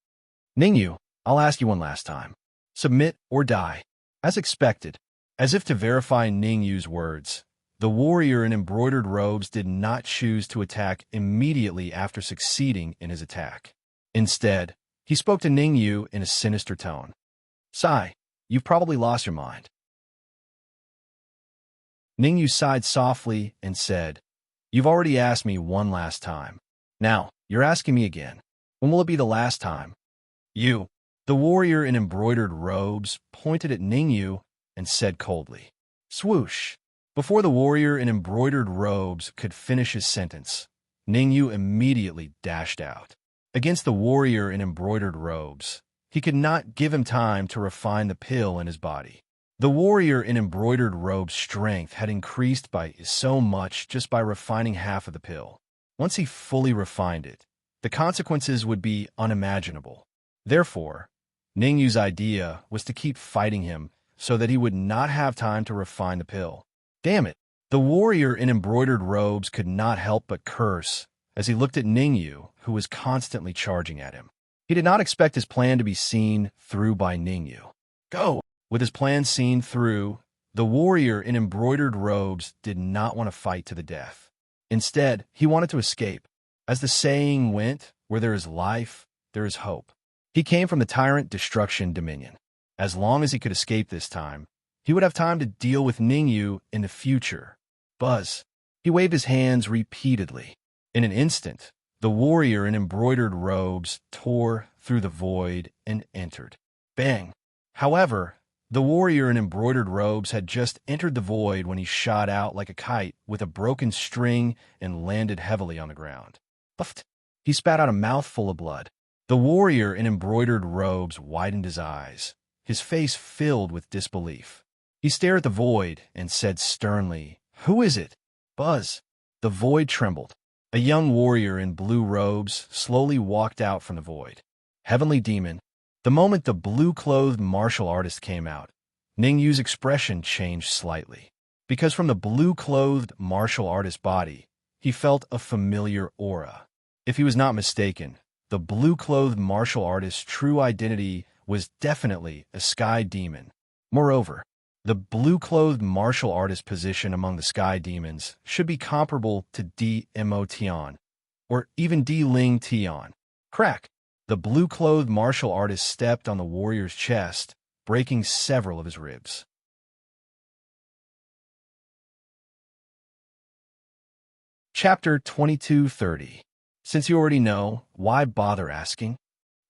"Ningyu, I'll ask you one last time. Submit or die." As expected, as if to verify Ningyu's words, the warrior in embroidered robes did not choose to attack immediately after succeeding in his attack. Instead, he spoke to Ningyu in a sinister tone. "Sigh, you've probably lost your mind." Ningyu sighed softly and said, "You've already asked me one last time. Now, you're asking me again. When will it be the last time?" "You." The warrior in embroidered robes pointed at Ningyu and said coldly. Swoosh! Before the warrior in embroidered robes could finish his sentence, Ningyu immediately dashed out. Against the warrior in embroidered robes, he could not give him time to refine the pill in his body. The warrior in embroidered robes' strength had increased by so much just by refining half of the pill. Once he fully refined it, the consequences would be unimaginable. Therefore, Ningyu's idea was to keep fighting him so that he would not have time to refine the pill. Damn it! The warrior in embroidered robes could not help but curse as he looked at Ningyu, who was constantly charging at him. He did not expect his plan to be seen through by Ningyu. Go! With his plan seen through, the warrior in embroidered robes did not want to fight to the death. Instead, he wanted to escape. As the saying went, where there is life, there is hope. He came from the tyrant destruction dominion. As long as he could escape this time, he would have time to deal with Ningyu in the future. Buzz. He waved his hands repeatedly. In an instant, the warrior in embroidered robes tore through the void and entered. Bang! However, the warrior in embroidered robes had just entered the void when he shot out like a kite with a broken string and landed heavily on the ground. Puffed! He spat out a mouthful of blood. The warrior in embroidered robes widened his eyes, his face filled with disbelief. He stared at the void and said sternly, "Who is it?" Buzz. The void trembled. A young warrior in blue robes slowly walked out from the void. Heavenly Demon. The moment the blue-clothed martial artist came out, Ningyu's expression changed slightly. Because from the blue-clothed martial artist's body, he felt a familiar aura. If he was not mistaken, the blue-clothed martial artist's true identity was definitely a sky demon. Moreover, the blue-clothed martial artist's position among the sky demons should be comparable to Di Mo Tian, or even Di Ling Tian. Crack! The blue-clothed martial artist stepped on the warrior's chest, breaking several of his ribs. Chapter 2230. Since you already know, why bother asking?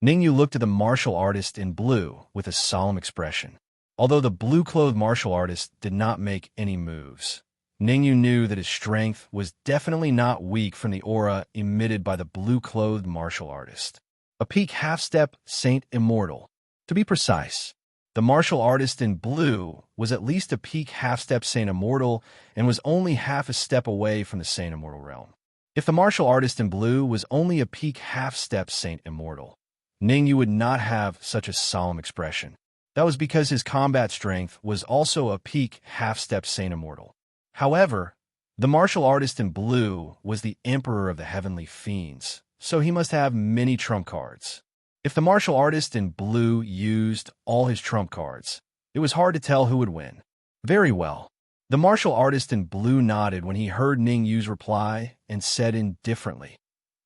Ningyu looked at the martial artist in blue with a solemn expression. Although the blue-clothed martial artist did not make any moves, Ningyu knew that his strength was definitely not weak from the aura emitted by the blue-clothed martial artist. A peak half-step Saint Immortal. To be precise, the martial artist in blue was at least a peak half-step Saint Immortal and was only half a step away from the Saint Immortal realm. If the martial artist in blue was only a peak half-step Saint Immortal, Ningyu would not have such a solemn expression. That was because his combat strength was also a peak half-step Saint Immortal. However, the martial artist in blue was the Emperor of the Heavenly Fiends, so he must have many trump cards. If the martial artist in blue used all his trump cards, it was hard to tell who would win. Very well. The martial artist in blue nodded when he heard Ningyu's reply and said indifferently,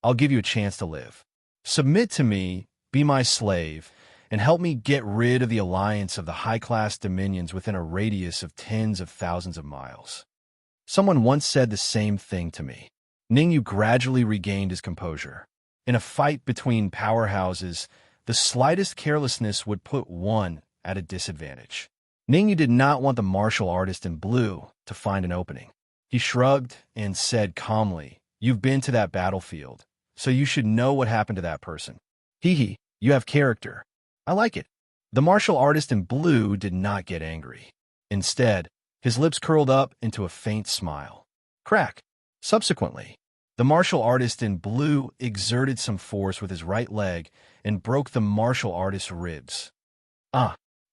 "I'll give you a chance to live. Submit to me, be my slave, and help me get rid of the alliance of the high-class dominions within a radius of tens of thousands of miles." Someone once said the same thing to me. Ningyu gradually regained his composure. In a fight between powerhouses, the slightest carelessness would put one at a disadvantage. Ningyu did not want the martial artist in blue to find an opening. He shrugged and said calmly, "You've been to that battlefield, so you should know what happened to that person. Hee, you have character. I like it." The martial artist in blue did not get angry. Instead, his lips curled up into a faint smile. Crack! Subsequently, the martial artist in blue exerted some force with his right leg and broke the martial artist's ribs.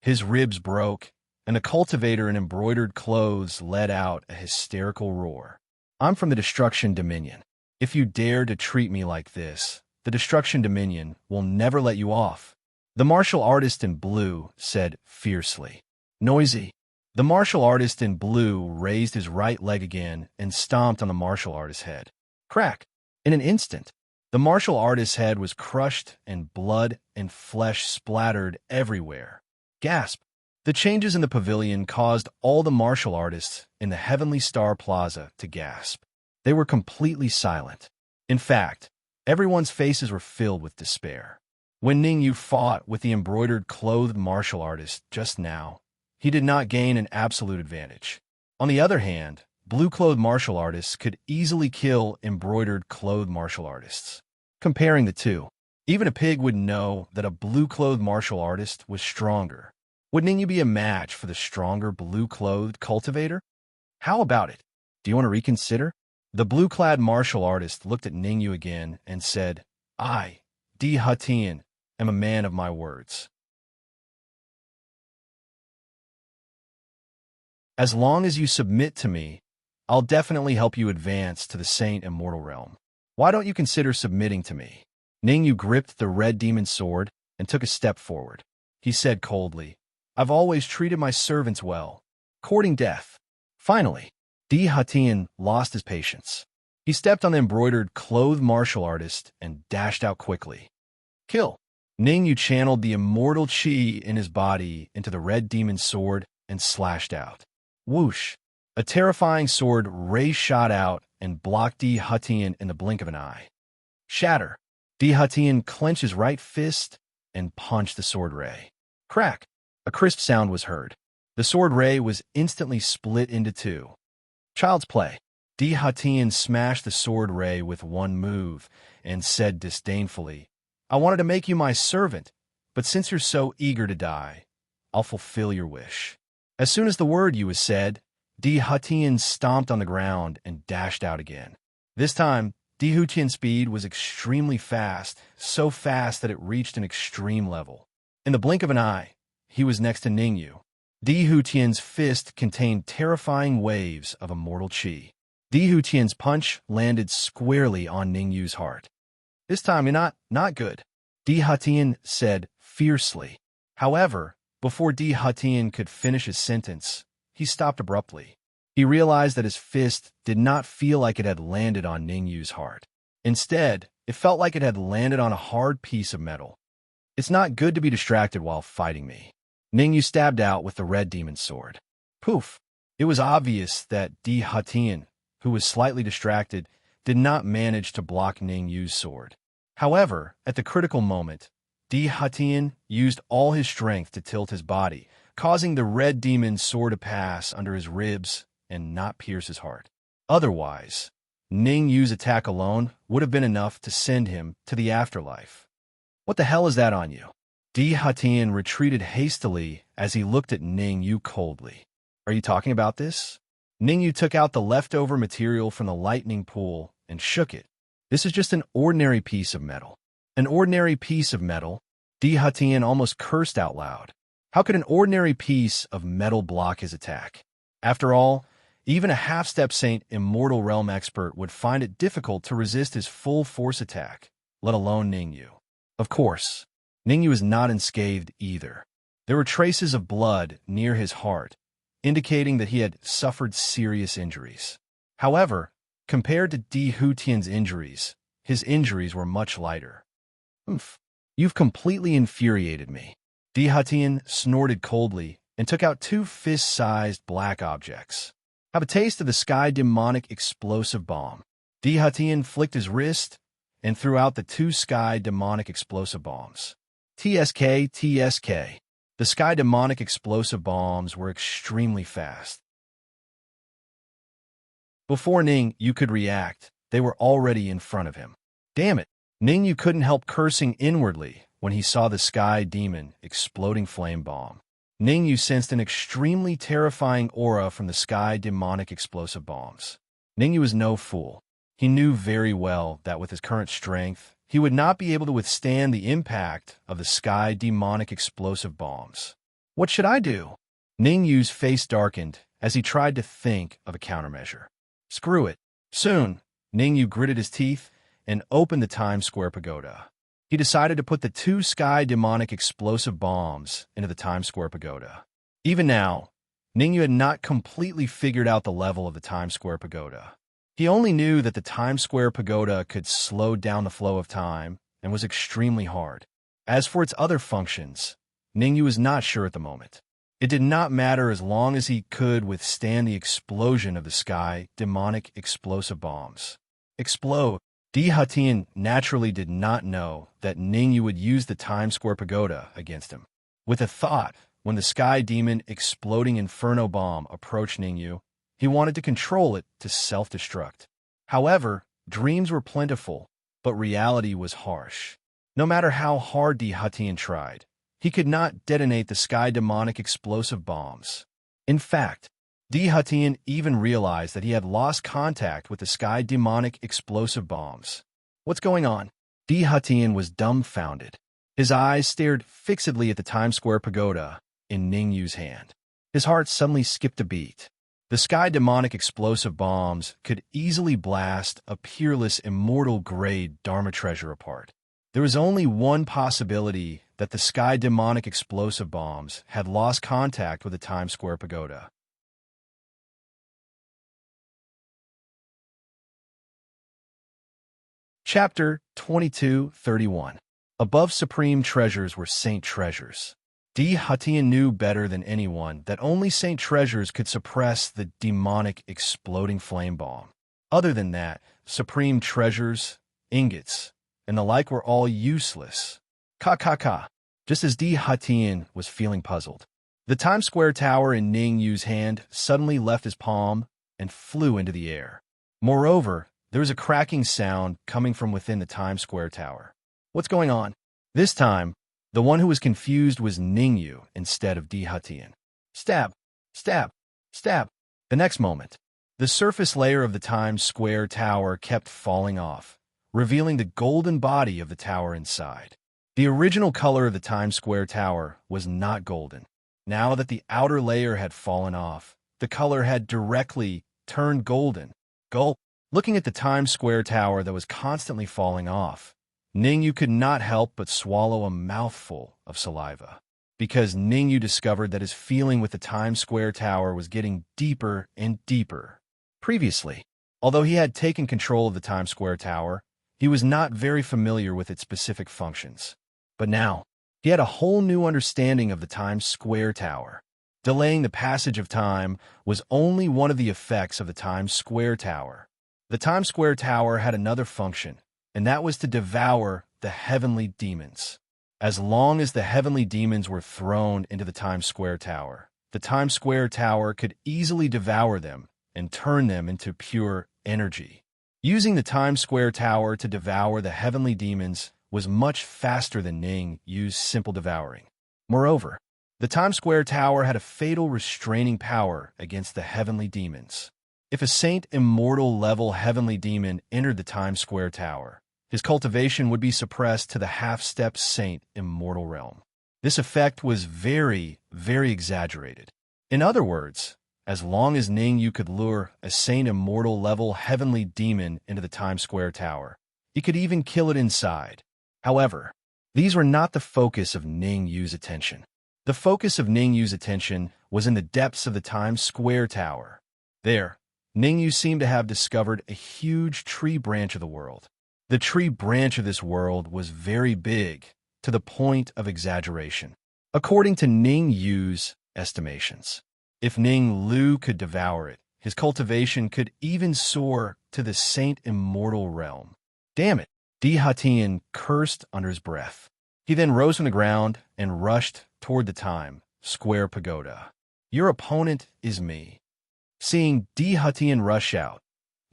His ribs broke, and the cultivator in embroidered clothes let out a hysterical roar. "I'm from the Destruction Dominion. If you dare to treat me like this, the Destruction Dominion will never let you off," the martial artist in blue said fiercely. Noisy. The martial artist in blue raised his right leg again and stomped on the martial artist's head. Crack! In an instant, the martial artist's head was crushed and blood and flesh splattered everywhere. Gasp! The changes in the pavilion caused all the martial artists in the Heavenly Star Plaza to gasp. They were completely silent. In fact, everyone's faces were filled with despair. When Ningyu fought with the embroidered clothed martial artist just now, he did not gain an absolute advantage. On the other hand, blue-clothed martial artists could easily kill embroidered clothed martial artists. Comparing the two, even a pig would know that a blue-clothed martial artist was stronger. Would Ningyu be a match for the stronger blue-clothed cultivator? How about it? Do you want to reconsider? The blue-clad martial artist looked at Ningyu again and said, "I, Di Hutian, am a man of my words. As long as you submit to me, I'll definitely help you advance to the Saint Immortal realm. Why don't you consider submitting to me?" Ningyu gripped the red demon sword and took a step forward. He said coldly, "I've always treated my servants well, courting death." Finally, Di Hutian lost his patience. He stepped on the embroidered clothed martial artist and dashed out quickly. Kill! Ningyu channeled the immortal chi in his body into the red demon sword and slashed out. Whoosh! A terrifying sword ray shot out and blocked Di Hutian in the blink of an eye. Shatter! Di Hutian clenched his right fist and punched the sword ray. Crack! A crisp sound was heard. The sword ray was instantly split into two. Child's play. Di Hutian smashed the sword ray with one move and said disdainfully, "I wanted to make you my servant, but since you're so eager to die, I'll fulfill your wish." As soon as the word "you" was said, Di Hutian stomped on the ground and dashed out again. This time, Di Hutian's speed was extremely fast, so fast that it reached an extreme level. In the blink of an eye, he was next to Ningyu. Di Hutian's fist contained terrifying waves of immortal chi. Di Hutian's punch landed squarely on Ningyu's heart. This time you're not good, Di Hatian said fiercely. However, before Di Hatian could finish his sentence, he stopped abruptly. He realized that his fist did not feel like it had landed on Ningyu's heart. Instead, it felt like it had landed on a hard piece of metal. It's not good to be distracted while fighting me. Ningyu stabbed out with the red demon's sword. Poof! It was obvious that Di Hatian, who was slightly distracted, did not manage to block Ningyu's sword. However, at the critical moment, Di Hatian used all his strength to tilt his body, causing the red demon's sword to pass under his ribs and not pierce his heart. Otherwise, Ningyu's attack alone would have been enough to send him to the afterlife. What the hell is that on you? Di Hatian retreated hastily as he looked at Ningyu coldly. Are you talking about this? Ningyu took out the leftover material from the lightning pool and shook it. This is just an ordinary piece of metal. An ordinary piece of metal? Di Hatian almost cursed out loud. How could an ordinary piece of metal block his attack? After all, even a half-step Saint Immortal Realm expert would find it difficult to resist his full-force attack, let alone Ningyu. Of course, Ningyu is not unscathed either. There were traces of blood near his heart, indicating that he had suffered serious injuries. However, compared to Di Hutian's injuries, his injuries were much lighter. Oomph, you've completely infuriated me. Di Hutian snorted coldly and took out two fist-sized black objects. Have a taste of the Sky Demonic Explosive Bomb. Di Hatian flicked his wrist and threw out the two Sky Demonic Explosive Bombs. TSK, TSK. The Sky Demonic Explosive Bombs were extremely fast. Before Ningyu could react, they were already in front of him. Damn it! Ningyu couldn't help cursing inwardly when he saw the Sky Demon Exploding Flame Bomb. Ningyu sensed an extremely terrifying aura from the Sky Demonic Explosive Bombs. Ningyu was no fool. He knew very well that with his current strength, he would not be able to withstand the impact of the Sky Demonic Explosive Bombs. What should I do? Ningyu's face darkened as he tried to think of a countermeasure. Screw it. Soon, Ningyu gritted his teeth and opened the Times Square Pagoda. He decided to put the two Sky Demonic Explosive Bombs into the Times Square Pagoda. Even now, Ningyu had not completely figured out the level of the Times Square Pagoda. He only knew that the Times Square Pagoda could slow down the flow of time and was extremely hard. As for its other functions, Ningyu was not sure at the moment. It did not matter as long as he could withstand the explosion of the Sky Demonic Explosive Bombs. Explode! Di Hatian naturally did not know that Ningyu would use the Times Square Pagoda against him. With a thought, when the Sky Demon Exploding Inferno Bomb approached Ningyu, he wanted to control it to self-destruct. However, dreams were plentiful, but reality was harsh. No matter how hard Di Hatian tried, he could not detonate the Sky Demonic Explosive Bombs. In fact, Di Hatian even realized that he had lost contact with the Sky Demonic Explosive Bombs. What's going on? Di Hatian was dumbfounded. His eyes stared fixedly at the Times Square Pagoda in Ningyu's hand. His heart suddenly skipped a beat. The Sky Demonic Explosive Bombs could easily blast a peerless immortal-grade Dharma treasure apart. There was only one possibility that the Sky Demonic Explosive Bombs had lost contact with the Times Square Pagoda. Chapter 22:31. Above supreme treasures were saint treasures. Di Hatian knew better than anyone that only saint treasures could suppress the demonic exploding flame bomb. Other than that, supreme treasures, ingots, and the like were all useless. Ka. Just as Di Hatian was feeling puzzled, the Times Square Tower in Ningyu's hand suddenly left his palm and flew into the air. Moreover, there was a cracking sound coming from within the Times Square Tower. What's going on? This time, the one who was confused was Ningyu instead of Di Hatian. Stab! Stab! Stab! The next moment, the surface layer of the Times Square Tower kept falling off, revealing the golden body of the tower inside. The original color of the Times Square Tower was not golden. Now that the outer layer had fallen off, the color had directly turned golden. Gulp! Looking at the Times Square Tower that was constantly falling off, Ningyu could not help but swallow a mouthful of saliva, because Ningyu discovered that his feeling with the Times Square Tower was getting deeper and deeper. Previously, although he had taken control of the Times Square Tower, he was not very familiar with its specific functions. But now, he had a whole new understanding of the Times Square Tower. Delaying the passage of time was only one of the effects of the Times Square Tower. The Times Square Tower had another function, and that was to devour the heavenly demons. As long as the heavenly demons were thrown into the Times Square Tower, the Times Square Tower could easily devour them and turn them into pure energy. Using the Times Square Tower to devour the heavenly demons was much faster than Ning used simple devouring. Moreover, the Times Square Tower had a fatal restraining power against the heavenly demons. If a Saint Immortal level heavenly demon entered the Times Square Tower, his cultivation would be suppressed to the half-step Saint Immortal realm. This effect was very, very exaggerated. In other words, as long as Ningyu could lure a Saint Immortal level heavenly demon into the Times Square Tower, he could even kill it inside. However, these were not the focus of Ningyu's attention. The focus of Ningyu's attention was in the depths of the Times Square Tower. There, Ningyu seemed to have discovered a huge tree branch of the world. The tree branch of this world was very big, to the point of exaggeration. According to Ningyu's estimations, if Ning Lu could devour it, his cultivation could even soar to the Saint Immortal realm. Damn it! Di Hatian cursed under his breath. He then rose from the ground and rushed toward the Times Square Pagoda. Your opponent is me. Seeing Di Hatian rush out,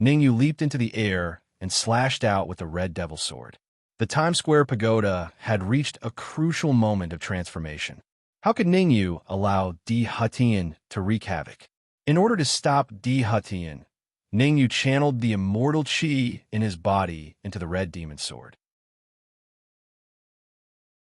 Ningyu leaped into the air and slashed out with the Red Devil Sword. The Times Square Pagoda had reached a crucial moment of transformation. How could Ningyu allow Di Hatian to wreak havoc? In order to stop Di Hatian, Ningyu channeled the immortal chi in his body into the Red Demon Sword.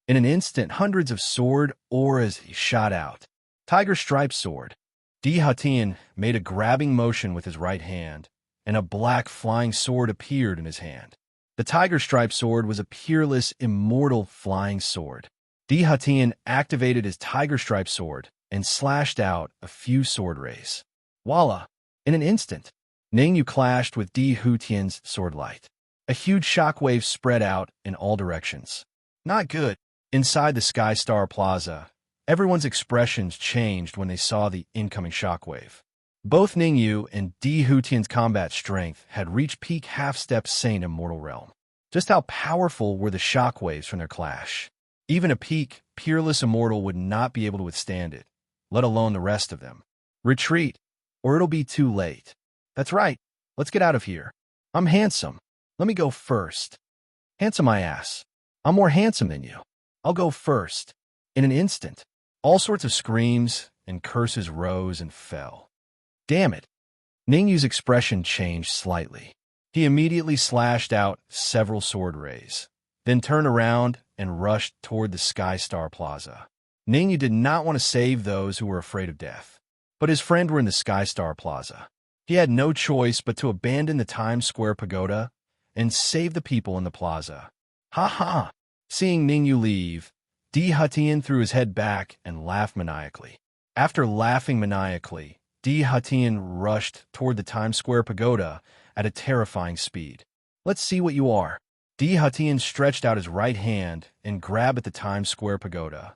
In an instant, hundreds of sword auras shot out. Tiger Stripe Sword. Di Hatian made a grabbing motion with his right hand, and a black flying sword appeared in his hand. The Tiger Stripe Sword was a peerless, immortal flying sword. Di Hatian activated his Tiger Stripe Sword and slashed out a few sword rays. Voila! In an instant, Ningyu clashed with Di Hutian's sword light. A huge shockwave spread out in all directions. Not good. Inside the Sky Star Plaza, everyone's expressions changed when they saw the incoming shockwave. Both Ningyu and Di Hutian's combat strength had reached peak half-step Saint Immortal realm. Just how powerful were the shockwaves from their clash? Even a peak, peerless immortal would not be able to withstand it, let alone the rest of them. Retreat, or it'll be too late. That's right, let's get out of here. I'm handsome. Let me go first. Handsome my ass. I'm more handsome than you. I'll go first. In an instant, all sorts of screams and curses rose and fell. Damn it. Ningyu's expression changed slightly. He immediately slashed out several sword rays, then turned around and rushed toward the Sky Star Plaza. Ningyu did not want to save those who were afraid of death, but his friend were in the Sky Star Plaza. He had no choice but to abandon the Times Square Pagoda and save the people in the plaza. Ha ha! Seeing Ningyu leave, Di Hatian threw his head back and laughed maniacally. After laughing maniacally, Di Hatian rushed toward the Times Square Pagoda at a terrifying speed. Let's see what you are. Di Hatian stretched out his right hand and grabbed at the Times Square Pagoda.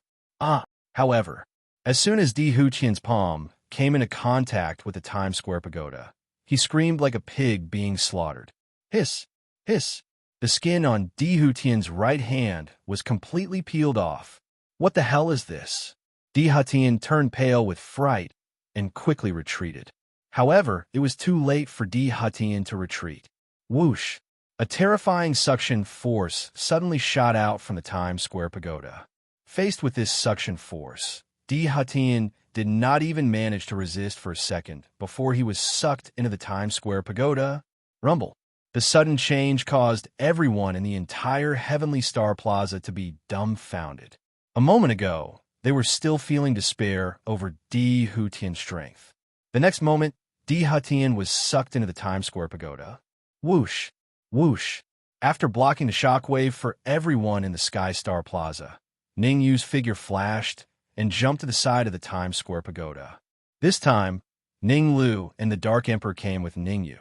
However, as soon as Di Hutian's palm came into contact with the Times Square Pagoda, he screamed like a pig being slaughtered. Hiss! Hiss! The skin on Di Hutian's right hand was completely peeled off. What the hell is this? Di Hutian turned pale with fright and quickly retreated. However, it was too late for Di Hutian to retreat. Whoosh! A terrifying suction force suddenly shot out from the Times Square Pagoda. Faced with this suction force, Di Hutian did not even manage to resist for a second before he was sucked into the Times Square Pagoda. Rumble! The sudden change caused everyone in the entire Heavenly Star Plaza to be dumbfounded. A moment ago, they were still feeling despair over Di Hutian's strength. The next moment, Di Hutian was sucked into the Times Square Pagoda. Whoosh! Whoosh! After blocking the shockwave for everyone in the Sky Star Plaza, Ning Yu's figure flashed and jumped to the side of the Times Square pagoda. This time, Ning Lu and the Dark Emperor came with Ning Yu.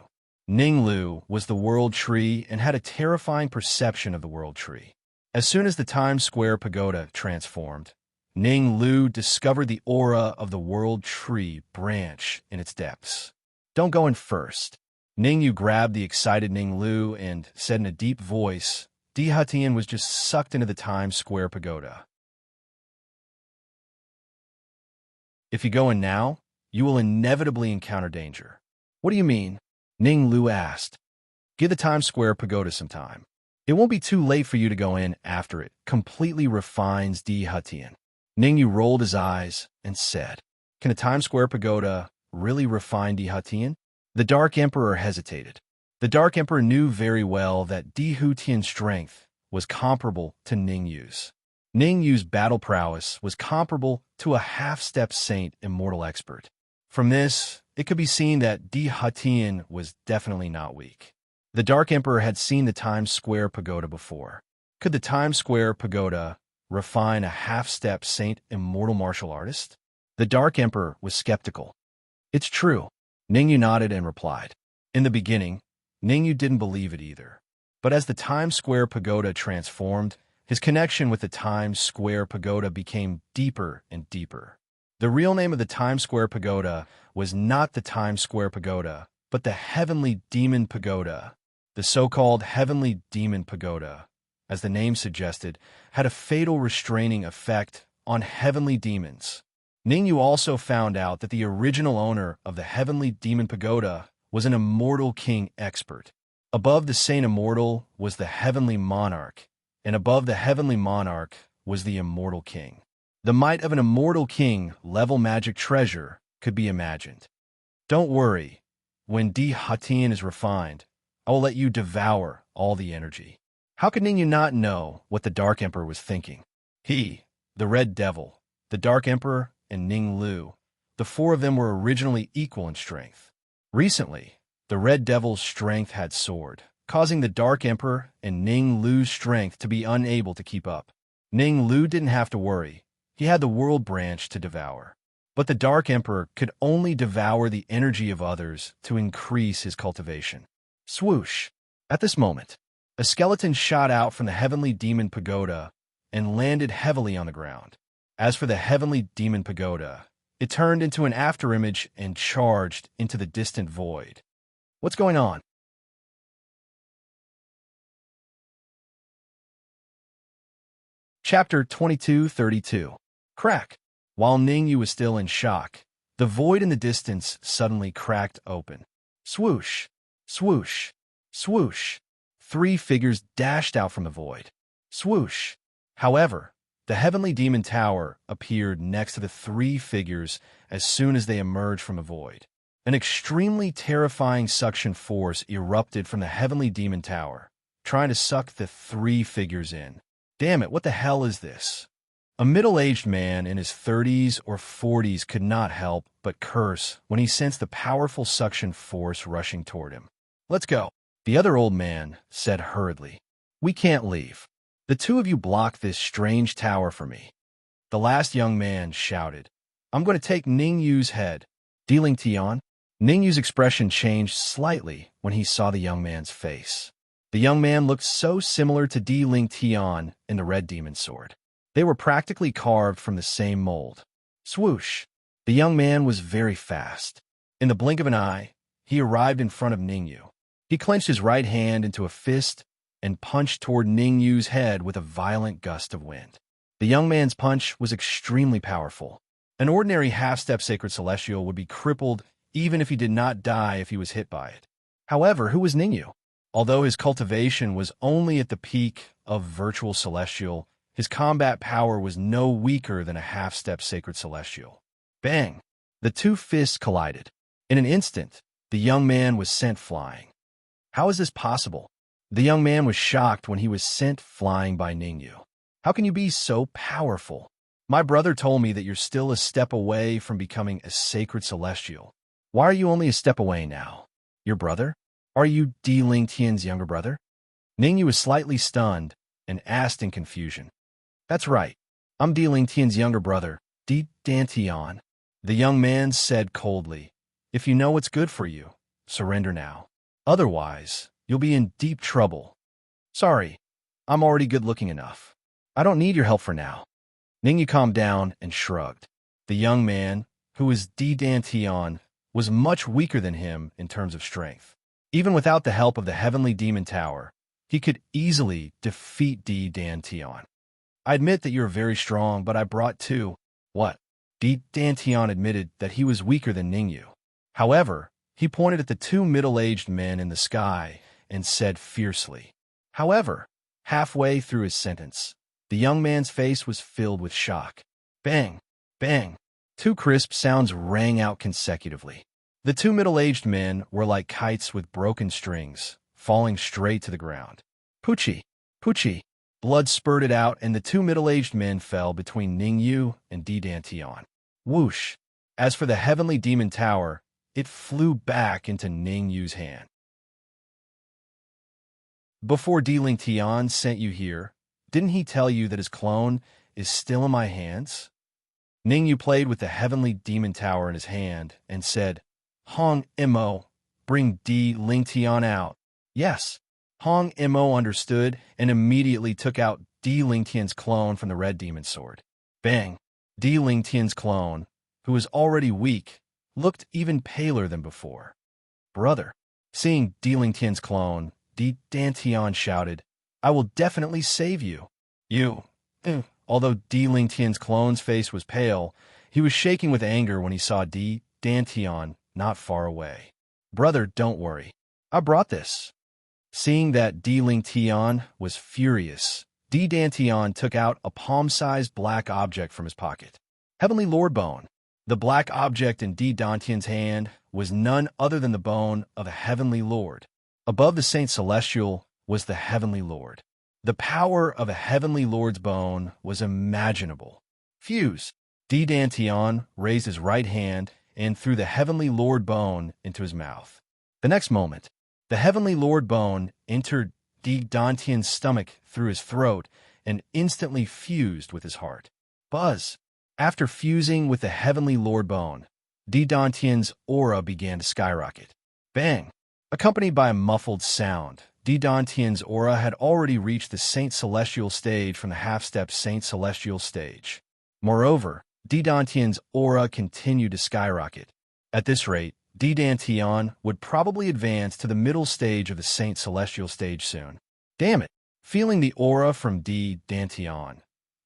Ning Lu was the World Tree and had a terrifying perception of the World Tree. As soon as the Times Square pagoda transformed, Ning Lu discovered the aura of the World Tree branch in its depths. "Don't go in first." Ning Yu grabbed the excited Ning Lu and said in a deep voice, "Di Hatian was just sucked into the Times Square pagoda. If you go in now, you will inevitably encounter danger." "What do you mean?" Ning Lu asked. "Give the Times Square pagoda some time. It won't be too late for you to go in after it completely refines Di Hatian." Ning Yu rolled his eyes and said, "Can a Times Square pagoda really refine Di Hatian?" The Dark Emperor hesitated. The Dark Emperor knew very well that Di Hutian's strength was comparable to Ning Yu's. Ning Yu's battle prowess was comparable to a half-step saint immortal expert. From this, it could be seen that Di Hatian was definitely not weak. The Dark Emperor had seen the Times Square pagoda before. Could the Times Square pagoda refine a half-step saint immortal martial artist? The Dark Emperor was skeptical. "It's true." Ning Yu nodded and replied. In the beginning, Ning Yu didn't believe it either. But as the Times Square pagoda transformed, his connection with the Times Square pagoda became deeper and deeper. The real name of the Times Square pagoda was not the Times Square pagoda, but the Heavenly Demon Pagoda. The so-called Heavenly Demon Pagoda, as the name suggested, had a fatal restraining effect on heavenly demons. Ning Yu also found out that the original owner of the Heavenly Demon Pagoda was an immortal king expert. Above the Saint Immortal was the Heavenly Monarch, and above the Heavenly Monarch was the Immortal King. The might of an immortal king level magic treasure could be imagined. "Don't worry. When Di Hatian is refined, I will let you devour all the energy." How could Ning Yu not know what the Dark Emperor was thinking? He, the Red Devil, the Dark Emperor, and Ning Lu, the four of them were originally equal in strength. Recently, the Red Devil's strength had soared, causing the Dark Emperor and Ning Lu's strength to be unable to keep up. Ning Lu didn't have to worry. He had the World Branch to devour. But the Dark Emperor could only devour the energy of others to increase his cultivation. Swoosh! At this moment, a skeleton shot out from the Heavenly Demon Pagoda and landed heavily on the ground. As for the Heavenly Demon Pagoda, it turned into an afterimage and charged into the distant void. What's going on? Chapter 2232. Crack. While Ning Yu was still in shock, the void in the distance suddenly cracked open. Swoosh! Swoosh! Swoosh! 3 figures dashed out from the void. Swoosh! However, the Heavenly Demon Tower appeared next to the 3 figures as soon as they emerged from the void. An extremely terrifying suction force erupted from the Heavenly Demon Tower, trying to suck the 3 figures in. Damn it, what the hell is this? A middle-aged man in his 30s or 40s could not help but curse when he sensed the powerful suction force rushing toward him. "Let's go," the other old man said hurriedly. "We can't leave. The 2 of you block this strange tower for me." The last young man shouted, "I'm going to take Ning Yu's head." Di Ling Tian? Ning Yu's expression changed slightly when he saw the young man's face. The young man looked so similar to Di Ling Tian in the Red Demon Sword. They were practically carved from the same mold. Swoosh! The young man was very fast. In the blink of an eye, he arrived in front of Ning Yu. He clenched his right hand into a fist and punched toward Ning Yu's head with a violent gust of wind. The young man's punch was extremely powerful. An ordinary half-step Sacred Celestial would be crippled even if he did not die if he was hit by it. However, who was Ning Yu? Although his cultivation was only at the peak of Virtual Celestial, his combat power was no weaker than a half-step Sacred Celestial. Bang! The 2 fists collided. In an instant, the young man was sent flying. How is this possible? The young man was shocked when he was sent flying by Ning Yu. How can you be so powerful? My brother told me that you're still a step away from becoming a Sacred Celestial. Why are you only a step away now? Your brother? Are you Di Ling Tian's younger brother? Ningyu was slightly stunned and asked in confusion. That's right. I'm Di Lingtian's younger brother, Di Dantian. The young man said coldly, if you know what's good for you, surrender now. Otherwise, you'll be in deep trouble. Sorry, I'm already good-looking enough. I don't need your help for now. Ningyu calmed down and shrugged. The young man, who was Di Dantian, was much weaker than him in terms of strength. Even without the help of the Heavenly Demon Tower, he could easily defeat Di Dantian. I admit that you're very strong, but I brought two. What? Di Dantian admitted that he was weaker than Ningyu. However, he pointed at the two middle-aged men in the sky and said fiercely. However, halfway through his sentence, the young man's face was filled with shock. Bang! Bang! Two crisp sounds rang out consecutively. The two middle-aged men were like kites with broken strings, falling straight to the ground. Poochie! Poochie! Blood spurted out, and the two middle-aged men fell between Ningyu and Di Dantian. Whoosh! As for the Heavenly Demon Tower, it flew back into Ningyu's hand. Before Di Lingtian sent you here, didn't he tell you that his clone is still in my hands? Ningyu played with the Heavenly Demon Tower in his hand and said, Hong Mo, bring Di Lingtian out. Yes. Hong Mo understood and immediately took out Di Lingtian's clone from the Red Demon Sword. Bang! Di Lingtian's clone, who was already weak, looked even paler than before. Brother, seeing Di Lingtian's clone, Di Dantian shouted, I will definitely save you. You. Although Di Lingtian's clone's face was pale, he was shaking with anger when he saw Di Dantian not far away. Brother, don't worry. I brought this. Seeing that Di Lingtian was furious, Di Dantian took out a palm-sized black object from his pocket. Heavenly Lord Bone. The black object in Di Dantian's hand was none other than the bone of a Heavenly Lord. Above the Saint Celestial was the Heavenly Lord. The power of a Heavenly Lord's bone was imaginable. Fuse! Di Dantian raised his right hand and threw the Heavenly Lord bone into his mouth. The next moment, the Heavenly Lord bone entered Di Dantian's stomach through his throat and instantly fused with his heart. Buzz! After fusing with the Heavenly Lord bone, Di Dantian's aura began to skyrocket. Bang! Accompanied by a muffled sound, Di Dantian's aura had already reached the Saint Celestial stage from the half-step Saint Celestial stage. Moreover, Di Dantian's aura continued to skyrocket. At this rate, Di Dantian would probably advance to the middle stage of the Saint Celestial stage soon. Damn it! Feeling the aura from Di Dantian,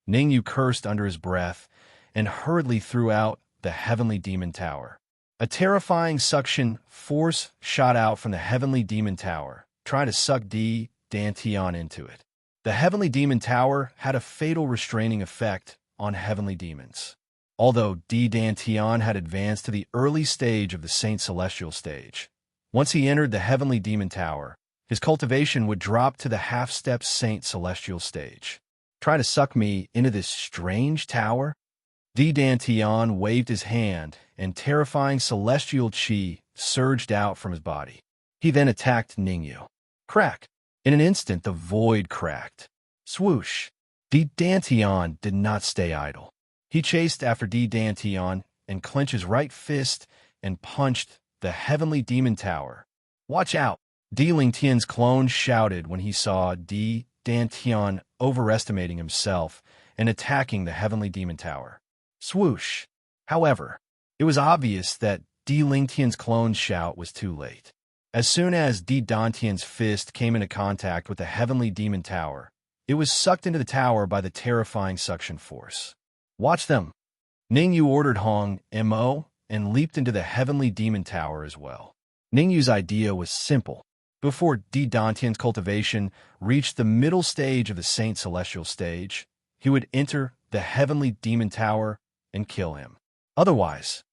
Ningyu cursed under his breath and hurriedly threw out the Heavenly Demon Tower. A terrifying suction force shot out from the Heavenly Demon Tower, trying to suck Di Dantian into it. The Heavenly Demon Tower had a fatal restraining effect on heavenly demons. Although Di Dantian had advanced to the early stage of the Saint Celestial stage, once he entered the Heavenly Demon Tower, his cultivation would drop to the half-step Saint Celestial stage. Try to suck me into this strange tower? Di Dantian waved his hand, and terrifying celestial chi surged out from his body. He then attacked Ningyu. Crack! In an instant, the void cracked. Swoosh! Di Dantian did not stay idle. He chased after Di Dantian and clenched his right fist and punched the Heavenly Demon Tower. Watch out! Di Lingtian's clone shouted when he saw Di Dantian overestimating himself and attacking the Heavenly Demon Tower. Swoosh! However, it was obvious that Di Lingtian's clone's shout was too late. As soon as Di Dantian's fist came into contact with the Heavenly Demon Tower, it was sucked into the tower by the terrifying suction force. Watch them! Ningyu ordered Hong Mo and leaped into the Heavenly Demon Tower as well. Ningyu's idea was simple. Before Di Dantian's cultivation reached the middle stage of the Saint Celestial stage, he would enter the Heavenly Demon Tower and kill him. Otherwise,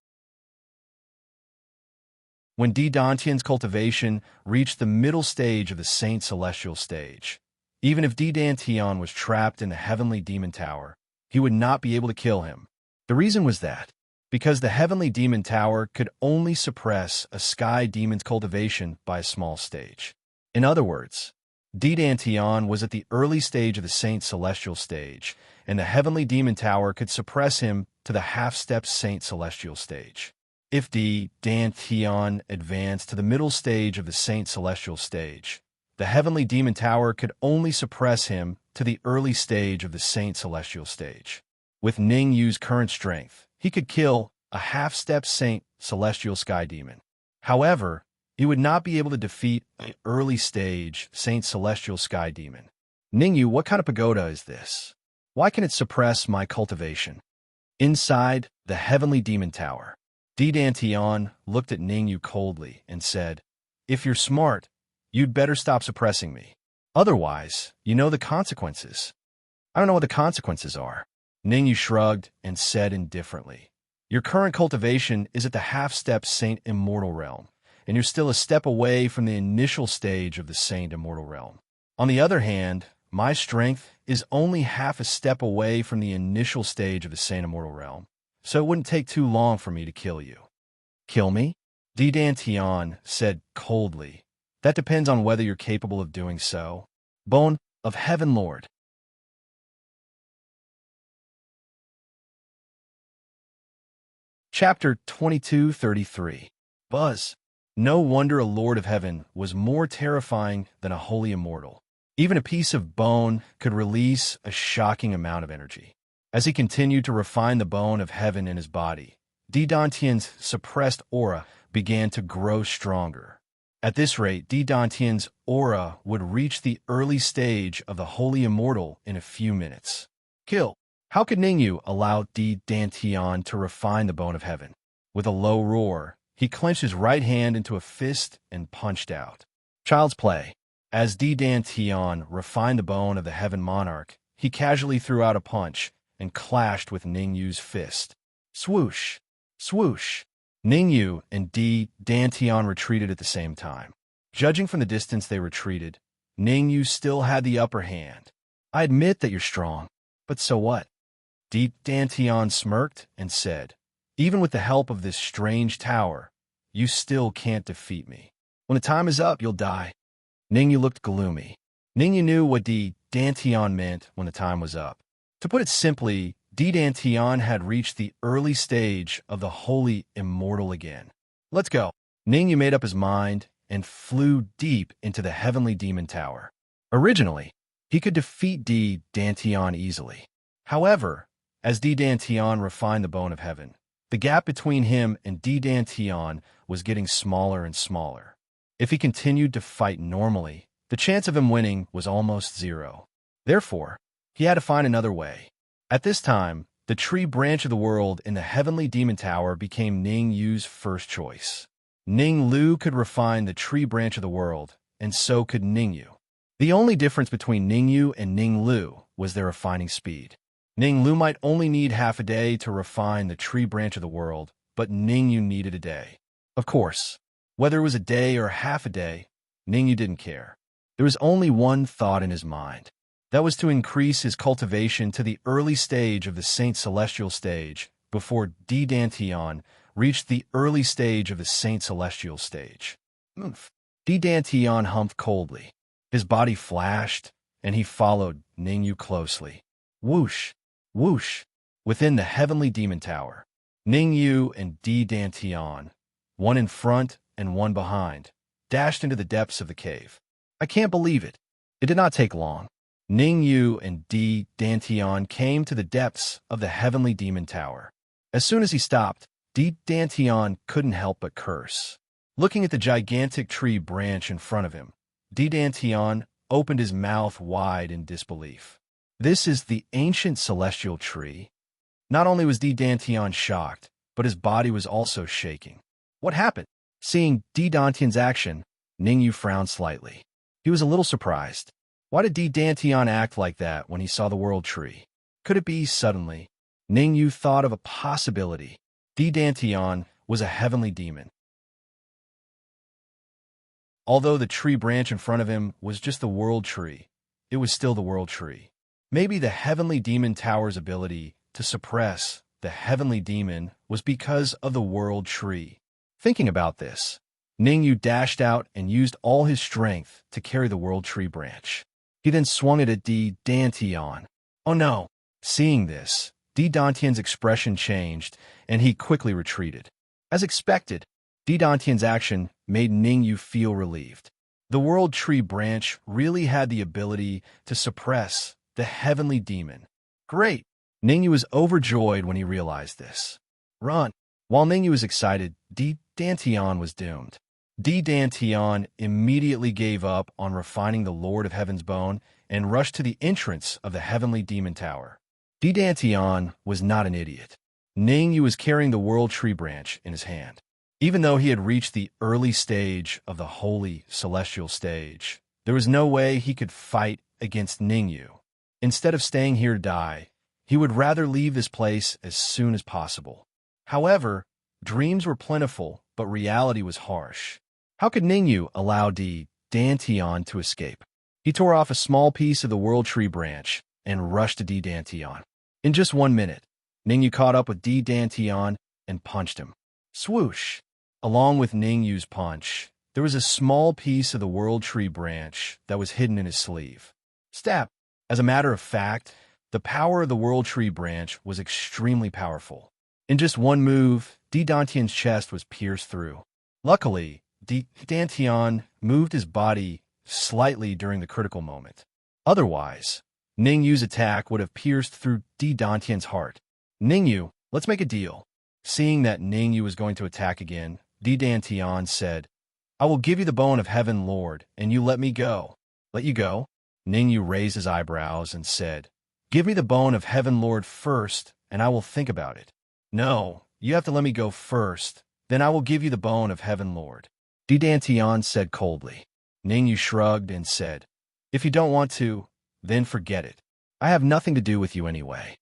when Di Dantian's cultivation reached the middle stage of the Saint Celestial stage, even if Di Dantian was trapped in the Heavenly Demon Tower, he would not be able to kill him. The reason was that, because the Heavenly Demon Tower could only suppress a sky demon's cultivation by a small stage. In other words, Dantian was at the early stage of the Saint Celestial stage, and the Heavenly Demon Tower could suppress him to the half-step Saint Celestial stage. If Dantian advanced to the middle stage of the Saint Celestial stage, the Heavenly Demon Tower could only suppress him to the early stage of the Saint Celestial stage. With Ning Yu's current strength, he could kill a half-step Saint Celestial Sky Demon. However, he would not be able to defeat an early stage Saint Celestial Sky Demon. Ning Yu, what kind of pagoda is this? Why can it suppress my cultivation? Inside the Heavenly Demon Tower, Dantian looked at Ning Yu coldly and said, "If you're smart, you'd better stop suppressing me. Otherwise, you know the consequences." "I don't know what the consequences are." Ning Yu shrugged and said indifferently, "Your current cultivation is at the half-step Saint Immortal Realm, and you're still a step away from the initial stage of the Saint Immortal Realm. On the other hand, my strength is only half a step away from the initial stage of the Saint Immortal Realm, so it wouldn't take too long for me to kill you." "Kill me?" Dantian said coldly. "That depends on whether you're capable of doing so. Bone of Heaven Lord." Chapter 2233. Buzz. No wonder a Lord of Heaven was more terrifying than a holy immortal. Even a piece of bone could release a shocking amount of energy. As he continued to refine the bone of heaven in his body, Dantian's suppressed aura began to grow stronger. At this rate, Dantian's aura would reach the early stage of the holy immortal in a few minutes. Kill. How could Ning Yu allow Dantian to refine the bone of heaven? With a low roar, he clenched his right hand into a fist and punched out. Child's play. As Dantian refined the bone of the Heaven Monarch, he casually threw out a punch and clashed with Ning Yu's fist. Swoosh! Swoosh! Ning Yu and Dantian retreated at the same time. Judging from the distance they retreated, Ning Yu still had the upper hand. "I admit that you're strong, but so what?" Dantian smirked and said, "Even with the help of this strange tower, you still can't defeat me. When the time is up, you'll die." Ning Yu looked gloomy. Ning Yu knew what Dantian meant when the time was up. To put it simply, Dantian had reached the early stage of the holy immortal again. "Let's go." Ning Yu made up his mind and flew deep into the Heavenly Demon Tower. Originally, he could defeat Dantian easily. However, as Dantian refined the bone of heaven, the gap between him and Dantian was getting smaller and smaller. If he continued to fight normally, the chance of him winning was almost zero. Therefore, he had to find another way. At this time, the tree branch of the world in the Heavenly Demon Tower became Ning Yu's first choice. Ning Lu could refine the tree branch of the world, and so could Ning Yu. The only difference between Ning Yu and Ning Lu was their refining speed. Ning Lu might only need half a day to refine the tree branch of the world, but Ning Yu needed a day. Of course, whether it was a day or half a day, Ning Yu didn't care. There was only one thought in his mind. That was to increase his cultivation to the early stage of the Saint Celestial stage before Dantian reached the early stage of the Saint Celestial stage. Dantian humped coldly. His body flashed, and he followed Ning Yu closely. Whoosh! Whoosh! Within the Heavenly Demon Tower, Ning Yu and Dantian, one in front and one behind, dashed into the depths of the cave. "I can't believe it." It did not take long. Ning Yu and Dantian came to the depths of the Heavenly Demon Tower. As soon as he stopped, Dantian couldn't help but curse. Looking at the gigantic tree branch in front of him, Dantian opened his mouth wide in disbelief. "This is the ancient celestial tree." Not only was Dantian shocked, but his body was also shaking. What happened? Seeing Dantian's action, Ning Yu frowned slightly. He was a little surprised. Why did Dantian act like that when he saw the world tree? Could it be suddenly? Ning Yu thought of a possibility. Dantian was a heavenly demon. Although the tree branch in front of him was just the world tree, it was still the world tree. Maybe the Heavenly Demon Tower's ability to suppress the heavenly demon was because of the world tree. Thinking about this, Ningyu dashed out and used all his strength to carry the world tree branch. He then swung it at Di Dantian. Oh no! Seeing this, Di Dantian's expression changed, and he quickly retreated. As expected, Di Dantian's action made Ningyu feel relieved. The world tree branch really had the ability to suppress the heavenly demon. Great! Ningyu was overjoyed when he realized this. Run! While Ningyu was excited, Di Dantian was doomed. Di Dantian immediately gave up on refining the Lord of Heaven's bone and rushed to the entrance of the heavenly demon tower. Di Dantian was not an idiot. Ningyu was carrying the world tree branch in his hand. Even though he had reached the early stage of the holy celestial stage, there was no way he could fight against Ningyu. Instead of staying here to die, he would rather leave this place as soon as possible. However, dreams were plentiful, but reality was harsh. How could Ningyu allow Di Dantian to escape? He tore off a small piece of the world tree branch and rushed to Di Dantian. In just 1 minute, Ningyu caught up with Di Dantian and punched him. Swoosh! Along with Ningyu's punch, there was a small piece of the world tree branch that was hidden in his sleeve. Stab! As a matter of fact, the power of the world tree branch was extremely powerful. In just one move, Di Dantian's chest was pierced through. Luckily, Di Dantian moved his body slightly during the critical moment. Otherwise, Ningyu's attack would have pierced through Di Dantian's heart. Ningyu, let's make a deal. Seeing that Ningyu was going to attack again, Di Dantian said, I will give you the bone of Heaven Lord, and you let me go. Let you go? Ningyu raised his eyebrows and said, Give me the bone of Heaven Lord first, and I will think about it. No, you have to let me go first, then I will give you the bone of Heaven Lord. Di Dantian said coldly. Ningyu shrugged and said, If you don't want to, then forget it. I have nothing to do with you anyway.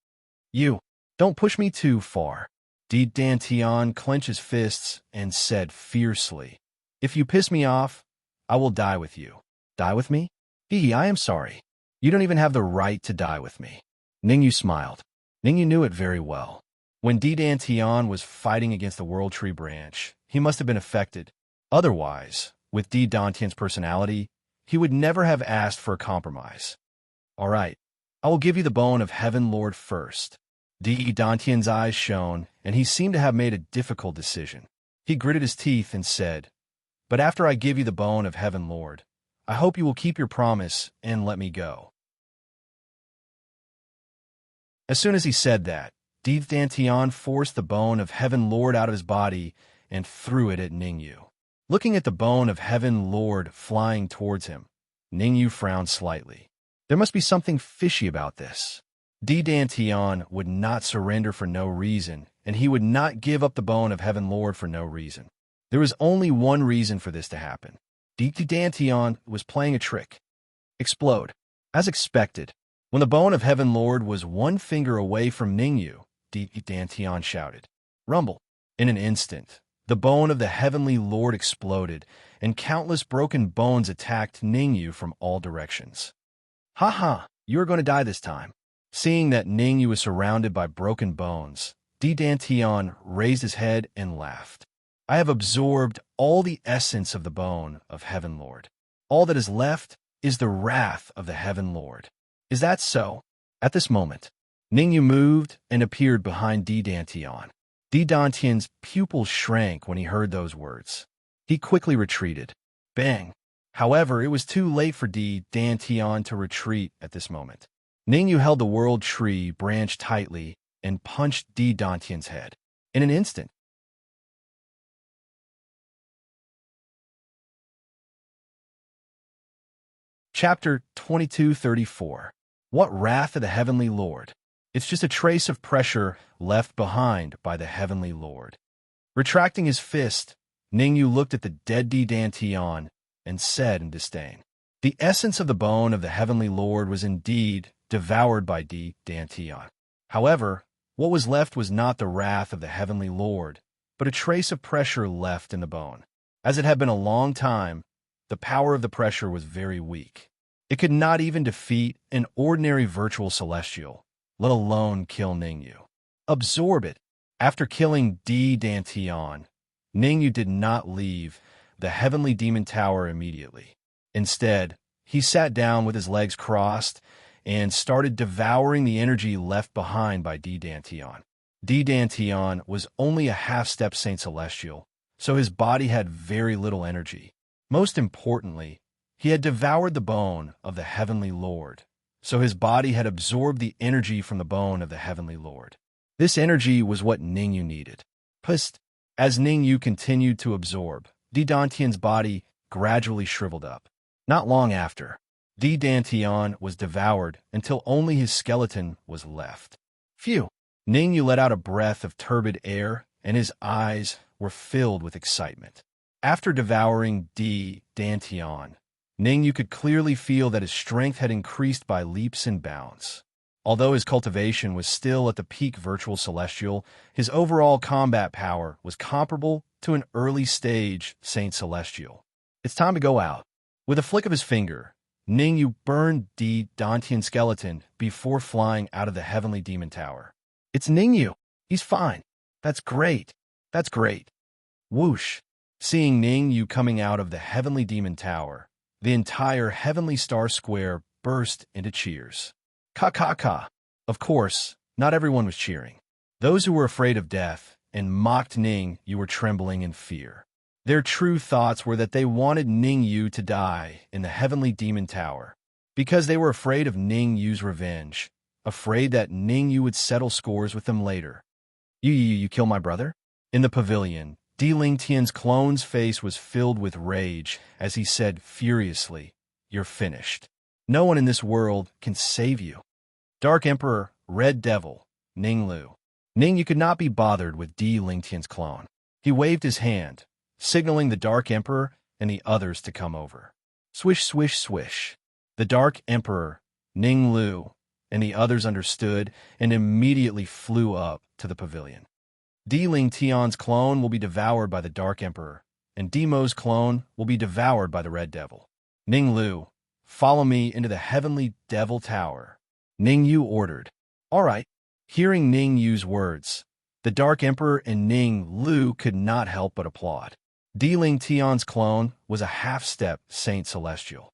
You, don't push me too far. Di Dantian clenched his fists and said fiercely, If you piss me off, I will die with you. Die with me? I am sorry. You don't even have the right to die with me. Ningyu smiled. Ningyu knew it very well. When Di Dantian was fighting against the World Tree Branch, he must have been affected. Otherwise, with Di Dantian's personality, he would never have asked for a compromise. All right, I will give you the bone of Heaven Lord first. Di Dantian's eyes shone, and he seemed to have made a difficult decision. He gritted his teeth and said, But after I give you the bone of Heaven Lord, I hope you will keep your promise and let me go. As soon as he said that, Di Dantian forced the bone of Heaven Lord out of his body and threw it at Ningyu. Looking at the bone of Heaven Lord flying towards him, Ningyu frowned slightly. There must be something fishy about this. Di Dantian would not surrender for no reason, and he would not give up the bone of Heaven Lord for no reason. There was only one reason for this to happen. Di Dantian was playing a trick. Explode. As expected, when the bone of Heaven Lord was 1 finger away from Ningyu, Di Dantian shouted, Rumble. In an instant, the bone of the Heavenly Lord exploded, and countless broken bones attacked Ningyu from all directions. Ha ha, you are going to die this time. Seeing that Ningyu was surrounded by broken bones, Di Dantian raised his head and laughed. I have absorbed all the essence of the bone of Heaven Lord. All that is left is the wrath of the Heaven Lord. Is that so? At this moment, Ningyu moved and appeared behind Di Dantian. Di Dantian's pupils shrank when he heard those words. He quickly retreated. Bang! However, it was too late for Di Dantian to retreat at this moment. Ningyu held the world tree branch tightly and punched Di Dantian's head. In an instant, Chapter 2234. What Wrath of the Heavenly Lord? It's just a trace of pressure left behind by the Heavenly Lord. Retracting his fist, Ningyu looked at the dead Di Dantian and said in disdain, The essence of the bone of the Heavenly Lord was indeed devoured by Di Dantian. However, what was left was not the wrath of the Heavenly Lord, but a trace of pressure left in the bone. As it had been a long time, the power of the pressure was very weak. It could not even defeat an ordinary virtual celestial, let alone kill Ningyu. Absorb it. After killing Di Dantian, Ningyu did not leave, the heavenly demon tower immediately. Instead, he sat down with his legs crossed and started devouring the energy left behind by D. Dantion. D. Dantion was only a half-step Saint Celestial, so his body had very little energy. Most importantly, he had devoured the bone of the Heavenly Lord, so his body had absorbed the energy from the bone of the Heavenly Lord. This energy was what Ningyu needed. Pust. As Ningyu continued to absorb, D. Dantian's body gradually shriveled up. Not long after, D. Dantian was devoured until only his skeleton was left. Phew! Ningyu let out a breath of turbid air, and his eyes were filled with excitement. After devouring D. Dantian, Ningyu could clearly feel that his strength had increased by leaps and bounds. Although his cultivation was still at the peak virtual celestial, his overall combat power was comparable to an early-stage Saint Celestial. It's time to go out. With a flick of his finger, Ningyu burned D. Dantian's skeleton before flying out of the Heavenly Demon Tower. It's Ningyu. He's fine. That's great. That's great. Whoosh. Seeing Ningyu coming out of the Heavenly Demon Tower, the entire Heavenly Star Square burst into cheers. Ka. Of course, not everyone was cheering. Those who were afraid of death and mocked Ningyu were trembling in fear. Their true thoughts were that they wanted Ningyu to die in the Heavenly Demon Tower, because they were afraid of Ningyu's revenge, afraid that Ningyu would settle scores with them later. You kill my brother? In the pavilion, Di Lingtian's clone's face was filled with rage as he said furiously, "You're finished. No one in this world can save you." Dark Emperor, Red Devil, Ninglu. Ningyu could not be bothered with Di Lingtian's clone. He waved his hand, signaling the Dark Emperor and the others to come over. Swish, swish, swish. The Dark Emperor, Ninglu, and the others understood and immediately flew up to the pavilion. Di Lingtian's clone will be devoured by the Dark Emperor, and Demo's clone will be devoured by the Red Devil. Ninglu, follow me into the Heavenly Devil Tower, Ningyu ordered. All right. Hearing Ningyu's words, the Dark Emperor and Ninglu could not help but applaud. Di Lingtian's clone was a half-step Saint Celestial.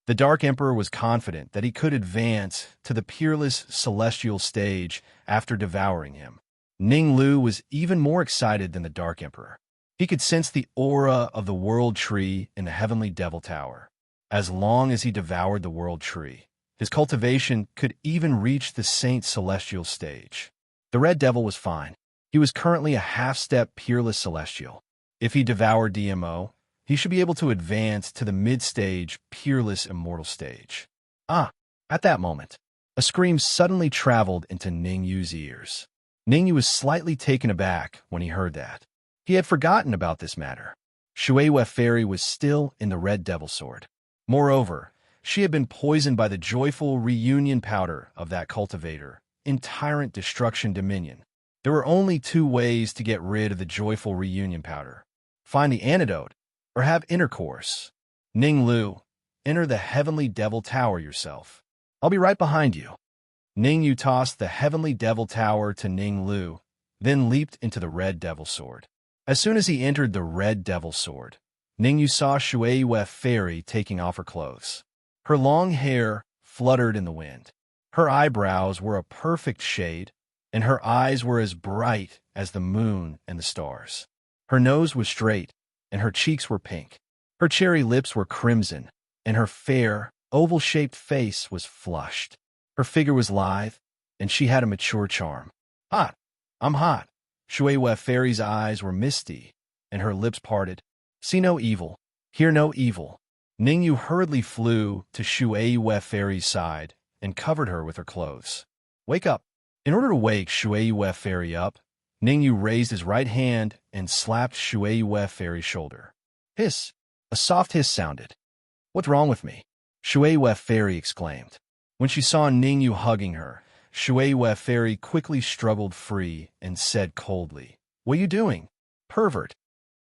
The Dark Emperor was confident that he could advance to the peerless celestial stage after devouring him. Ninglu was even more excited than the Dark Emperor. He could sense the aura of the World Tree in the Heavenly Devil Tower. As long as he devoured the World Tree, his cultivation could even reach the Saint Celestial stage. The Red Devil was fine. He was currently a half-step peerless celestial. If he devoured DMO, he should be able to advance to the mid-stage peerless immortal stage. At that moment, a scream suddenly traveled into Ningyu's ears. Ningyu was slightly taken aback when he heard that. He had forgotten about this matter. Shuei Fairy was still in the Red Devil Sword. Moreover, she had been poisoned by the joyful reunion powder of that cultivator in Tyrant Destruction Dominion. There were only two ways to get rid of the joyful reunion powder: find the antidote or have intercourse. Ninglu, enter the Heavenly Devil Tower yourself. I'll be right behind you. Ningyu tossed the Heavenly Devil Tower to Ninglu, then leaped into the Red Devil Sword. As soon as he entered the Red Devil Sword, Ningyu saw Shuei Fairy taking off her clothes. Her long hair fluttered in the wind. Her eyebrows were a perfect shade, and her eyes were as bright as the moon and the stars. Her nose was straight, and her cheeks were pink. Her cherry lips were crimson, and her fair, oval-shaped face was flushed. Her figure was lithe, and she had a mature charm. Hot. I'm hot. Shuei Fairy's eyes were misty, and her lips parted. See no evil. Hear no evil. Ningyu hurriedly flew to Shuei Fairy's side and covered her with her clothes. Wake up. In order to wake Shuei Fairy up, Ningyu raised his right hand and slapped Shuei Fairy's shoulder. Hiss! A soft hiss sounded. What's wrong with me? Shuei Fairy exclaimed. When she saw Ningyu hugging her, Shuei Fairy quickly struggled free and said coldly, "What are you doing? Pervert."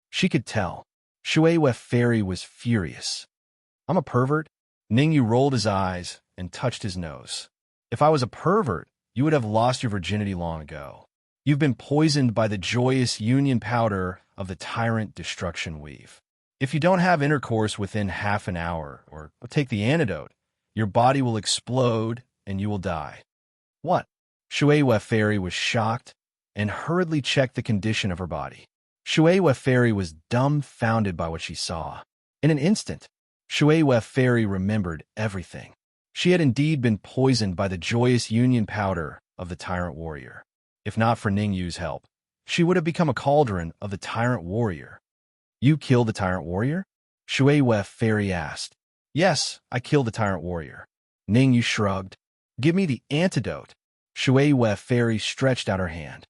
She could tell. Shuei Fairy was furious. I'm a pervert? Ningyu rolled his eyes and touched his nose. If I was a pervert, you would have lost your virginity long ago. You've been poisoned by the joyous union powder of the tyrant destruction weave. If you don't have intercourse within half an hour, or take the antidote, your body will explode and you will die. What? Shui Fairy was shocked and hurriedly checked the condition of her body. Shui Fairy was dumbfounded by what she saw. In an instant, Shui Fairy remembered everything. She had indeed been poisoned by the joyous union powder of the tyrant warrior. If not for Ningyu's help, she would have become a cauldron of the tyrant warrior. You killed the tyrant warrior? Shui Fairy asked. Yes, I killed the tyrant warrior. Ningyu shrugged. Give me the antidote. Shui Fairy stretched out her hand.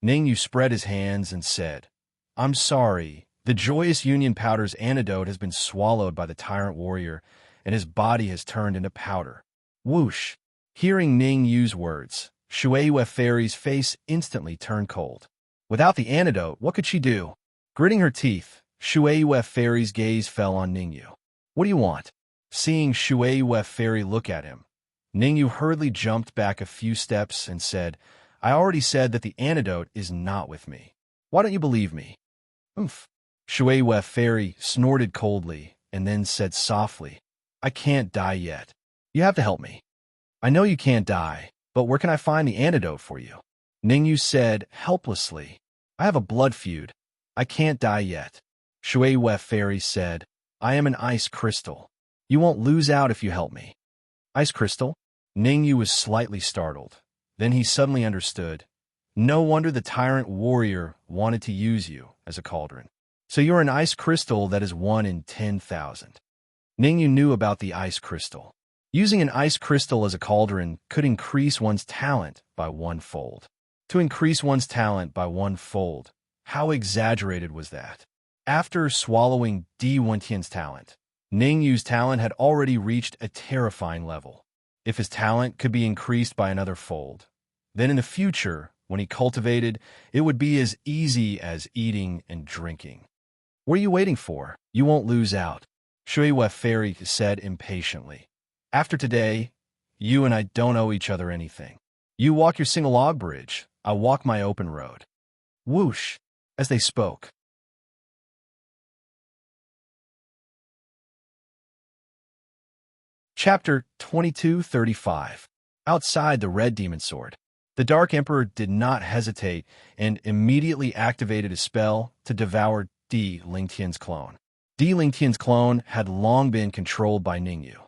Ningyu spread his hands and said, I'm sorry. The joyous union powder's antidote has been swallowed by the tyrant warrior, and his body has turned into powder. Whoosh! Hearing Ningyu's words, Shui Fairy's face instantly turned cold. Without the antidote, what could she do? Gritting her teeth, Shui Fairy's gaze fell on Ningyu. What do you want? Seeing Shui Fairy look at him, Ningyu hurriedly jumped back a few steps and said, I already said that the antidote is not with me. Why don't you believe me? Oomph. Shui Fairy snorted coldly and then said softly, I can't die yet. You have to help me. I know you can't die, but where can I find the antidote for you? Ningyu said helplessly, I have a blood feud. I can't die yet. Shui Fairy said, I am an ice crystal. You won't lose out if you help me. Ice crystal? Ningyu was slightly startled. Then he suddenly understood. No wonder the tyrant warrior wanted to use you as a cauldron. So you're an ice crystal that is 1 in 10,000. Ningyu knew about the ice crystal. Using an ice crystal as a cauldron could increase one's talent by 1-fold. To increase one's talent by 1-fold, how exaggerated was that? After swallowing Di Wentian's talent, Ningyu's talent had already reached a terrifying level. If his talent could be increased by another fold, then in the future, when he cultivated, it would be as easy as eating and drinking. What are you waiting for? You won't lose out, Shui Fairy said impatiently. After today, you and I don't owe each other anything. You walk your single log bridge, I walk my open road. Whoosh! As they spoke. Chapter 2235. Outside the Red Demon Sword. The Dark Emperor did not hesitate and immediately activated a spell to devour Di Lingtian's clone. Di Lingtian's clone had long been controlled by Ningyu.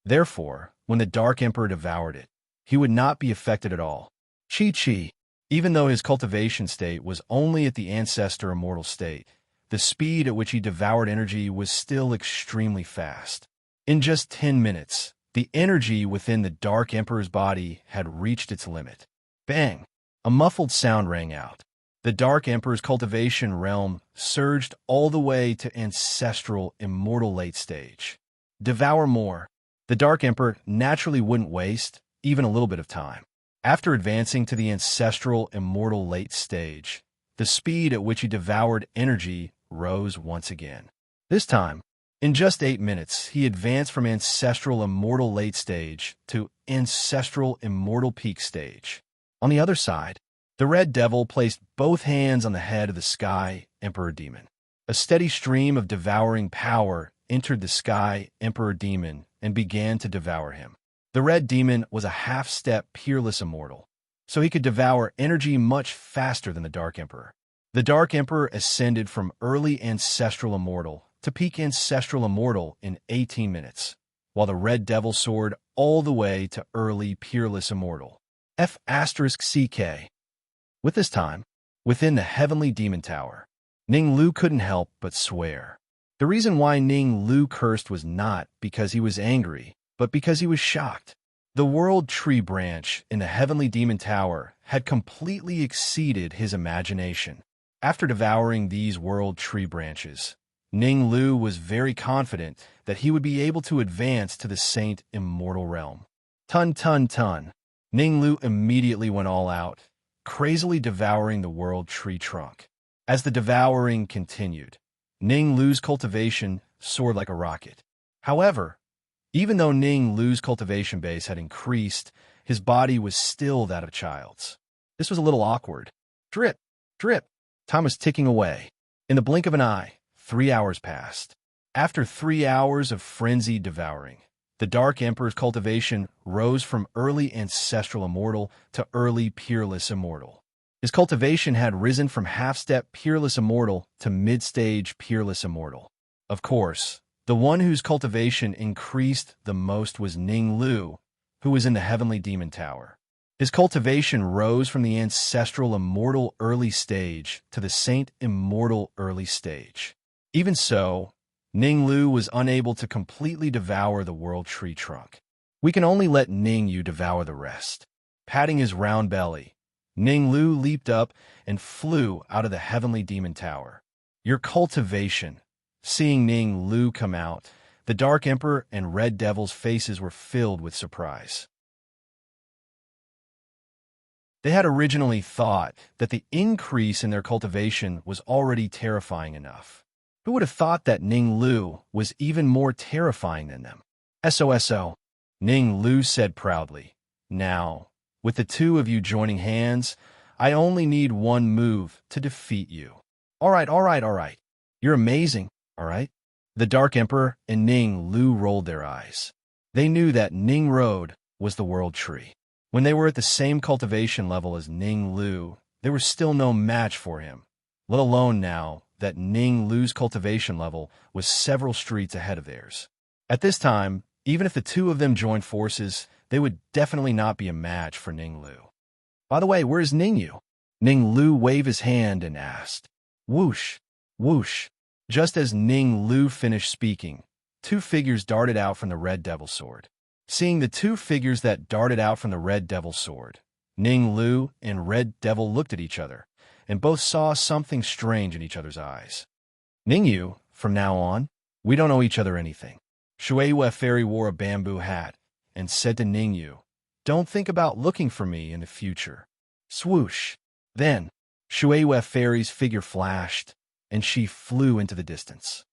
Therefore, when the Dark Emperor devoured it, he would not be affected at all. Chi-Chi, even though his cultivation state was only at the ancestor immortal state, the speed at which he devoured energy was still extremely fast. In just 10 minutes, the energy within the Dark Emperor's body had reached its limit. Bang! A muffled sound rang out. The Dark Emperor's cultivation realm surged all the way to ancestral immortal late stage. Devour more. The Dark Emperor naturally wouldn't waste even a little bit of time. After advancing to the ancestral immortal late stage, the speed at which he devoured energy rose once again. This time, in just 8 minutes, he advanced from ancestral immortal late stage to ancestral immortal peak stage. On the other side, the Red Devil placed both hands on the head of the Sky Emperor Demon. A steady stream of devouring power entered the Sky Emperor Demon and began to devour him. The Red Demon was a half-step peerless immortal, so he could devour energy much faster than the Dark Emperor. The Dark Emperor ascended from early ancestral immortal to peak ancestral immortal in 18 minutes, while the Red Devil soared all the way to early peerless immortal. F***CK. With this time, within the Heavenly Demon Tower, Ning Lu couldn't help but swear. The reason why Ning Lu cursed was not because he was angry, but because he was shocked. The World Tree Branch in the Heavenly Demon Tower had completely exceeded his imagination. After devouring these World Tree Branches, Ning Lu was very confident that he would be able to advance to the Saint Immortal Realm. Ton. Ning Lu immediately went all out, crazily devouring the World Tree Trunk. As the devouring continued, Ning Lu's cultivation soared like a rocket. However, even though Ning Lu's cultivation base had increased, his body was still that of a child's. This was a little awkward. Drip! Drip. Time was ticking away. In the blink of an eye, 3 hours passed. After 3 hours of frenzied devouring, the Dark Emperor's cultivation rose from early ancestral immortal to early peerless immortal. His cultivation had risen from half-step peerless immortal to mid-stage peerless immortal. Of course, the one whose cultivation increased the most was Ning Lu, who was in the Heavenly Demon Tower. His cultivation rose from the ancestral immortal early stage to the saint immortal early stage. Even so, Ning Lu was unable to completely devour the world tree trunk. We can only let Ning Yu devour the rest. Patting his round belly, Ning Lu leaped up and flew out of the Heavenly Demon Tower. Your cultivation. Seeing Ning Lu come out, the Dark Emperor and Red Devil's faces were filled with surprise. They had originally thought that the increase in their cultivation was already terrifying enough. Who would have thought that Ning Lu was even more terrifying than them? SOSO, Ning Lu said proudly. Now, with the two of you joining hands, I only need one move to defeat you. All right. You're amazing, all right? The Dark Emperor and Ning Lu rolled their eyes. They knew that Ning Road was the world tree. When they were at the same cultivation level as Ning Lu, there was still no match for him, let alone now that Ning Lu's cultivation level was several streets ahead of theirs. At this time, even if the two of them joined forces, they would definitely not be a match for Ning Lu. By the way, where's Ning Yu? Ning Lu waved his hand and asked. Whoosh, whoosh. Just as Ning Lu finished speaking, two figures darted out from the Red Devil's sword. Seeing the two figures that darted out from the Red Devil's sword, Ning Lu and Red Devil looked at each other, and both saw something strange in each other's eyes. Ning Yu, from now on, we don't owe each other anything. Shueiyue Fairy wore a bamboo hat and said to Ning Yu, don't think about looking for me in the future. Swoosh. Then, Shueiyue Fairy's figure flashed, and she flew into the distance.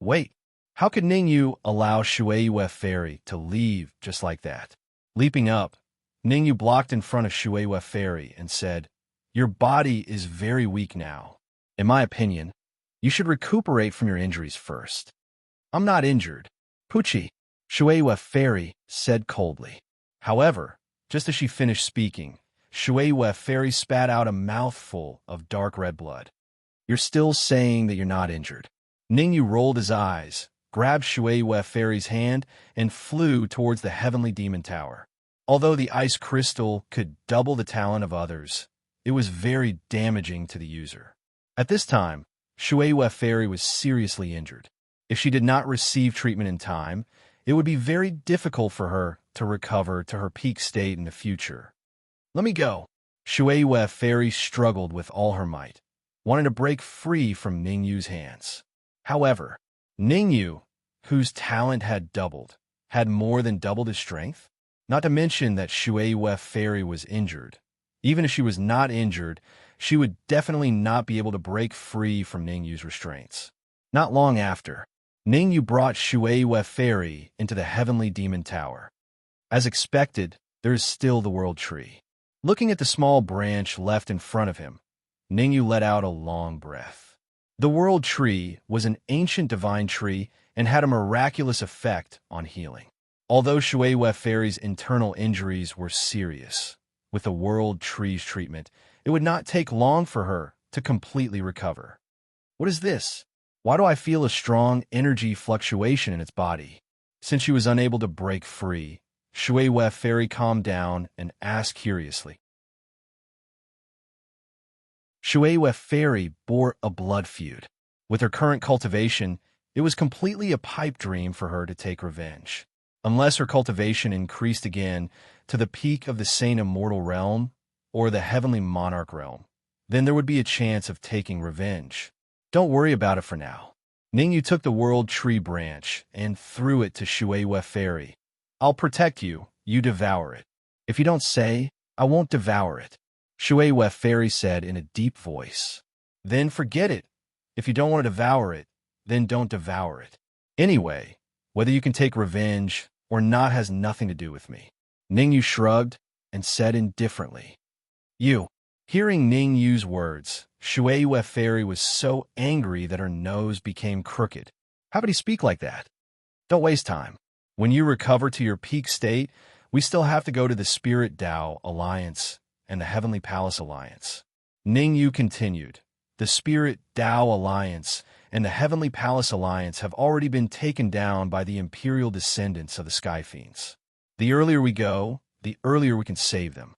Wait, how could Ning Yu allow Shueiyue Fairy to leave just like that? Leaping up, Ning Yu blocked in front of Shueiyue Fairy and said, your body is very weak now. In my opinion, you should recuperate from your injuries first. I'm not injured. Pucci, Shueiyue Fairy said coldly. However, just as she finished speaking, Shueiyue Fairy spat out a mouthful of dark red blood. You're still saying that you're not injured. Ning Yu rolled his eyes, grabbed Shueiyue Fairy's hand, and flew towards the Heavenly Demon Tower. Although the ice crystal could double the talent of others, it was very damaging to the user. At this time, Shueiyue Fairy was seriously injured. If she did not receive treatment in time, it would be very difficult for her to recover to her peak state in the future. Let me go. Shueiyue Fairy struggled with all her might, wanting to break free from Ning Yu's hands. However, Ning Yu, whose talent had doubled, had more than doubled his strength, not to mention that Shueiyue Fairy was injured. Even if she was not injured, she would definitely not be able to break free from Ning Yu's restraints. Not long after, Ning Yu brought Shueiyue Fairy into the Heavenly Demon Tower. As expected, there is still the World Tree. Looking at the small branch left in front of him, Ning Yu let out a long breath. The World Tree was an ancient divine tree and had a miraculous effect on healing. Although Shueiyue Fairy's internal injuries were serious, with the World Tree's treatment, it would not take long for her to completely recover. What is this? Why do I feel a strong energy fluctuation in its body? Since she was unable to break free, Shueiyue Fairy calmed down and asked curiously. Shueiyue Fairy bore a blood feud. With her current cultivation, it was completely a pipe dream for her to take revenge. Unless her cultivation increased again to the peak of the Saint Immortal Realm or the Heavenly Monarch Realm, then there would be a chance of taking revenge. Don't worry about it for now. Ning Yu took the World Tree branch and threw it to Shueiyue Fairy. I'll protect you, you devour it. If you don't say, I won't devour it, Shueiyue Fairy said in a deep voice. Then forget it. If you don't want to devour it, then don't devour it. Anyway, whether you can take revenge or not has nothing to do with me. Ning Yu shrugged and said indifferently. You. Hearing Ning Yu's words, Shui Fairy was so angry that her nose became crooked. How could he speak like that? Don't waste time. When you recover to your peak state, we still have to go to the Spirit Tao Alliance and the Heavenly Palace Alliance. Ning Yu continued. The Spirit Tao Alliance and the Heavenly Palace Alliance have already been taken down by the imperial descendants of the Sky Fiends. The earlier we go, the earlier we can save them.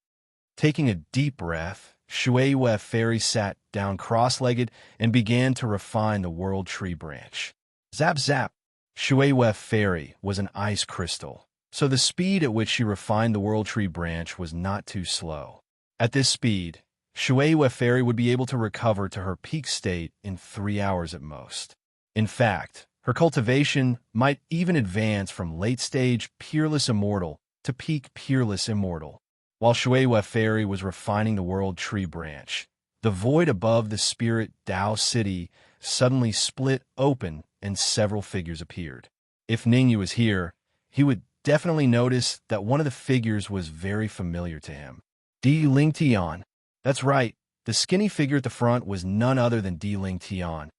Taking a deep breath, Shui Fairy sat down cross-legged and began to refine the World Tree branch. Zap zap! Shui Fairy was an ice crystal, so the speed at which she refined the World Tree branch was not too slow. At this speed, Shui Fairy would be able to recover to her peak state in 3 hours at most. In fact, her cultivation might even advance from late-stage Peerless Immortal to peak Peerless Immortal. While Shui Fairy was refining the World Tree branch, the void above the Spirit Tao City suddenly split open and several figures appeared. If Ningyu was here, he would definitely notice that one of the figures was very familiar to him. Di Ling Tian. That's right, the skinny figure at the front was none other than Di Ling Tian.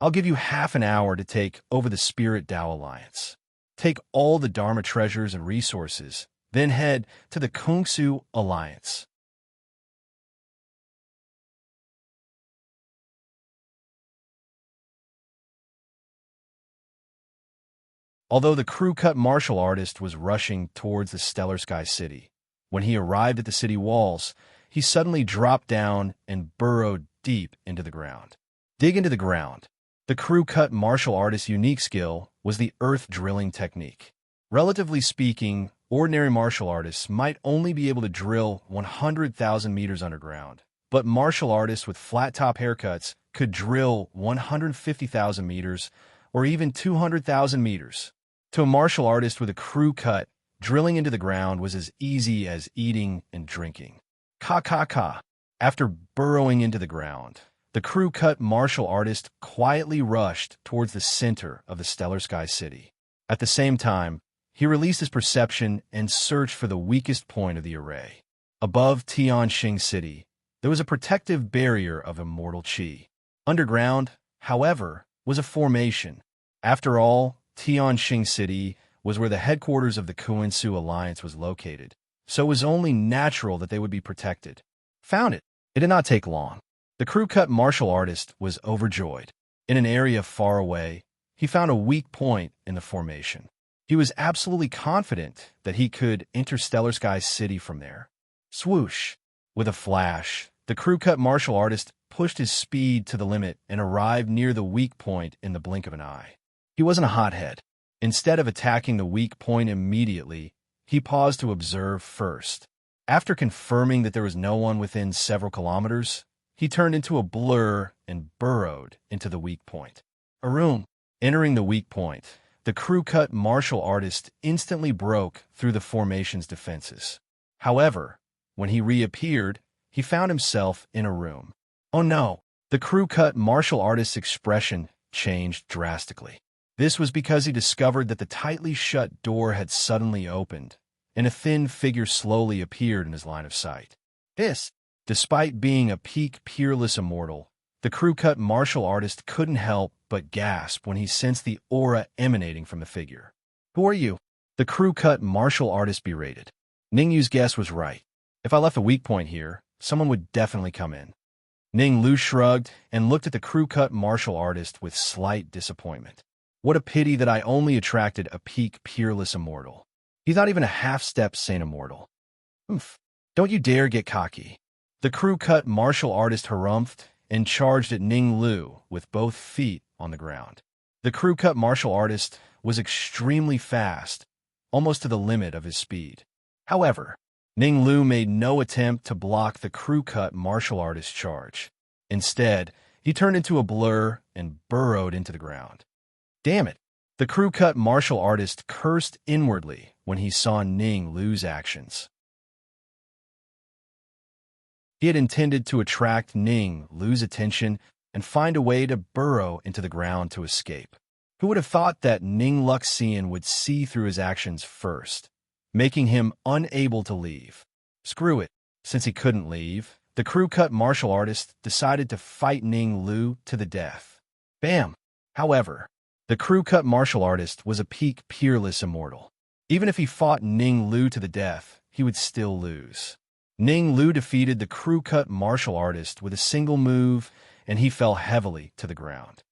I'll give you half an hour to take over the Spirit Tao Alliance. Take all the Dharma treasures and resources, then head to the Kungsu Alliance. Although the crew-cut martial artist was rushing towards the Stellar Sky City, when he arrived at the city walls, he suddenly dropped down and burrowed deep into the ground. Dig into the ground. The crew-cut martial artist's unique skill was the earth drilling technique. Relatively speaking, ordinary martial artists might only be able to drill 100,000 meters underground, but martial artists with flat-top haircuts could drill 150,000 meters or even 200,000 meters. To a martial artist with a crew cut, drilling into the ground was as easy as eating and drinking. Ka. After burrowing into the ground, the crew-cut martial artist quietly rushed towards the center of the Stellar Sky City. At the same time, he released his perception and searched for the weakest point of the array. Above Tianxing City, there was a protective barrier of immortal qi. Underground, however, was a formation. After all, Tianxing City was where the headquarters of the Kuinsu Alliance was located, so it was only natural that they would be protected. Found it. It did not take long. The crew-cut martial artist was overjoyed. In an area far away, he found a weak point in the formation. He was absolutely confident that he could enter Stellar Sky City from there. Swoosh! With a flash, the crew-cut martial artist pushed his speed to the limit and arrived near the weak point in the blink of an eye. He wasn't a hothead. Instead of attacking the weak point immediately, he paused to observe first. After confirming that there was no one within several kilometers, he turned into a blur and burrowed into the weak point. A room. Entering the weak point, the crew-cut martial artist instantly broke through the formation's defenses. However, when he reappeared, he found himself in a room. Oh no! The crew-cut martial artist's expression changed drastically. This was because he discovered that the tightly shut door had suddenly opened, and a thin figure slowly appeared in his line of sight. Despite being a peak peerless immortal, the crew-cut martial artist couldn't help but gasp when he sensed the aura emanating from the figure. Who are you? The crew-cut martial artist berated. Ningyu's guess was right. If I left a weak point here, someone would definitely come in. Ning Lu shrugged and looked at the crew-cut martial artist with slight disappointment. What a pity that I only attracted a peak peerless immortal. He's not even a half-step Saint Immortal. Oof. Don't you dare get cocky. The crew-cut martial artist harumphed and charged at Ning Lu with both feet on the ground. The crew-cut martial artist was extremely fast, almost to the limit of his speed. However, Ning Lu made no attempt to block the crew-cut martial artist's charge. Instead, he turned into a blur and burrowed into the ground. Damn it! The crew-cut martial artist cursed inwardly when he saw Ning Lu's actions. He had intended to attract Ning Lu's attention and find a way to burrow into the ground to escape. Who would have thought that Ning Luxian would see through his actions first, making him unable to leave? Screw it. Since he couldn't leave, the crew-cut martial artist decided to fight Ning Lu to the death. Bam! However, the crew-cut martial artist was a peak peerless immortal. Even if he fought Ning Lu to the death, he would still lose. Ning Lu defeated the crew-cut martial artist with a single move, and he fell heavily to the ground.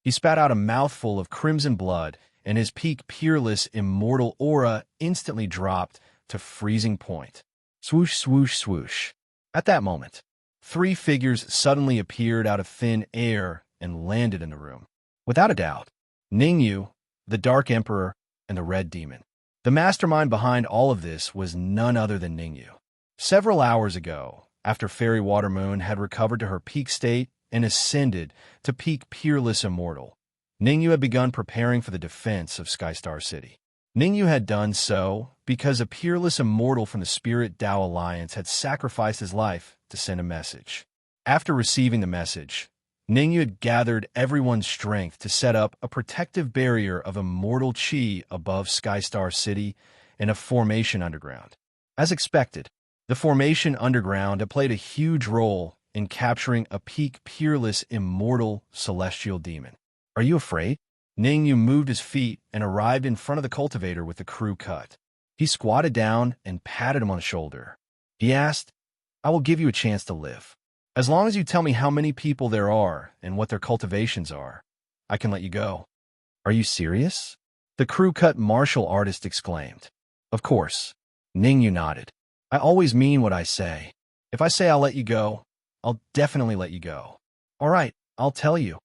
He spat out a mouthful of crimson blood, and his peak peerless immortal aura instantly dropped to freezing point. Swoosh, swoosh, swoosh. At that moment, three figures suddenly appeared out of thin air and landed in the room. Without a doubt, Ningyu, the Dark Emperor, and the Red Demon. The mastermind behind all of this was none other than Ningyu. Several hours ago, after Fairy Watermoon had recovered to her peak state and ascended to peak peerless immortal, Ningyu had begun preparing for the defense of Skystar City. Ningyu had done so because a peerless immortal from the Spirit Tao Alliance had sacrificed his life to send a message. After receiving the message, Ningyu had gathered everyone's strength to set up a protective barrier of immortal chi above Skystar City in a formation underground. As expected, the formation underground had played a huge role in capturing a peak peerless immortal celestial demon. Are you afraid? Ningyu moved his feet and arrived in front of the cultivator with the crew cut. He squatted down and patted him on the shoulder. He asked, "I will give you a chance to live. As long as you tell me how many people there are and what their cultivations are, I can let you go." "Are you serious?" the crew-cut martial artist exclaimed. "Of course." Ningyu nodded. "I always mean what I say. If I say I'll let you go, I'll definitely let you go." "All right, I'll tell you."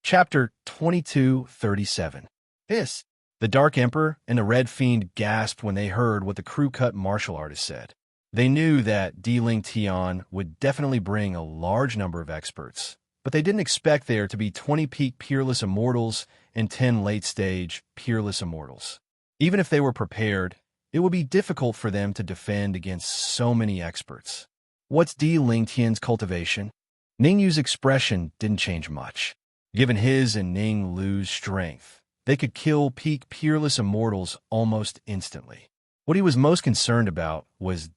Chapter 2237. The Dark Emperor and the Red Fiend gasped when they heard what the crew-cut martial artist said. They knew that Ling Tian would definitely bring a large number of experts, but they didn't expect there to be 20 peak peerless immortals and 10 late-stage peerless immortals. Even if they were prepared, it would be difficult for them to defend against so many experts. What's Ling Tian's cultivation? Ningyu's expression didn't change much. Given his and Ning Lu's strength, they could kill peak peerless immortals almost instantly. What he was most concerned about was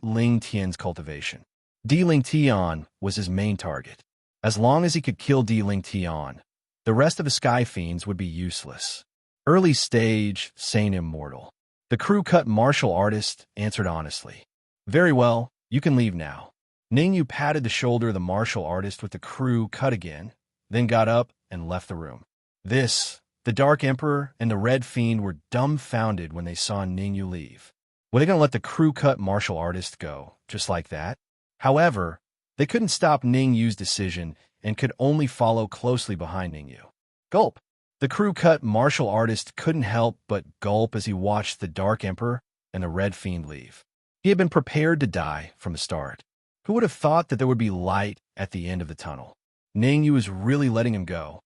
Ling Tian's cultivation. Ling Tian was his main target. As long as he could kill Ling Tian, the rest of the Sky Fiends would be useless. Early stage, sane immortal. The crew-cut martial artist answered honestly. "Very well, you can leave now." Ningyu patted the shoulder of the martial artist with the crew cut again, then got up and left the room. The Dark Emperor and the Red Fiend were dumbfounded when they saw Ningyu leave. Were they going to let the crew-cut martial artist go, just like that? However, they couldn't stop Ningyu's decision and could only follow closely behind Ningyu. Gulp! The crew-cut martial artist couldn't help but gulp as he watched the Dark Emperor and the Red Fiend leave. He had been prepared to die from the start. Who would have thought that there would be light at the end of the tunnel? Ningyu was really letting him go.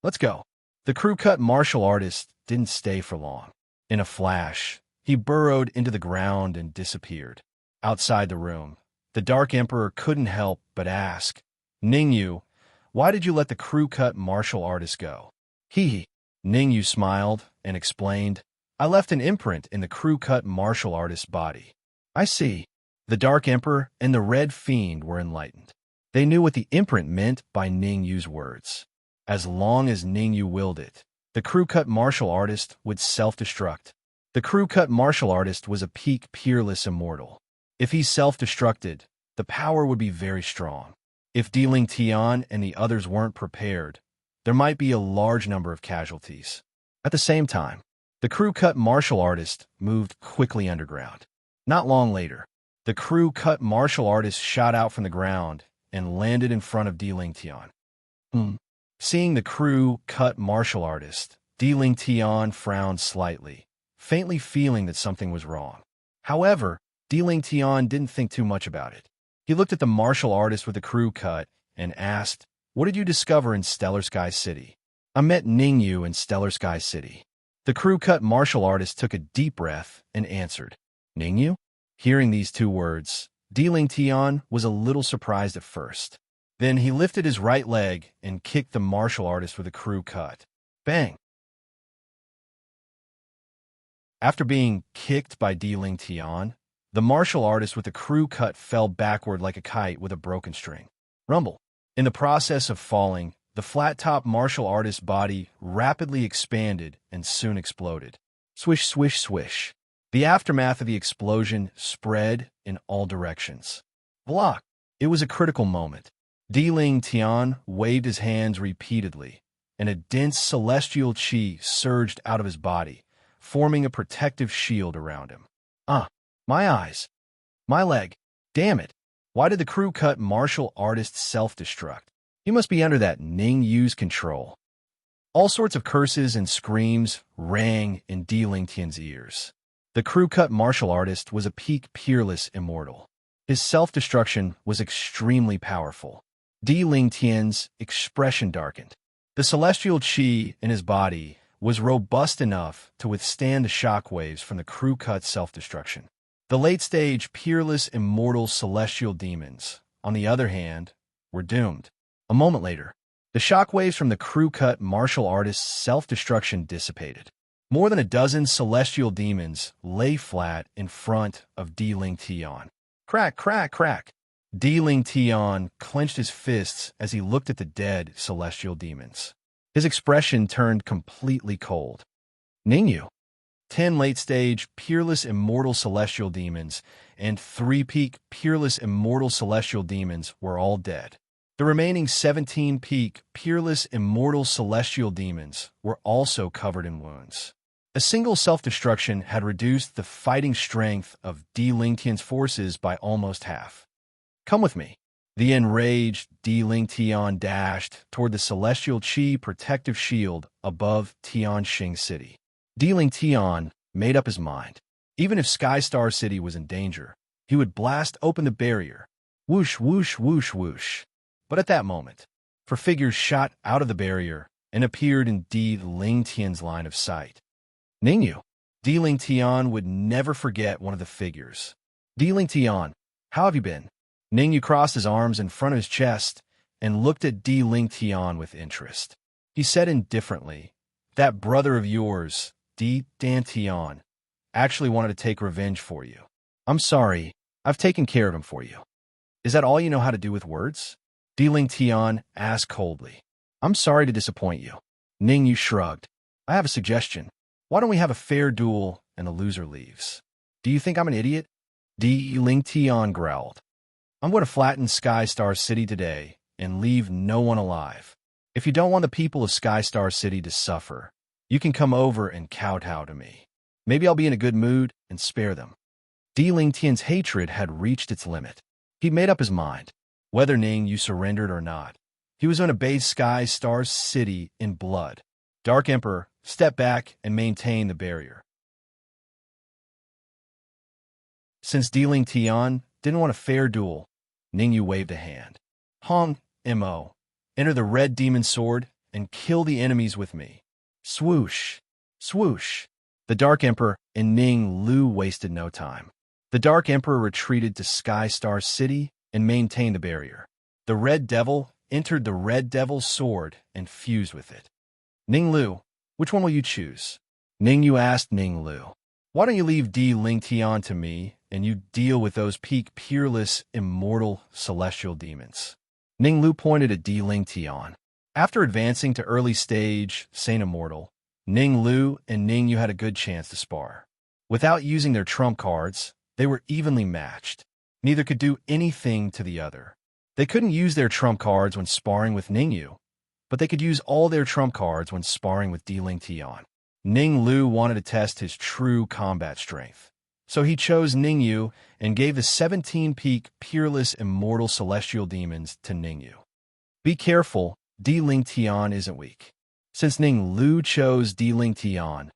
"Let's go." The crew-cut martial artist didn't stay for long. In a flash, he burrowed into the ground and disappeared. Outside the room, the Dark Emperor couldn't help but ask, "Ningyu, why did you let the crew-cut martial artist go?" He. Ningyu smiled and explained, "I left an imprint in the crew-cut martial artist's body." "I see." The Dark Emperor and the Red Fiend were enlightened. They knew what the imprint meant by Ningyu's words. As long as Ningyu willed it, the crew-cut martial artist would self-destruct. The crew-cut martial artist was a peak peerless immortal. If he self-destructed, the power would be very strong. If Ling Tian and the others weren't prepared, there might be a large number of casualties. At the same time, the crew-cut martial artist moved quickly underground. Not long later, the crew-cut martial artist shot out from the ground and landed in front of Ling Tian. Seeing the crew-cut martial artist, Ling Tian frowned slightly, faintly feeling that something was wrong. However, Ling Tian didn't think too much about it. He looked at the martial artist with the crew cut and asked, "What did you discover in Stellar Sky City?" "I met Ningyu in Stellar Sky City." The crew-cut martial artist took a deep breath and answered, "Ningyu?" Hearing these two words, Ling Tian was a little surprised at first. Then he lifted his right leg and kicked the martial artist with a crew cut. Bang! After being kicked by Di Ling Tian, the martial artist with the crew cut fell backward like a kite with a broken string. Rumble. In the process of falling, the flat-top martial artist's body rapidly expanded and soon exploded. Swish, swish, swish. The aftermath of the explosion spread in all directions. Block. It was a critical moment. Di Ling Tian waved his hands repeatedly, and a dense celestial qi surged out of his body, forming a protective shield around him. My eyes. My leg. Damn it. Why did the crew cut martial artist self-destruct? He must be under that Ning Yu's control. All sorts of curses and screams rang in Di Ling Tian's ears. The crew cut martial artist was a peak peerless immortal. His self-destruction was extremely powerful. Di Ling Tian's expression darkened. The celestial qi in his body was robust enough to withstand the shockwaves from the crew cut's self-destruction. The late-stage peerless immortal celestial demons, on the other hand, were doomed. A moment later, the shockwaves from the crew-cut martial artist's self-destruction dissipated. More than a dozen celestial demons lay flat in front of Di Ling Tian. Crack, crack, crack. Di Ling Tian clenched his fists as he looked at the dead celestial demons. His expression turned completely cold. Ningyu. 10 late-stage peerless immortal celestial demons and 3 peak peerless immortal celestial demons were all dead. The remaining 17 peak peerless immortal celestial demons were also covered in wounds. A single self-destruction had reduced the fighting strength of Di Ling Tian's forces by almost half. Come with me. The enraged Di Ling Tian dashed toward the celestial qi protective shield above Tianxing City. Di Ling Tian made up his mind. Even if Sky Star City was in danger, he would blast open the barrier. Whoosh, whoosh, whoosh, whoosh. But at that moment, 4 figures shot out of the barrier and appeared in Di Ling Tian's line of sight. Ningyu. Di Ling Tian would never forget one of the figures. Di Ling Tian, how have you been? Ningyu crossed his arms in front of his chest and looked at Di Ling Tian with interest. He said indifferently, that brother of yours, Di Dan Tian, actually wanted to take revenge for you. I'm sorry, I've taken care of him for you. Is that all you know how to do with words? Di Ling Tian asked coldly. I'm sorry to disappoint you. Ningyu shrugged. I have a suggestion. Why don't we have a fair duel and the loser leaves? Do you think I'm an idiot? Di Ling Tian growled. I'm going to flatten Sky Star City today and leave no one alive. If you don't want the people of Sky Star City to suffer, you can come over and kowtow to me. Maybe I'll be in a good mood and spare them. Di Ling Tian's hatred had reached its limit. He made up his mind. Whether Ningyu surrendered or not, he was going to bathe Sky Star City in blood. Dark Emperor, step back and maintain the barrier. Since Di Ling Tian didn't want a fair duel, Ningyu waved a hand. Hong, M.O. Enter the red demon sword and kill the enemies with me. Swoosh, swoosh. The Dark Emperor and Ning Lu wasted no time. The Dark Emperor retreated to Sky Star City and maintained the barrier. The Red Devil entered the Red Devil's sword and fused with it. Ning Lu, which one will you choose? Ningyu asked Ning Lu. Why don't you leave Di Ling Tian to me and you deal with those peak peerless immortal celestial demons? Ning Lu pointed at Di Ling Tian. After advancing to early stage Saint Immortal, Ning Lu and Ningyu had a good chance to spar. Without using their trump cards, they were evenly matched. Neither could do anything to the other. They couldn't use their trump cards when sparring with Ningyu, but they could use all their trump cards when sparring with Di Ling Tian. Ning Lu wanted to test his true combat strength, so he chose Ningyu and gave the 17-peak peerless immortal celestial demons to Ningyu. Be careful, Di Ling Tian isn't weak. Since Ning Lu chose Di Ling Tian,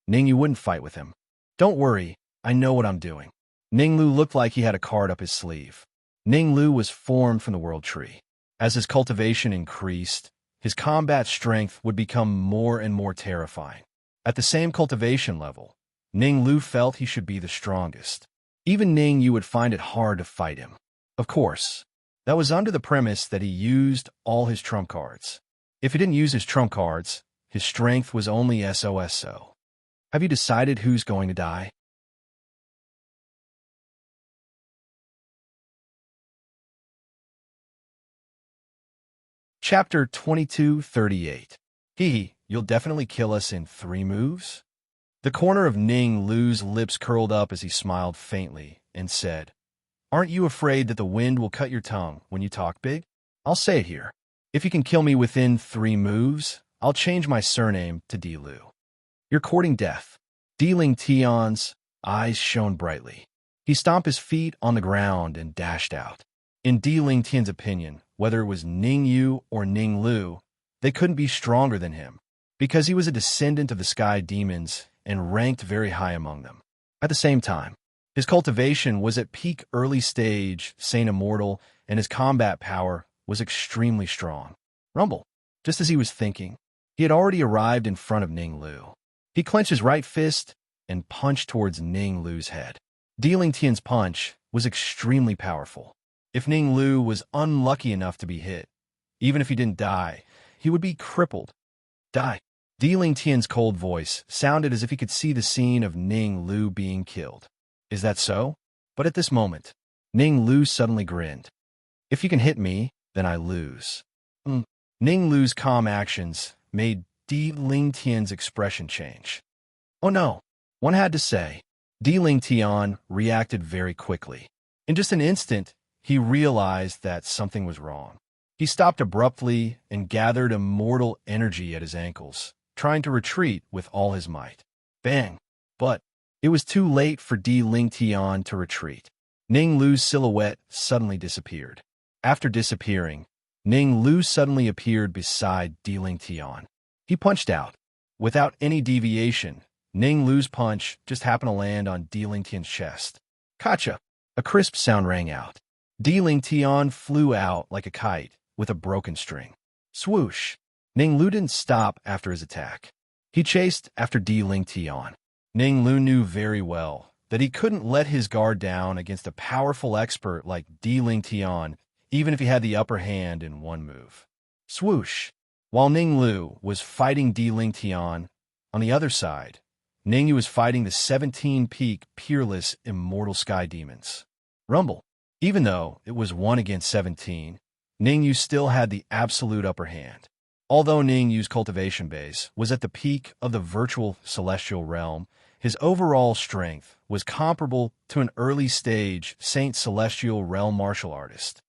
Ningyu wouldn't fight with him. Don't worry, I know what I'm doing. Ning Lu looked like he had a card up his sleeve. Ning Lu was formed from the World Tree. As his cultivation increased, his combat strength would become more and more terrifying. At the same cultivation level, Ning Lu felt he should be the strongest. Even Ning Yu would find it hard to fight him. Of course, that was under the premise that he used all his trump cards. If he didn't use his trump cards, his strength was only SOSO. Have you decided who's going to die? Chapter 2238. You'll definitely kill us in 3 moves? The corner of Ning Lu's lips curled up as he smiled faintly and said, Aren't you afraid that the wind will cut your tongue when you talk big? I'll say it here. If you can kill me within 3 moves, I'll change my surname to Lu. You're courting death. Ling Tian's eyes shone brightly. He stomped his feet on the ground and dashed out. In Ling Tian's opinion, whether it was Ning Yu or Ning Lu, they couldn't be stronger than him, because he was a descendant of the sky demons and ranked very high among them. At the same time, his cultivation was at peak early stage, Saint Immortal, and his combat power was extremely strong. Rumble. Just as he was thinking, he had already arrived in front of Ning Lu. He clenched his right fist and punched towards Ning Lu's head. Ling Tian's punch was extremely powerful. If Ning Lu was unlucky enough to be hit, even if he didn't die, he would be crippled. Die. Ling Tian's cold voice sounded as if he could see the scene of Ning Lu being killed. Is that so? But at this moment, Ning Lu suddenly grinned. If you can hit me, then I lose. Ning Lu's calm actions made Ling Tian's expression change. Oh no, one had to say. Ling Tian reacted very quickly. In just an instant, he realized that something was wrong. He stopped abruptly and gathered immortal energy at his ankles, trying to retreat with all his might. Bang! But it was too late for Ling Tian to retreat. Ning Lu's silhouette suddenly disappeared. After disappearing, Ning Lu suddenly appeared beside Ling Tian. He punched out. Without any deviation, Ning Lu's punch just happened to land on Ling Tian's chest. Kacha! A crisp sound rang out. Ling Tian flew out like a kite with a broken string. Swoosh! Ning Lu didn't stop after his attack. He chased after Ling Tian. Ning Lu knew very well that he couldn't let his guard down against a powerful expert like Ling Tian, even if he had the upper hand in one move. Swoosh! While Ning Lu was fighting Ling Tian, on the other side, Ning Yu was fighting the 17-peak peerless immortal sky demons. Rumble. Even though it was 1 against 17, Ning Yu still had the absolute upper hand. Although Ning Yu's cultivation base was at the peak of the virtual celestial realm, his overall strength was comparable to an early-stage Saint Celestial Realm martial artist.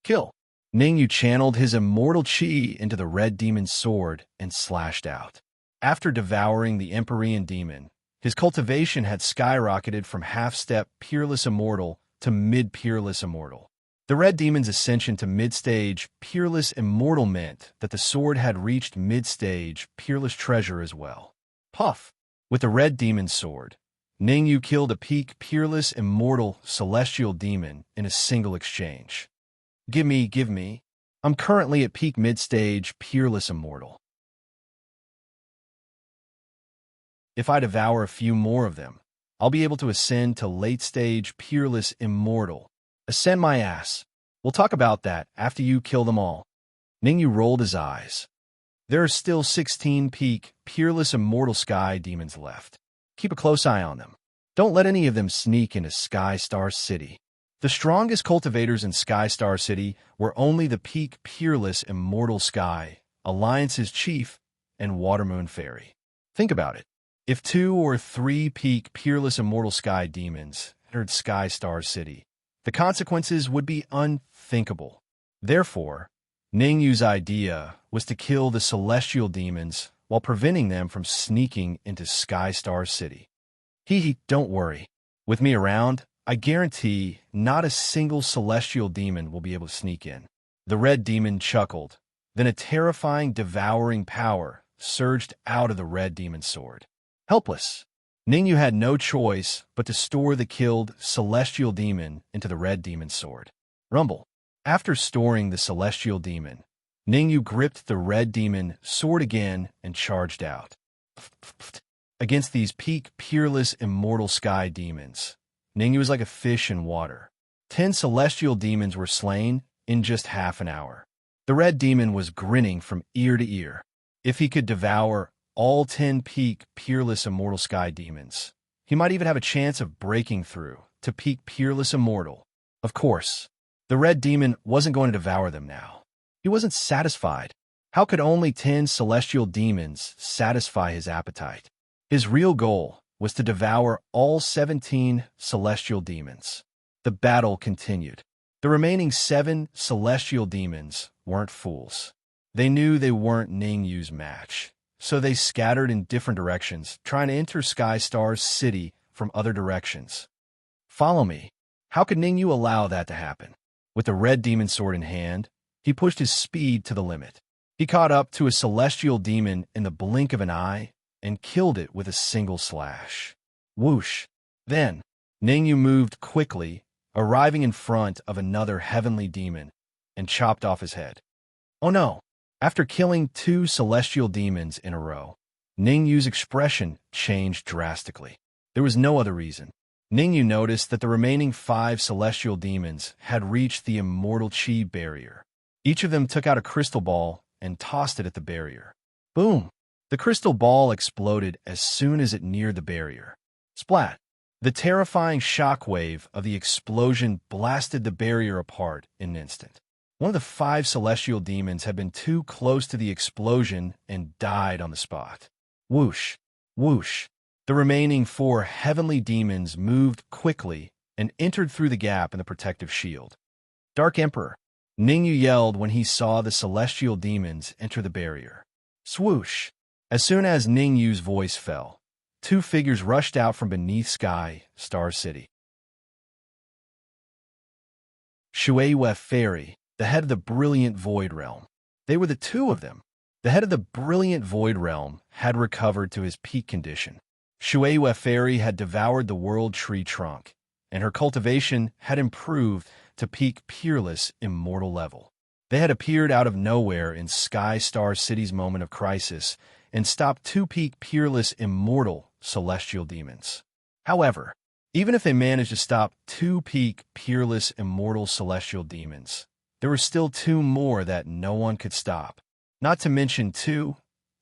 Kill. Ning Yu channeled his immortal chi into the red demon's sword and slashed out. After devouring the Empyrean demon, his cultivation had skyrocketed from half-step peerless immortal to mid-peerless immortal. The red demon's ascension to mid-stage peerless immortal meant that the sword had reached mid-stage peerless treasure as well. Puff! With the red demon's sword, Ning Yu killed a peak peerless immortal celestial demon in a single exchange. Give me. I'm currently at peak mid-stage peerless immortal. If I devour a few more of them, I'll be able to ascend to late-stage peerless immortal. Ascend my ass. We'll talk about that after you kill them all. Ning Yu rolled his eyes. There are still 16 peak peerless immortal sky demons left. Keep a close eye on them. Don't let any of them sneak into Sky Star City. The strongest cultivators in Sky Star City were only the peak peerless immortal sky, Alliance's chief, and Watermoon Fairy. Think about it. If 2 or 3 peak peerless immortal sky demons entered Sky Star City, the consequences would be unthinkable. Therefore, Ning Yu's idea was to kill the celestial demons while preventing them from sneaking into Sky Star City. Don't worry. With me around, I guarantee not a single celestial demon will be able to sneak in. The red demon chuckled. Then a terrifying, devouring power surged out of the red demon's sword. Helpless, Ning Yu had no choice but to store the killed celestial demon into the red demon's sword. Rumble. After storing the celestial demon, Ning Yu gripped the red demon sword again and charged out. Against these peak peerless immortal sky demons, Ning Yu was like a fish in water. 10 celestial demons were slain in just half an hour. The red demon was grinning from ear to ear. If he could devour all 10 peak Peerless Immortal Sky Demons. He might even have a chance of breaking through to peak Peerless Immortal. Of course, the red demon wasn't going to devour them now. He wasn't satisfied. How could only 10 celestial demons satisfy his appetite? His real goal was to devour all 17 celestial demons. The battle continued. The remaining 7 celestial demons weren't fools. They knew they weren't Ningyu's match, so they scattered in different directions, trying to enter Skystar's city from other directions. Follow me. How could Ningyu allow that to happen? With the red demon sword in hand, he pushed his speed to the limit. He caught up to a celestial demon in the blink of an eye and killed it with a single slash. Whoosh! Then, Ningyu moved quickly, arriving in front of another heavenly demon, and chopped off his head. Oh no! After killing 2 celestial demons in a row, Ningyu's expression changed drastically. There was no other reason. Ningyu noticed that the remaining 5 celestial demons had reached the immortal chi barrier. Each of them took out a crystal ball and tossed it at the barrier. Boom! The crystal ball exploded as soon as it neared the barrier. Splat! The terrifying shockwave of the explosion blasted the barrier apart in an instant. One of the 5 celestial demons had been too close to the explosion and died on the spot. Whoosh! Whoosh! The remaining 4 heavenly demons moved quickly and entered through the gap in the protective shield. Dark Emperor! Ningyu yelled when he saw the celestial demons enter the barrier. Swoosh! As soon as Ningyu's voice fell, 2 figures rushed out from beneath Star City. Shueiyue Fairy, the head of the brilliant Void Realm. They were the 2 of them. The head of the brilliant Void Realm had recovered to his peak condition. Shueiyue Fairy had devoured the world tree trunk, and her cultivation had improved to peak Peerless Immortal level. They had appeared out of nowhere in Star City's moment of crisis and stopped 2 peak Peerless Immortal celestial demons. However, even if they managed to stop 2 peak Peerless Immortal celestial demons, there were still 2 more that no one could stop. Not to mention 2,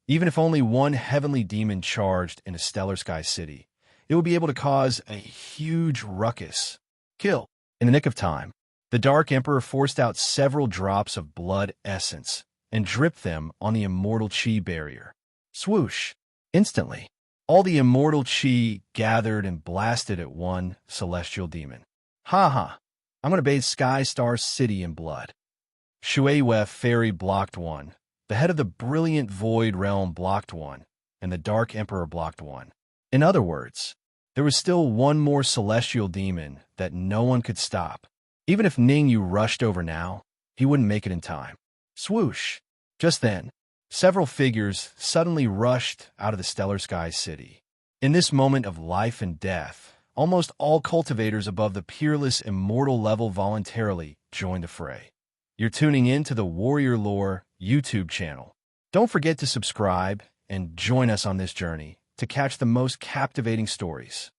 even if only 1 heavenly demon charged in a Stellar Sky City, it would be able to cause a huge ruckus. Kill. In the nick of time, the Dark Emperor forced out several drops of blood essence and dripped them on the immortal chi barrier. Swoosh! Instantly, all the immortal chi gathered and blasted at 1 celestial demon. Ha ha! I'm going to bathe Star City in blood. Shueiyue Fairy blocked 1. The head of the brilliant Void Realm blocked 1, and the Dark Emperor blocked 1. In other words, there was still 1 more celestial demon that no one could stop. Even if Ningyu rushed over now, he wouldn't make it in time. Swoosh! Just then, several figures suddenly rushed out of the Stellar Sky City. In this moment of life and death, almost all cultivators above the Peerless Immortal level voluntarily joined the fray. You're tuning in to the Warrior Lore YouTube channel. Don't forget to subscribe and join us on this journey to catch the most captivating stories.